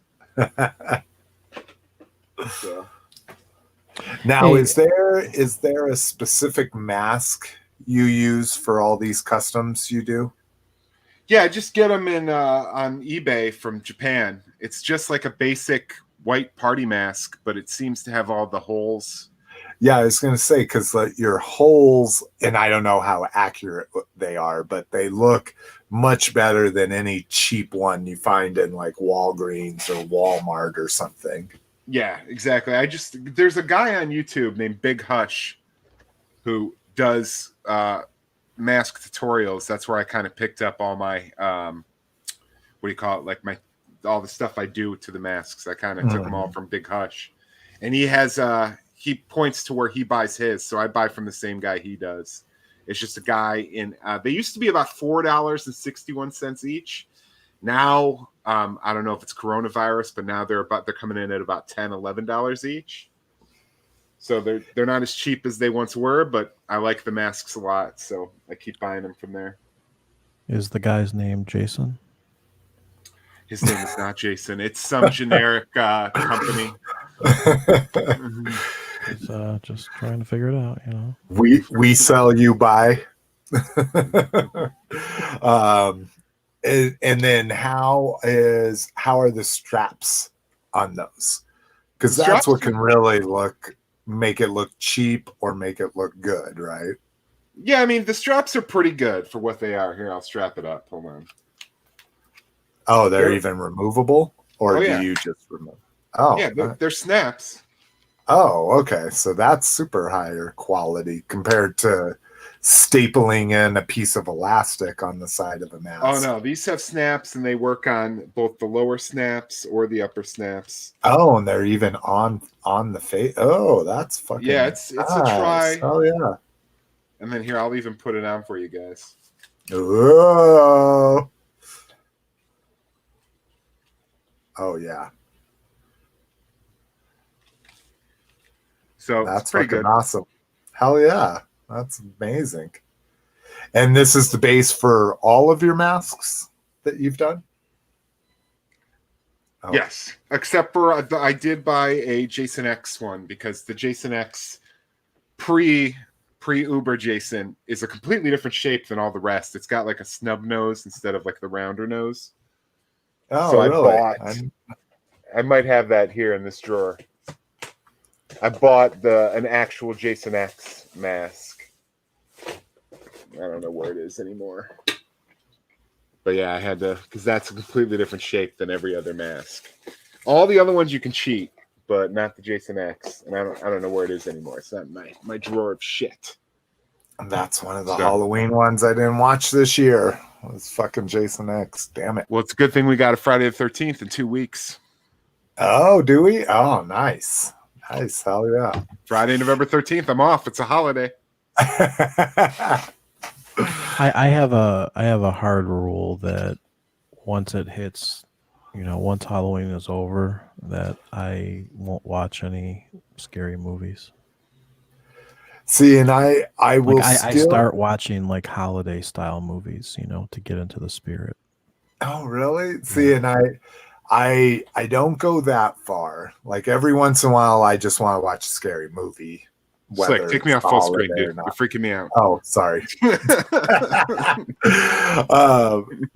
So. Now, is there a specific mask you use for all these customs you do? Yeah, just get them in on eBay from Japan. It's just like a basic white party mask, but it seems to have all the holes. Yeah, I was going to say, because your holes, and I don't know how accurate they are, but they look much better than any cheap one you find in like Walgreens or Walmart or something. Yeah, exactly. There's a guy on YouTube named Big Hush who does mask tutorials. That's where I kind of picked up all my what do you call it? Like all the stuff I do to the masks. I kind of took them all from Big Hush. And he has he points to where he buys his, so I buy from the same guy he does. It's just a guy in they used to be about $4.61 each. Now, I don't know if it's coronavirus, but now they're coming in at about $10-11 each. So they're not as cheap as they once were, but I like the masks a lot, so I keep buying them from there. Is the guy's name Jason? His name is not Jason. It's some generic company. It's, just trying to figure it out, you know. We sell, you buy. And then how are the straps on those? Because that's what can really make it look cheap or make it look good, right? Yeah, I mean the straps are pretty good for what they are. Here, I'll strap it up. Hold on. Oh, they're even removable, or do you just remove? Oh, yeah, they're snaps. Oh, okay. So that's super higher quality compared to stapling in a piece of elastic on the side of a mask. Oh no, these have snaps and they work on both the lower snaps or the upper snaps. Oh, and they're even on the face. Oh, that's fucking it's a try. Oh yeah. And then here, I'll even put it on for you guys. Oh. Oh yeah. So that's pretty fucking good. Awesome. Hell yeah. That's amazing. And this is the base for all of your masks that you've done? Oh. Yes, except for I did buy a Jason X one because the Jason X pre-Uber Jason is a completely different shape than all the rest. It's got like a snub nose instead of like the rounder nose. Oh, so really? I might have that here in this drawer. I bought an actual Jason X mask. I don't know where it is anymore. But yeah, I had to, because that's a completely different shape than every other mask. All the other ones you can cheat, but not the Jason X. And I don't know where it is anymore. It's not my drawer of shit. That's one of the Halloween ones I didn't watch this year. It was fucking Jason X. Damn it. Well, it's a good thing we got a Friday the 13th in 2 weeks. Oh, do we? Oh, nice. Nice. Hell yeah. Friday, November 13th. I'm off. It's a holiday. I have a hard rule that once it hits, once Halloween is over, that I won't watch any scary movies. See, and I will I start watching like holiday style movies, to get into the spirit. Oh, really? See, and I don't go that far. Like every once in a while, I just want to watch a scary movie. Like, take me off full screen, dude. You're freaking me out. Oh, sorry.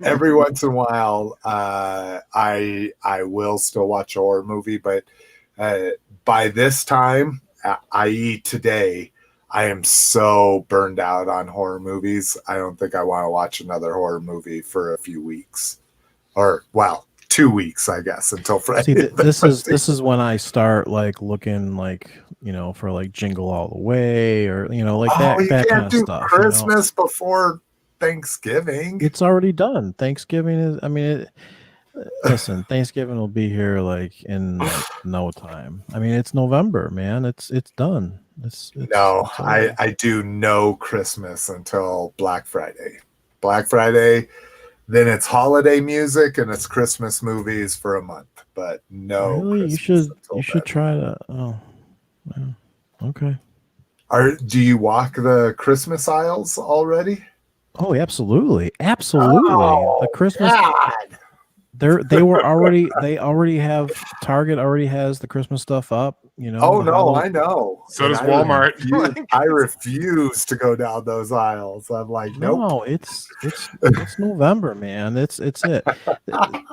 Every once in a while, I will still watch a horror movie, but by this time, i.e. today, I am so burned out on horror movies. I don't think I want to watch another horror movie for a few weeks, or 2 weeks, I guess, until Friday. See, this is when I start like looking like for like Jingle All the Way, or like that kind of stuff. Christmas before Thanksgiving. It's already done. Thanksgiving is. I mean, listen, Thanksgiving will be here like in like no time. I mean, it's November, man. It's done. No, I do no Christmas until Black Friday. Black Friday, then it's holiday music and it's Christmas movies for a month. But no, really, Christmas you should try to. Oh, yeah. Okay. Do you walk the Christmas aisles already? Oh, absolutely, absolutely. Oh, the Christmas. God. They already have Target already has the Christmas stuff up, Oh no, I know. So does Walmart. I refuse to go down those aisles. I'm like, nope. No, it's November, man. It's it.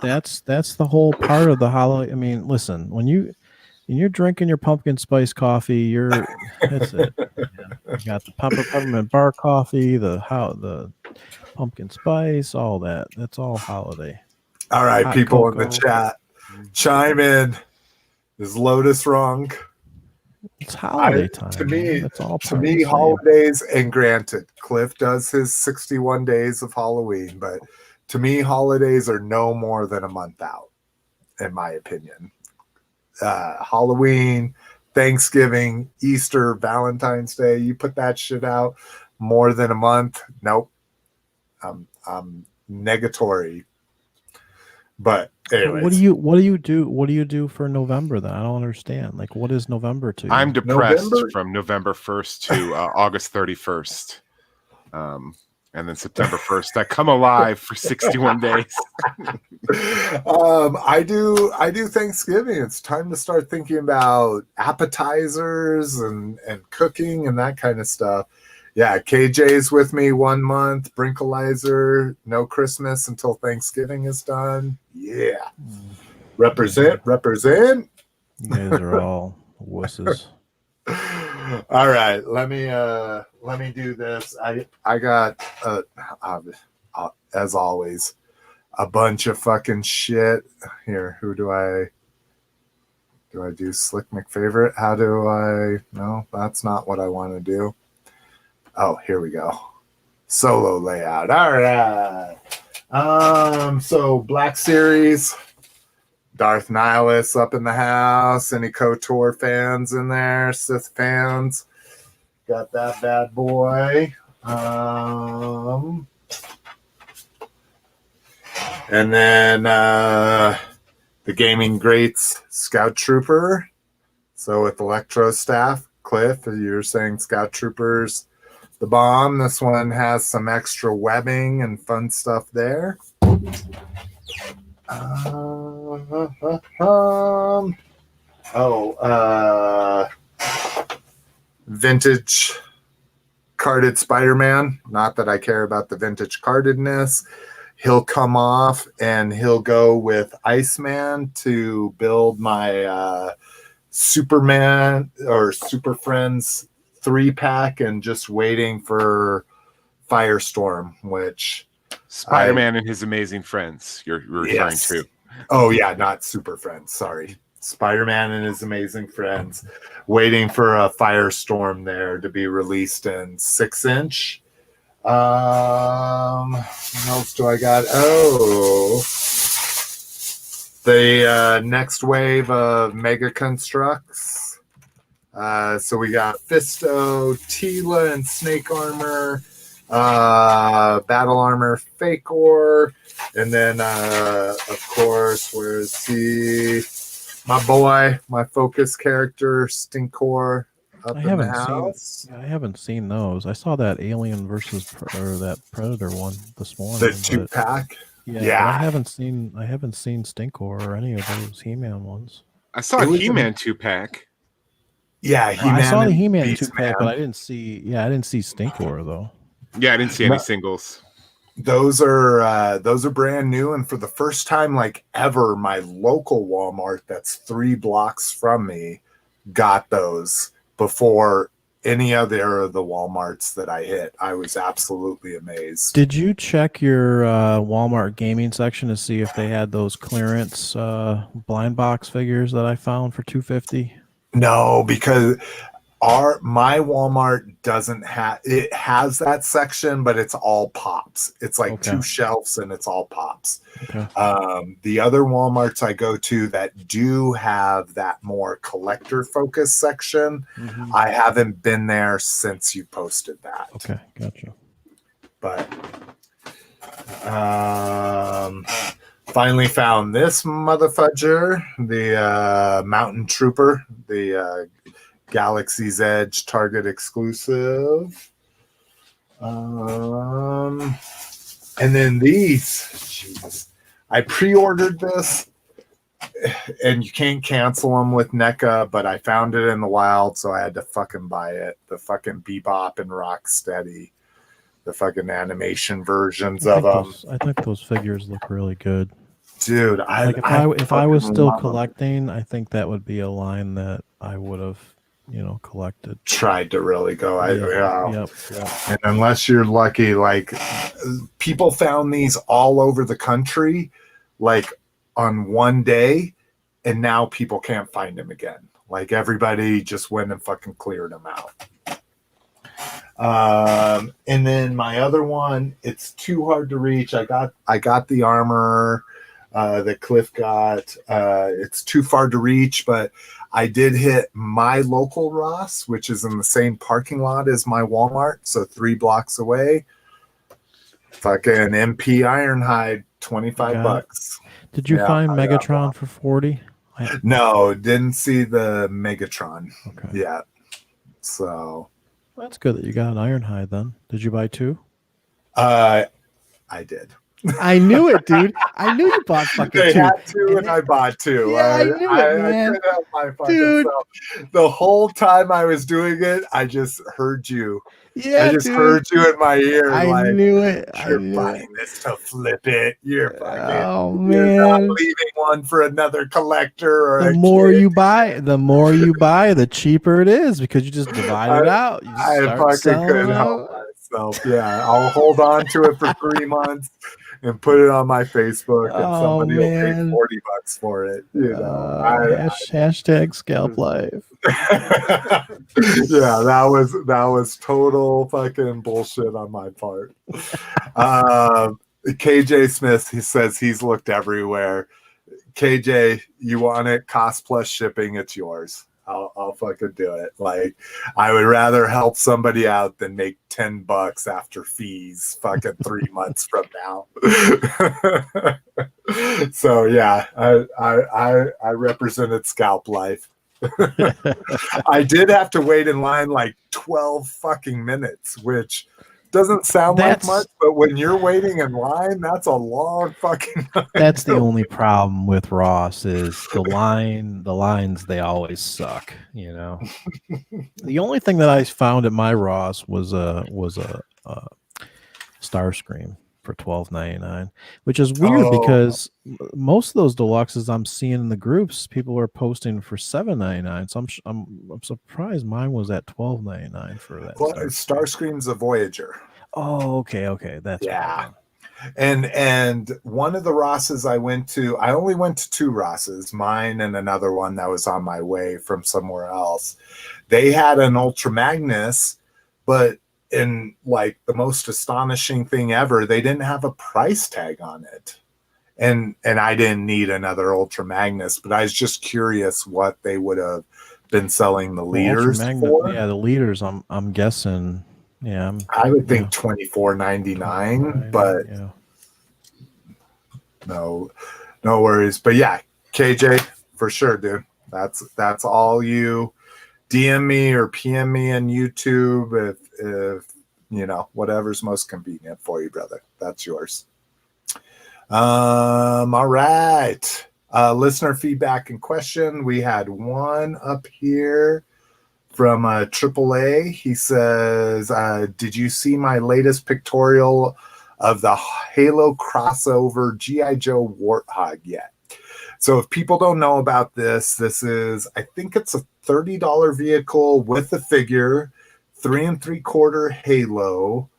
That's the whole part of the holiday. I mean, listen, when you're drinking your pumpkin spice coffee, that's it. You got the peppermint bar coffee, the pumpkin spice, all that. That's all holiday. All right, Hot people cocoa. in the chat, chime in. Is Lotus wrong? It's holiday time. To me, that's all. To me, holidays, and granted, Cliff does his 61 days of Halloween, but to me, holidays are no more than a month out, in my opinion. Halloween, Thanksgiving, Easter, Valentine's Day, you put that shit out more than a month. Nope. I'm negatory. But anyways. What do you do for November then? I don't understand. Like, what is November to you? I'm depressed from November 1st to August 31st. And then September 1st, I come alive for 61 days. I do Thanksgiving. It's time to start thinking about appetizers and cooking and that kind of stuff. Yeah, KJ's with me 1 month. Brinkalizer, no Christmas until Thanksgiving is done. Yeah. Represent. You guys are all wusses. All right, let me do this. I got as always a bunch of fucking shit here. Who do I do? Slick McFavorite? How do I? No, that's not what I want to do. Oh, here we go. Solo layout. All right. So Black Series, Darth Nihilus up in the house. Any KOTOR fans in there? Sith fans? Got that bad boy. And then the Gaming Greats Scout Trooper. So with Electro Staff, Cliff, you're saying Scout Troopers the bomb. This one has some extra webbing and fun stuff there. Vintage carded Spider-Man. Not that I care about the vintage cardedness. He'll come off and he'll go with Iceman to build my Superman or Super Friends 3-pack, and just waiting for Firestorm, which Spider-Man and his amazing friends you're referring to. Oh yeah, not Super Friends, sorry. Spider-Man and his amazing friends, waiting for a Firestorm there to be released in 6-inch. What else do I got? Oh, the next wave of Mega Constructs. So we got Fisto, Tila, and Snake Armor, Battle Armor, Fake Ore, and then, of course, where's he? My boy, my focus character, Stinkor, up in the house. I haven't seen those. I saw that Alien versus or that Predator one this morning. The 2-pack. Yeah. I haven't seen Stinkor or any of those He-Man ones. I saw a He-Man 2-pack. Yeah, I saw the He-Man 2-pack, but I didn't see Stinkor though. Yeah, I didn't see any singles. Those are brand new, and for the first time like ever, my local Walmart that's 3 blocks from me got those before any other of the Walmarts that I hit. I was absolutely amazed. Did you check your Walmart gaming section to see if they had those clearance blind box figures that I found for $250? No, because my Walmart doesn't have it. Has that section, but it's all pops. It's like 2 shelves and it's all pops. Okay. The other Walmarts I go to that do have that more collector focus section, I haven't been there since you posted that. Okay, gotcha. But finally found this motherfudger, the Mountain Trooper, the Galaxy's Edge Target exclusive. And then these, jeez, I pre-ordered this, and you can't cancel them with NECA, but I found it in the wild, so I had to fucking buy it. The fucking Bebop and Rocksteady, the fucking animation versions of them. I think those figures look really good. Dude, if I was still collecting, I think that would be a line that I would have, collected. Tried to really go. Yep. And unless you're lucky, like people found these all over the country, like on one day, and now people can't find them again. Like everybody just went and fucking cleared them out. And then my other one, it's too hard to reach. I got the armor that Cliff got. It's too far to reach, but I did hit my local Ross, which is in the same parking lot as my Walmart, so 3 blocks away. Fucking MP Ironhide, $25. Did you find Megatron for 40? No, didn't see the Megatron Okay. yet. So that's good that you got an Ironhide then. Did you buy 2? I did. I knew it, dude. I knew you bought fucking 2. They had 2 and I bought 2. Yeah, I knew it, man. I couldn't help my fucking self. The whole time I was doing it, I just heard you. Yeah, I just heard you in my ear. I knew it. You're buying this to flip it. You're fucking. Oh man! You're not leaving one for another collector or the more you buy, the cheaper it is because you just divide it out. I fucking couldn't help myself. Yeah, I'll hold on to it for 3 months and put it on my Facebook, and somebody will pay $40 for it. Hashtag scalp life. Yeah, that was total fucking bullshit on my part. KJ Smith, he says he's looked everywhere. KJ, you want it? Cost plus shipping, it's yours. I'll fucking do it. Like, I would rather help somebody out than make $10 after fees fucking 3 months from now. So yeah, I represented Scalp Life. I did have to wait in line like 12 fucking minutes, which doesn't sound like much, but when you're waiting in line, that's a long fucking time. That's the only problem with Ross is the lines, they always suck, The only thing that I found at my Ross was a Starscream for $12.99, which is weird because most of those deluxes I'm seeing in the groups, people are posting for $7.99. So I'm surprised mine was at $12.99 for that. Well, Starscream's a Voyager. Oh, okay, that's yeah. And one of the Rosses I went to, I only went to 2 Rosses, mine and another one that was on my way from somewhere else. They had an Ultra Magnus, but in like the most astonishing thing ever, they didn't have a price tag on it. And I didn't need another Ultra Magnus, but I was just curious what they would have been selling the Ultra leaders Magnus, for. yeah, the leaders. I'm guessing. Yeah, I would think $24.99, but yeah. no worries. But yeah, KJ, for sure, dude. That's all you. DM me or PM me on YouTube if you know, whatever's most convenient for you, brother. That's yours. All right. Listener feedback and question. We had one up here from AAA. He says, did you see my latest pictorial of the Halo crossover G.I. Joe Warthog yet? So if people don't know about this is, I think it's a $30 vehicle with a figure, 3 3/4 Halo,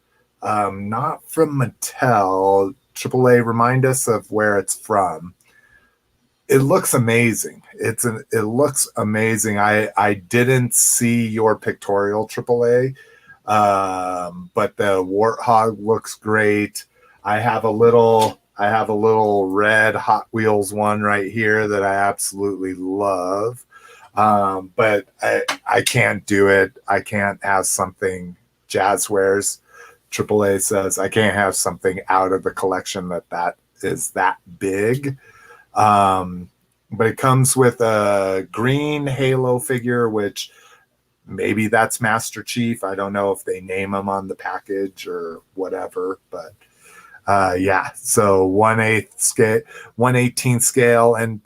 not from Mattel. AAA, remind us of where it's from. It looks amazing. It looks amazing. I didn't see your pictorial, AAA, but the Warthog looks great. I have a little red Hot Wheels one right here that I absolutely love. But I can't do it. I can't have something Jazzwares. AAA says I can't have something out of the collection that is that big. But it comes with a green Halo figure, which maybe that's Master Chief. I don't know if they name him on the package or whatever, but yeah. So 1/18 scale, and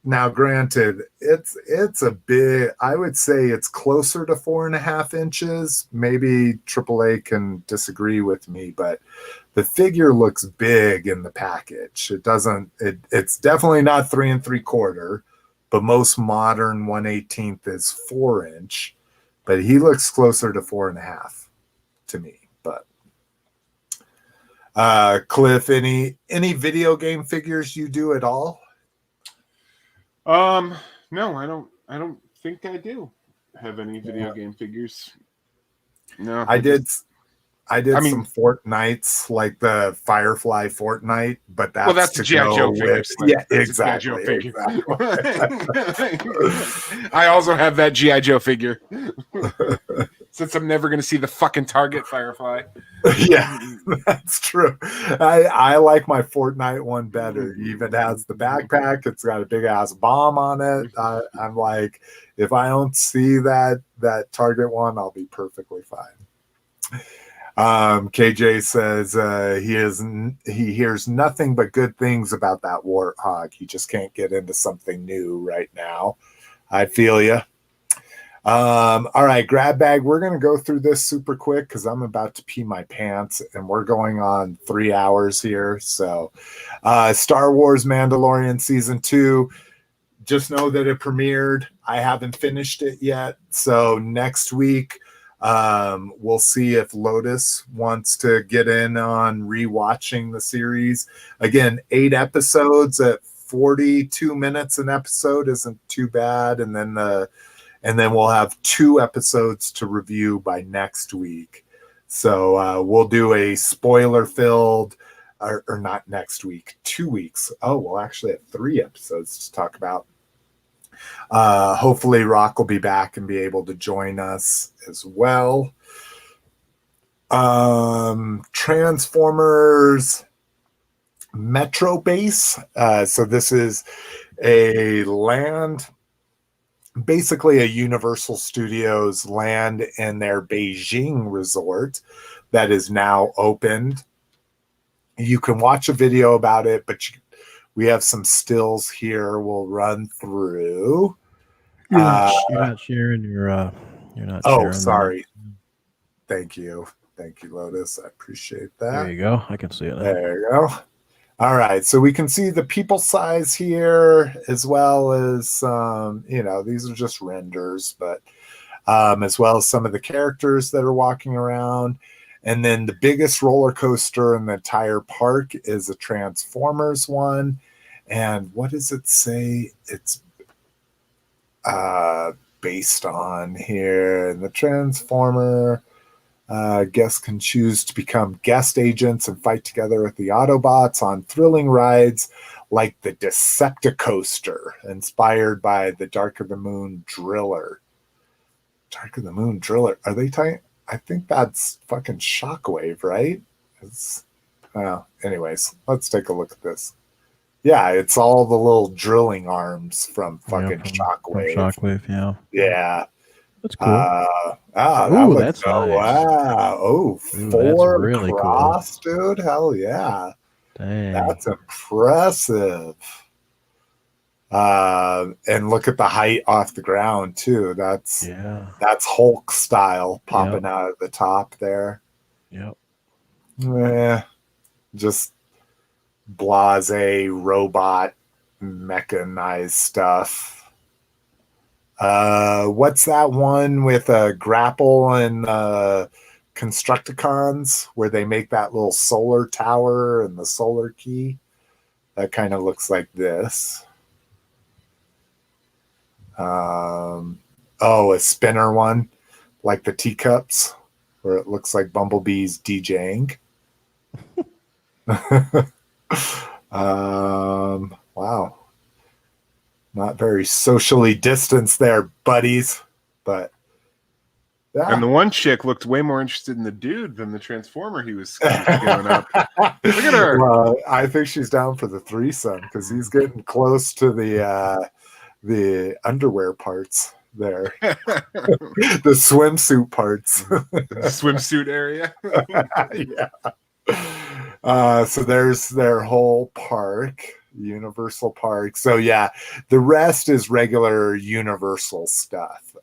now granted, it's a bit. I would say it's closer to 4.5 inches. Maybe AAA can disagree with me, but the figure looks big in the package. It doesn't. It's definitely not 3 3/4, but most modern 1/18 is 4-inch. But he looks closer to 4.5 to me. But Cliff, any video game figures you do at all? No, I don't think I do have any video game figures. No, I did mean, some Fortnites, like the Firefly Fortnite, but that's to G.I. go Joe with, figures. yeah, That's exactly. a G.I. Joe figure. I also have that G.I. Joe figure. Since I'm never going to see the fucking Target Firefly. Yeah, that's true. I like my Fortnite one better. He even has the backpack. It's got a big ass bomb on it. I'm like, if I don't see that Target one, I'll be perfectly fine. KJ says he hears nothing but good things about that Warthog. He just can't get into something new right now. I feel you. All right, grab bag. We're going to go through this super quick because I'm about to pee my pants and we're going on 3 hours here. So Star Wars Mandalorian Season 2, just know that it premiered. I haven't finished it yet. So next week, we'll see if Lotus wants to get in on rewatching the series. Again, 8 episodes at 42 minutes an episode isn't too bad. And then we'll have 2 episodes to review by next week. So we'll do a spoiler-filled, or not next week, 2 weeks. Oh, we'll actually have 3 episodes to talk about. Hopefully Rock will be back and be able to join us as well. Transformers Metrobase. So this is a land, basically a Universal Studios land in their Beijing resort that is now opened. You can watch a video about it, but we have some stills here we'll run through. You're not sharing your you're not oh, sharing sorry. Thank you, Lotus. I appreciate that. There you go. I can see it now. There you go. All right, so we can see the people size here, as well as these are just renders, but as well as some of the characters that are walking around. And then the biggest roller coaster in the entire park is a Transformers one. And what does it say it's based on here? And the Transformer guests can choose to become guest agents and fight together with the Autobots on thrilling rides like the Decepticoaster, inspired by the Dark of the Moon Driller. Dark of the Moon Driller. Are they talking? I think that's fucking Shockwave, right? Anyways, let's take a look at this. Yeah, it's all the little drilling arms from fucking Shockwave. From Shockwave, yeah. Yeah. That's cool. Ooh, that's nice. Wow. Oh, Ooh, 4 that's really cross, dude. Hell yeah. Dang. That's impressive. And look at the height off the ground too. That's Hulk style popping out of the top there. Yep. Just blase robot mechanized stuff. What's that one with a grapple and Constructicons where they make that little solar tower and the solar key? That kind of looks like this. A spinner one, like the teacups, where it looks like Bumblebee's DJing. Wow. Not very socially distanced there, buddies. But yeah. And the one chick looked way more interested in the dude than the Transformer he was giving up. Look at her. Well, I think she's down for the threesome because he's getting close to the underwear parts there. The swimsuit parts. Swimsuit area. Yeah. So there's their whole park, Universal Park. So yeah, the rest is regular Universal stuff.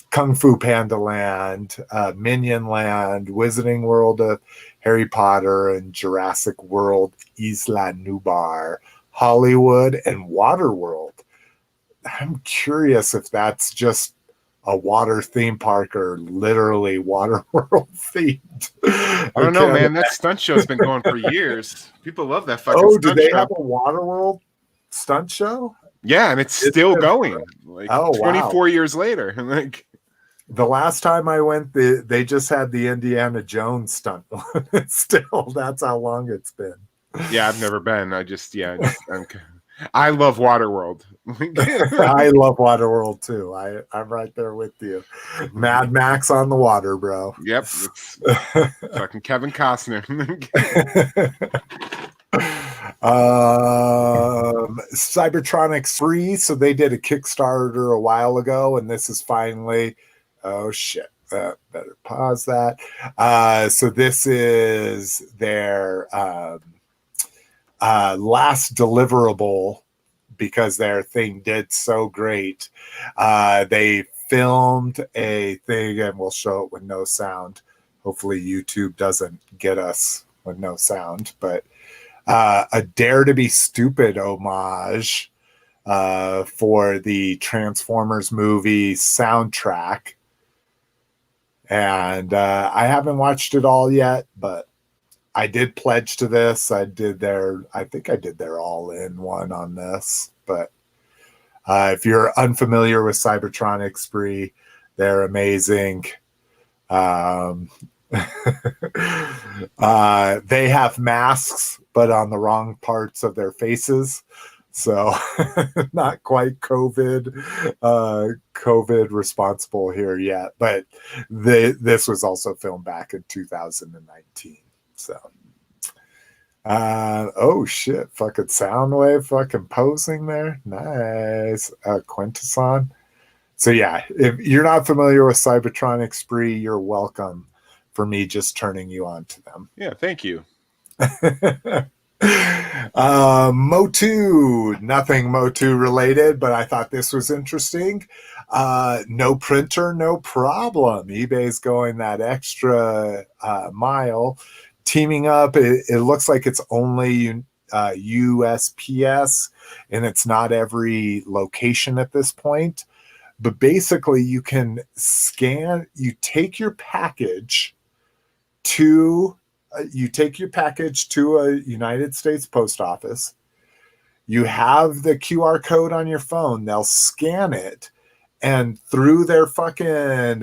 Kung Fu Panda Land, Minion Land, Wizarding World of Harry Potter and Jurassic World, Isla Nublar, Hollywood, and Waterworld. I'm curious if that's just a water theme park or literally Waterworld themed. I don't know, man. That stunt show's been going for years. People love that fucking stunt show. Do they have a Waterworld stunt show? Yeah, and it's still going. Like 24 years later. Like the last time I went, they just had the Indiana Jones stunt. Still, that's how long it's been. Yeah, I've never been. I love Waterworld. I love Waterworld too. I'm right there with you. Mad Max on the water, bro. Yep. It's fucking Kevin Costner. Cybertronic 3. So they did a Kickstarter a while ago, and this is finally. Oh shit. Better pause that. So this is their last deliverable because their thing did so great. They filmed a thing, and we'll show it with no sound. Hopefully YouTube doesn't get us with no sound, but a Dare to Be Stupid homage for the Transformers movie soundtrack. And I haven't watched it all yet, but I did pledge to this. I think I did their all-in one on this. But if you're unfamiliar with Cybertronic Spree, they're amazing. They have masks, but on the wrong parts of their faces. So not quite COVID responsible here yet. But this was also filmed back in 2019. So, oh shit, fucking Soundwave, fucking posing there. Nice. Quintesson. So yeah, if you're not familiar with Cybertronic Spree, you're welcome for me just turning you on to them. Yeah, thank you. Motu, nothing Motu related, but I thought this was interesting. No printer, no problem. eBay's going that extra mile. Teaming up, it looks like it's only USPS, and it's not every location at this point. But basically, you can scan. You take your package to a United States post office. You have the QR code on your phone. They'll scan it, and through their point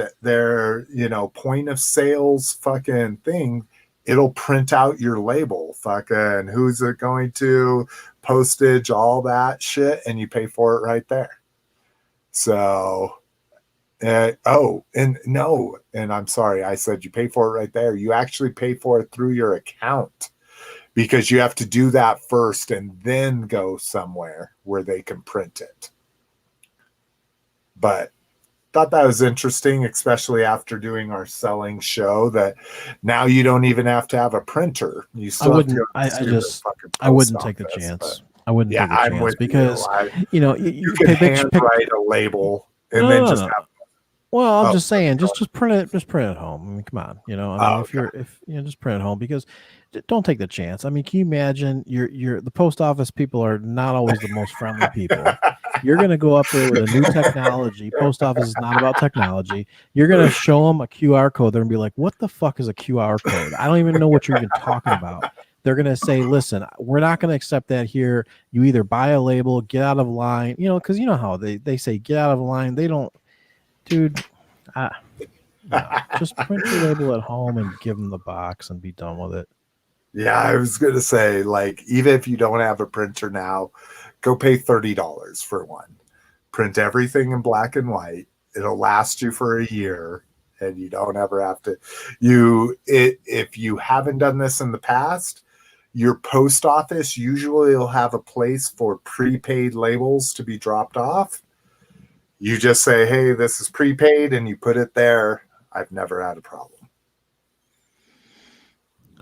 of sales fucking thing, it'll print out your label, fucking who's it going to, postage, all that shit, and you pay for it right there. So and I'm sorry, I said you pay for it right there. You actually pay for it through your account because you have to do that first and then go somewhere where they can print it. But thought that was interesting, especially after doing our selling show, that now you don't even have to have a printer. You still have to go I wouldn't take the chance. I wouldn't take the chance because you can hand write a label and then just have. Well, I'm just saying, just print it. Just print it at home. I mean, come on, just print it home because don't take the chance. I mean, can you imagine? The post office people are not always the most friendly people. You're going to go up there with a new technology. Post office is not about technology. You're going to show them a QR code. They're going to be like, "What the fuck is a QR code? I don't even know what you're even talking about." They're going to say, "Listen, we're not going to accept that here. You either buy a label, get out of line." Because you know how they say get out of line. They don't. Dude, just print your label at home and give them the box and be done with it. Yeah, I was going to say, like, even if you don't have a printer now, go pay $30 for one. Print everything in black and white. It'll last you for a year, and you don't ever have to. If you haven't done this in the past, your post office usually will have a place for prepaid labels to be dropped off. You just say, "Hey, this is prepaid," and you put it there. I've never had a problem.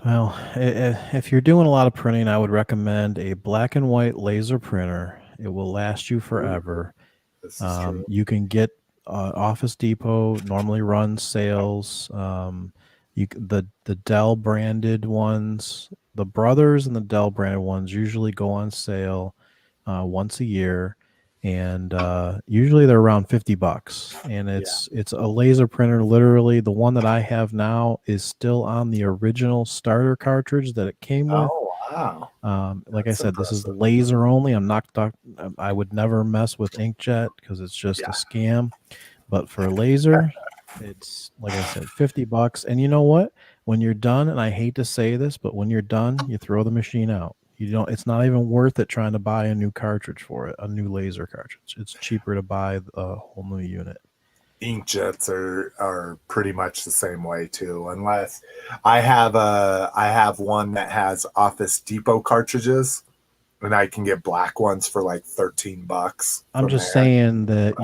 Well, if you're doing a lot of printing, I would recommend a black and white laser printer. It will last you forever. This is true. You can get Office Depot normally runs sales. The Dell branded ones, the Brothers and the Dell branded ones usually go on sale once a year. And usually they're around $50, and it's a laser printer. Literally, the one that I have now is still on the original starter cartridge that it came with. Oh wow! Like I said, this is laser only. I would never mess with inkjet because it's just a scam. But for laser, it's like I said, $50. And you know what? When you're done, and I hate to say this, but when you're done, you throw the machine out. It's not even worth it trying to buy a new cartridge for it, a new laser cartridge. It's cheaper to buy a whole new unit. Inkjets are pretty much the same way too, unless I have one that has Office Depot cartridges, and I can get black ones for like $13. I'm just saying that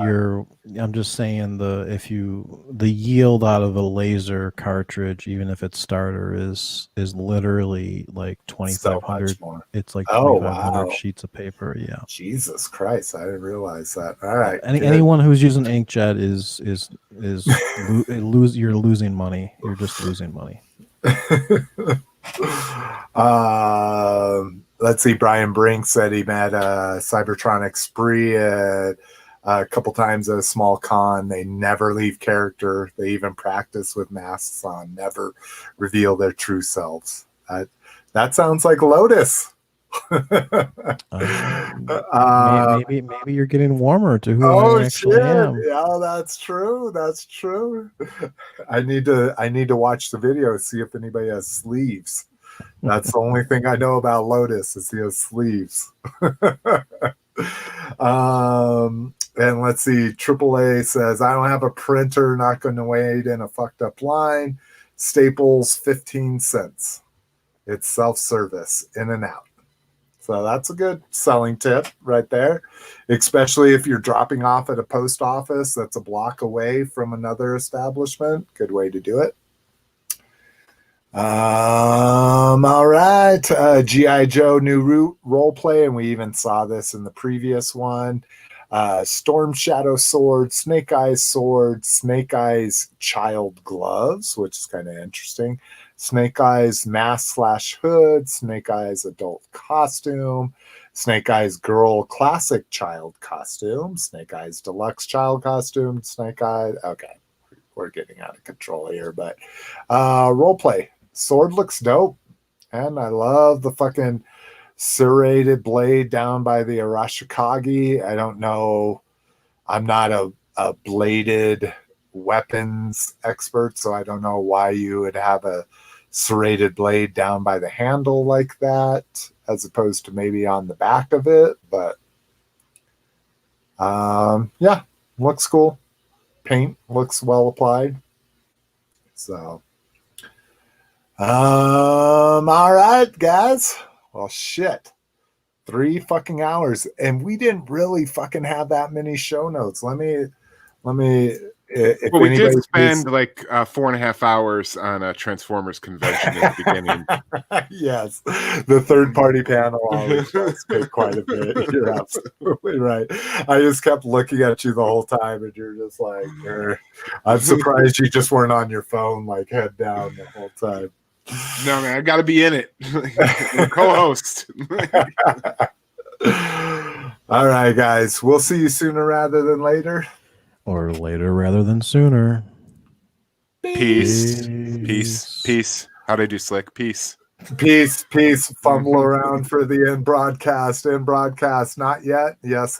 the yield out of a laser cartridge, even if it's starter, is literally like 2,500. So it's like 2,500 sheets of paper. Yeah. Jesus Christ, I didn't realize that. All right. Anyone who's using inkjet you're losing money. You're just losing money. Let's see. Brian Brink said he met a Cybertronic spree a couple times at a small con. They never leave character. They even practice with masks on, never reveal their true selves. That sounds like Lotus. Maybe you're getting warmer to who I actually am. Yeah, that's true. That's true. I need to watch the video, see if anybody has sleeves. That's the only thing I know about Lotus is he has sleeves. And let's see. AAA says, I don't have a printer, not going to wait in a fucked up line. Staples, 15 cents. It's self-service, in and out. So that's a good selling tip right there, especially if you're dropping off at a post office that's a block away from another establishment. Good way to do it. All right. G.I. Joe new role play, and we even saw this in the previous one. Storm Shadow sword, Snake Eyes sword, Snake Eyes child gloves, which is kind of interesting. Snake Eyes mask/hood, Snake Eyes adult costume, Snake Eyes girl classic child costume, Snake Eyes deluxe child costume, Snake Eyes. Okay, we're getting out of control here, but role play. Sword looks dope, and I love the fucking serrated blade down by the Arashikage. I don't know. I'm not a bladed weapons expert, so I don't know why you would have a serrated blade down by the handle like that as opposed to maybe on the back of it. But yeah, looks cool. paint looks well applied. So, all right, guys. Well, shit. 3 fucking hours, and we didn't really fucking have that many show notes. Let me. If well, we did anybody spend like 4.5 hours on a Transformers convention at the beginning. Yes, the third-party panel always does take quite a bit. You're absolutely right. I just kept looking at you the whole time, and you're just like, I'm surprised you just weren't on your phone, like head down the whole time. No, man, I got to be in it. I'm co-host. All right, guys. We'll see you sooner rather than later. Or later rather than sooner. Peace. How'd I do, Slick? Peace. Peace. Fumble around for the end broadcast. Not yet. Yes.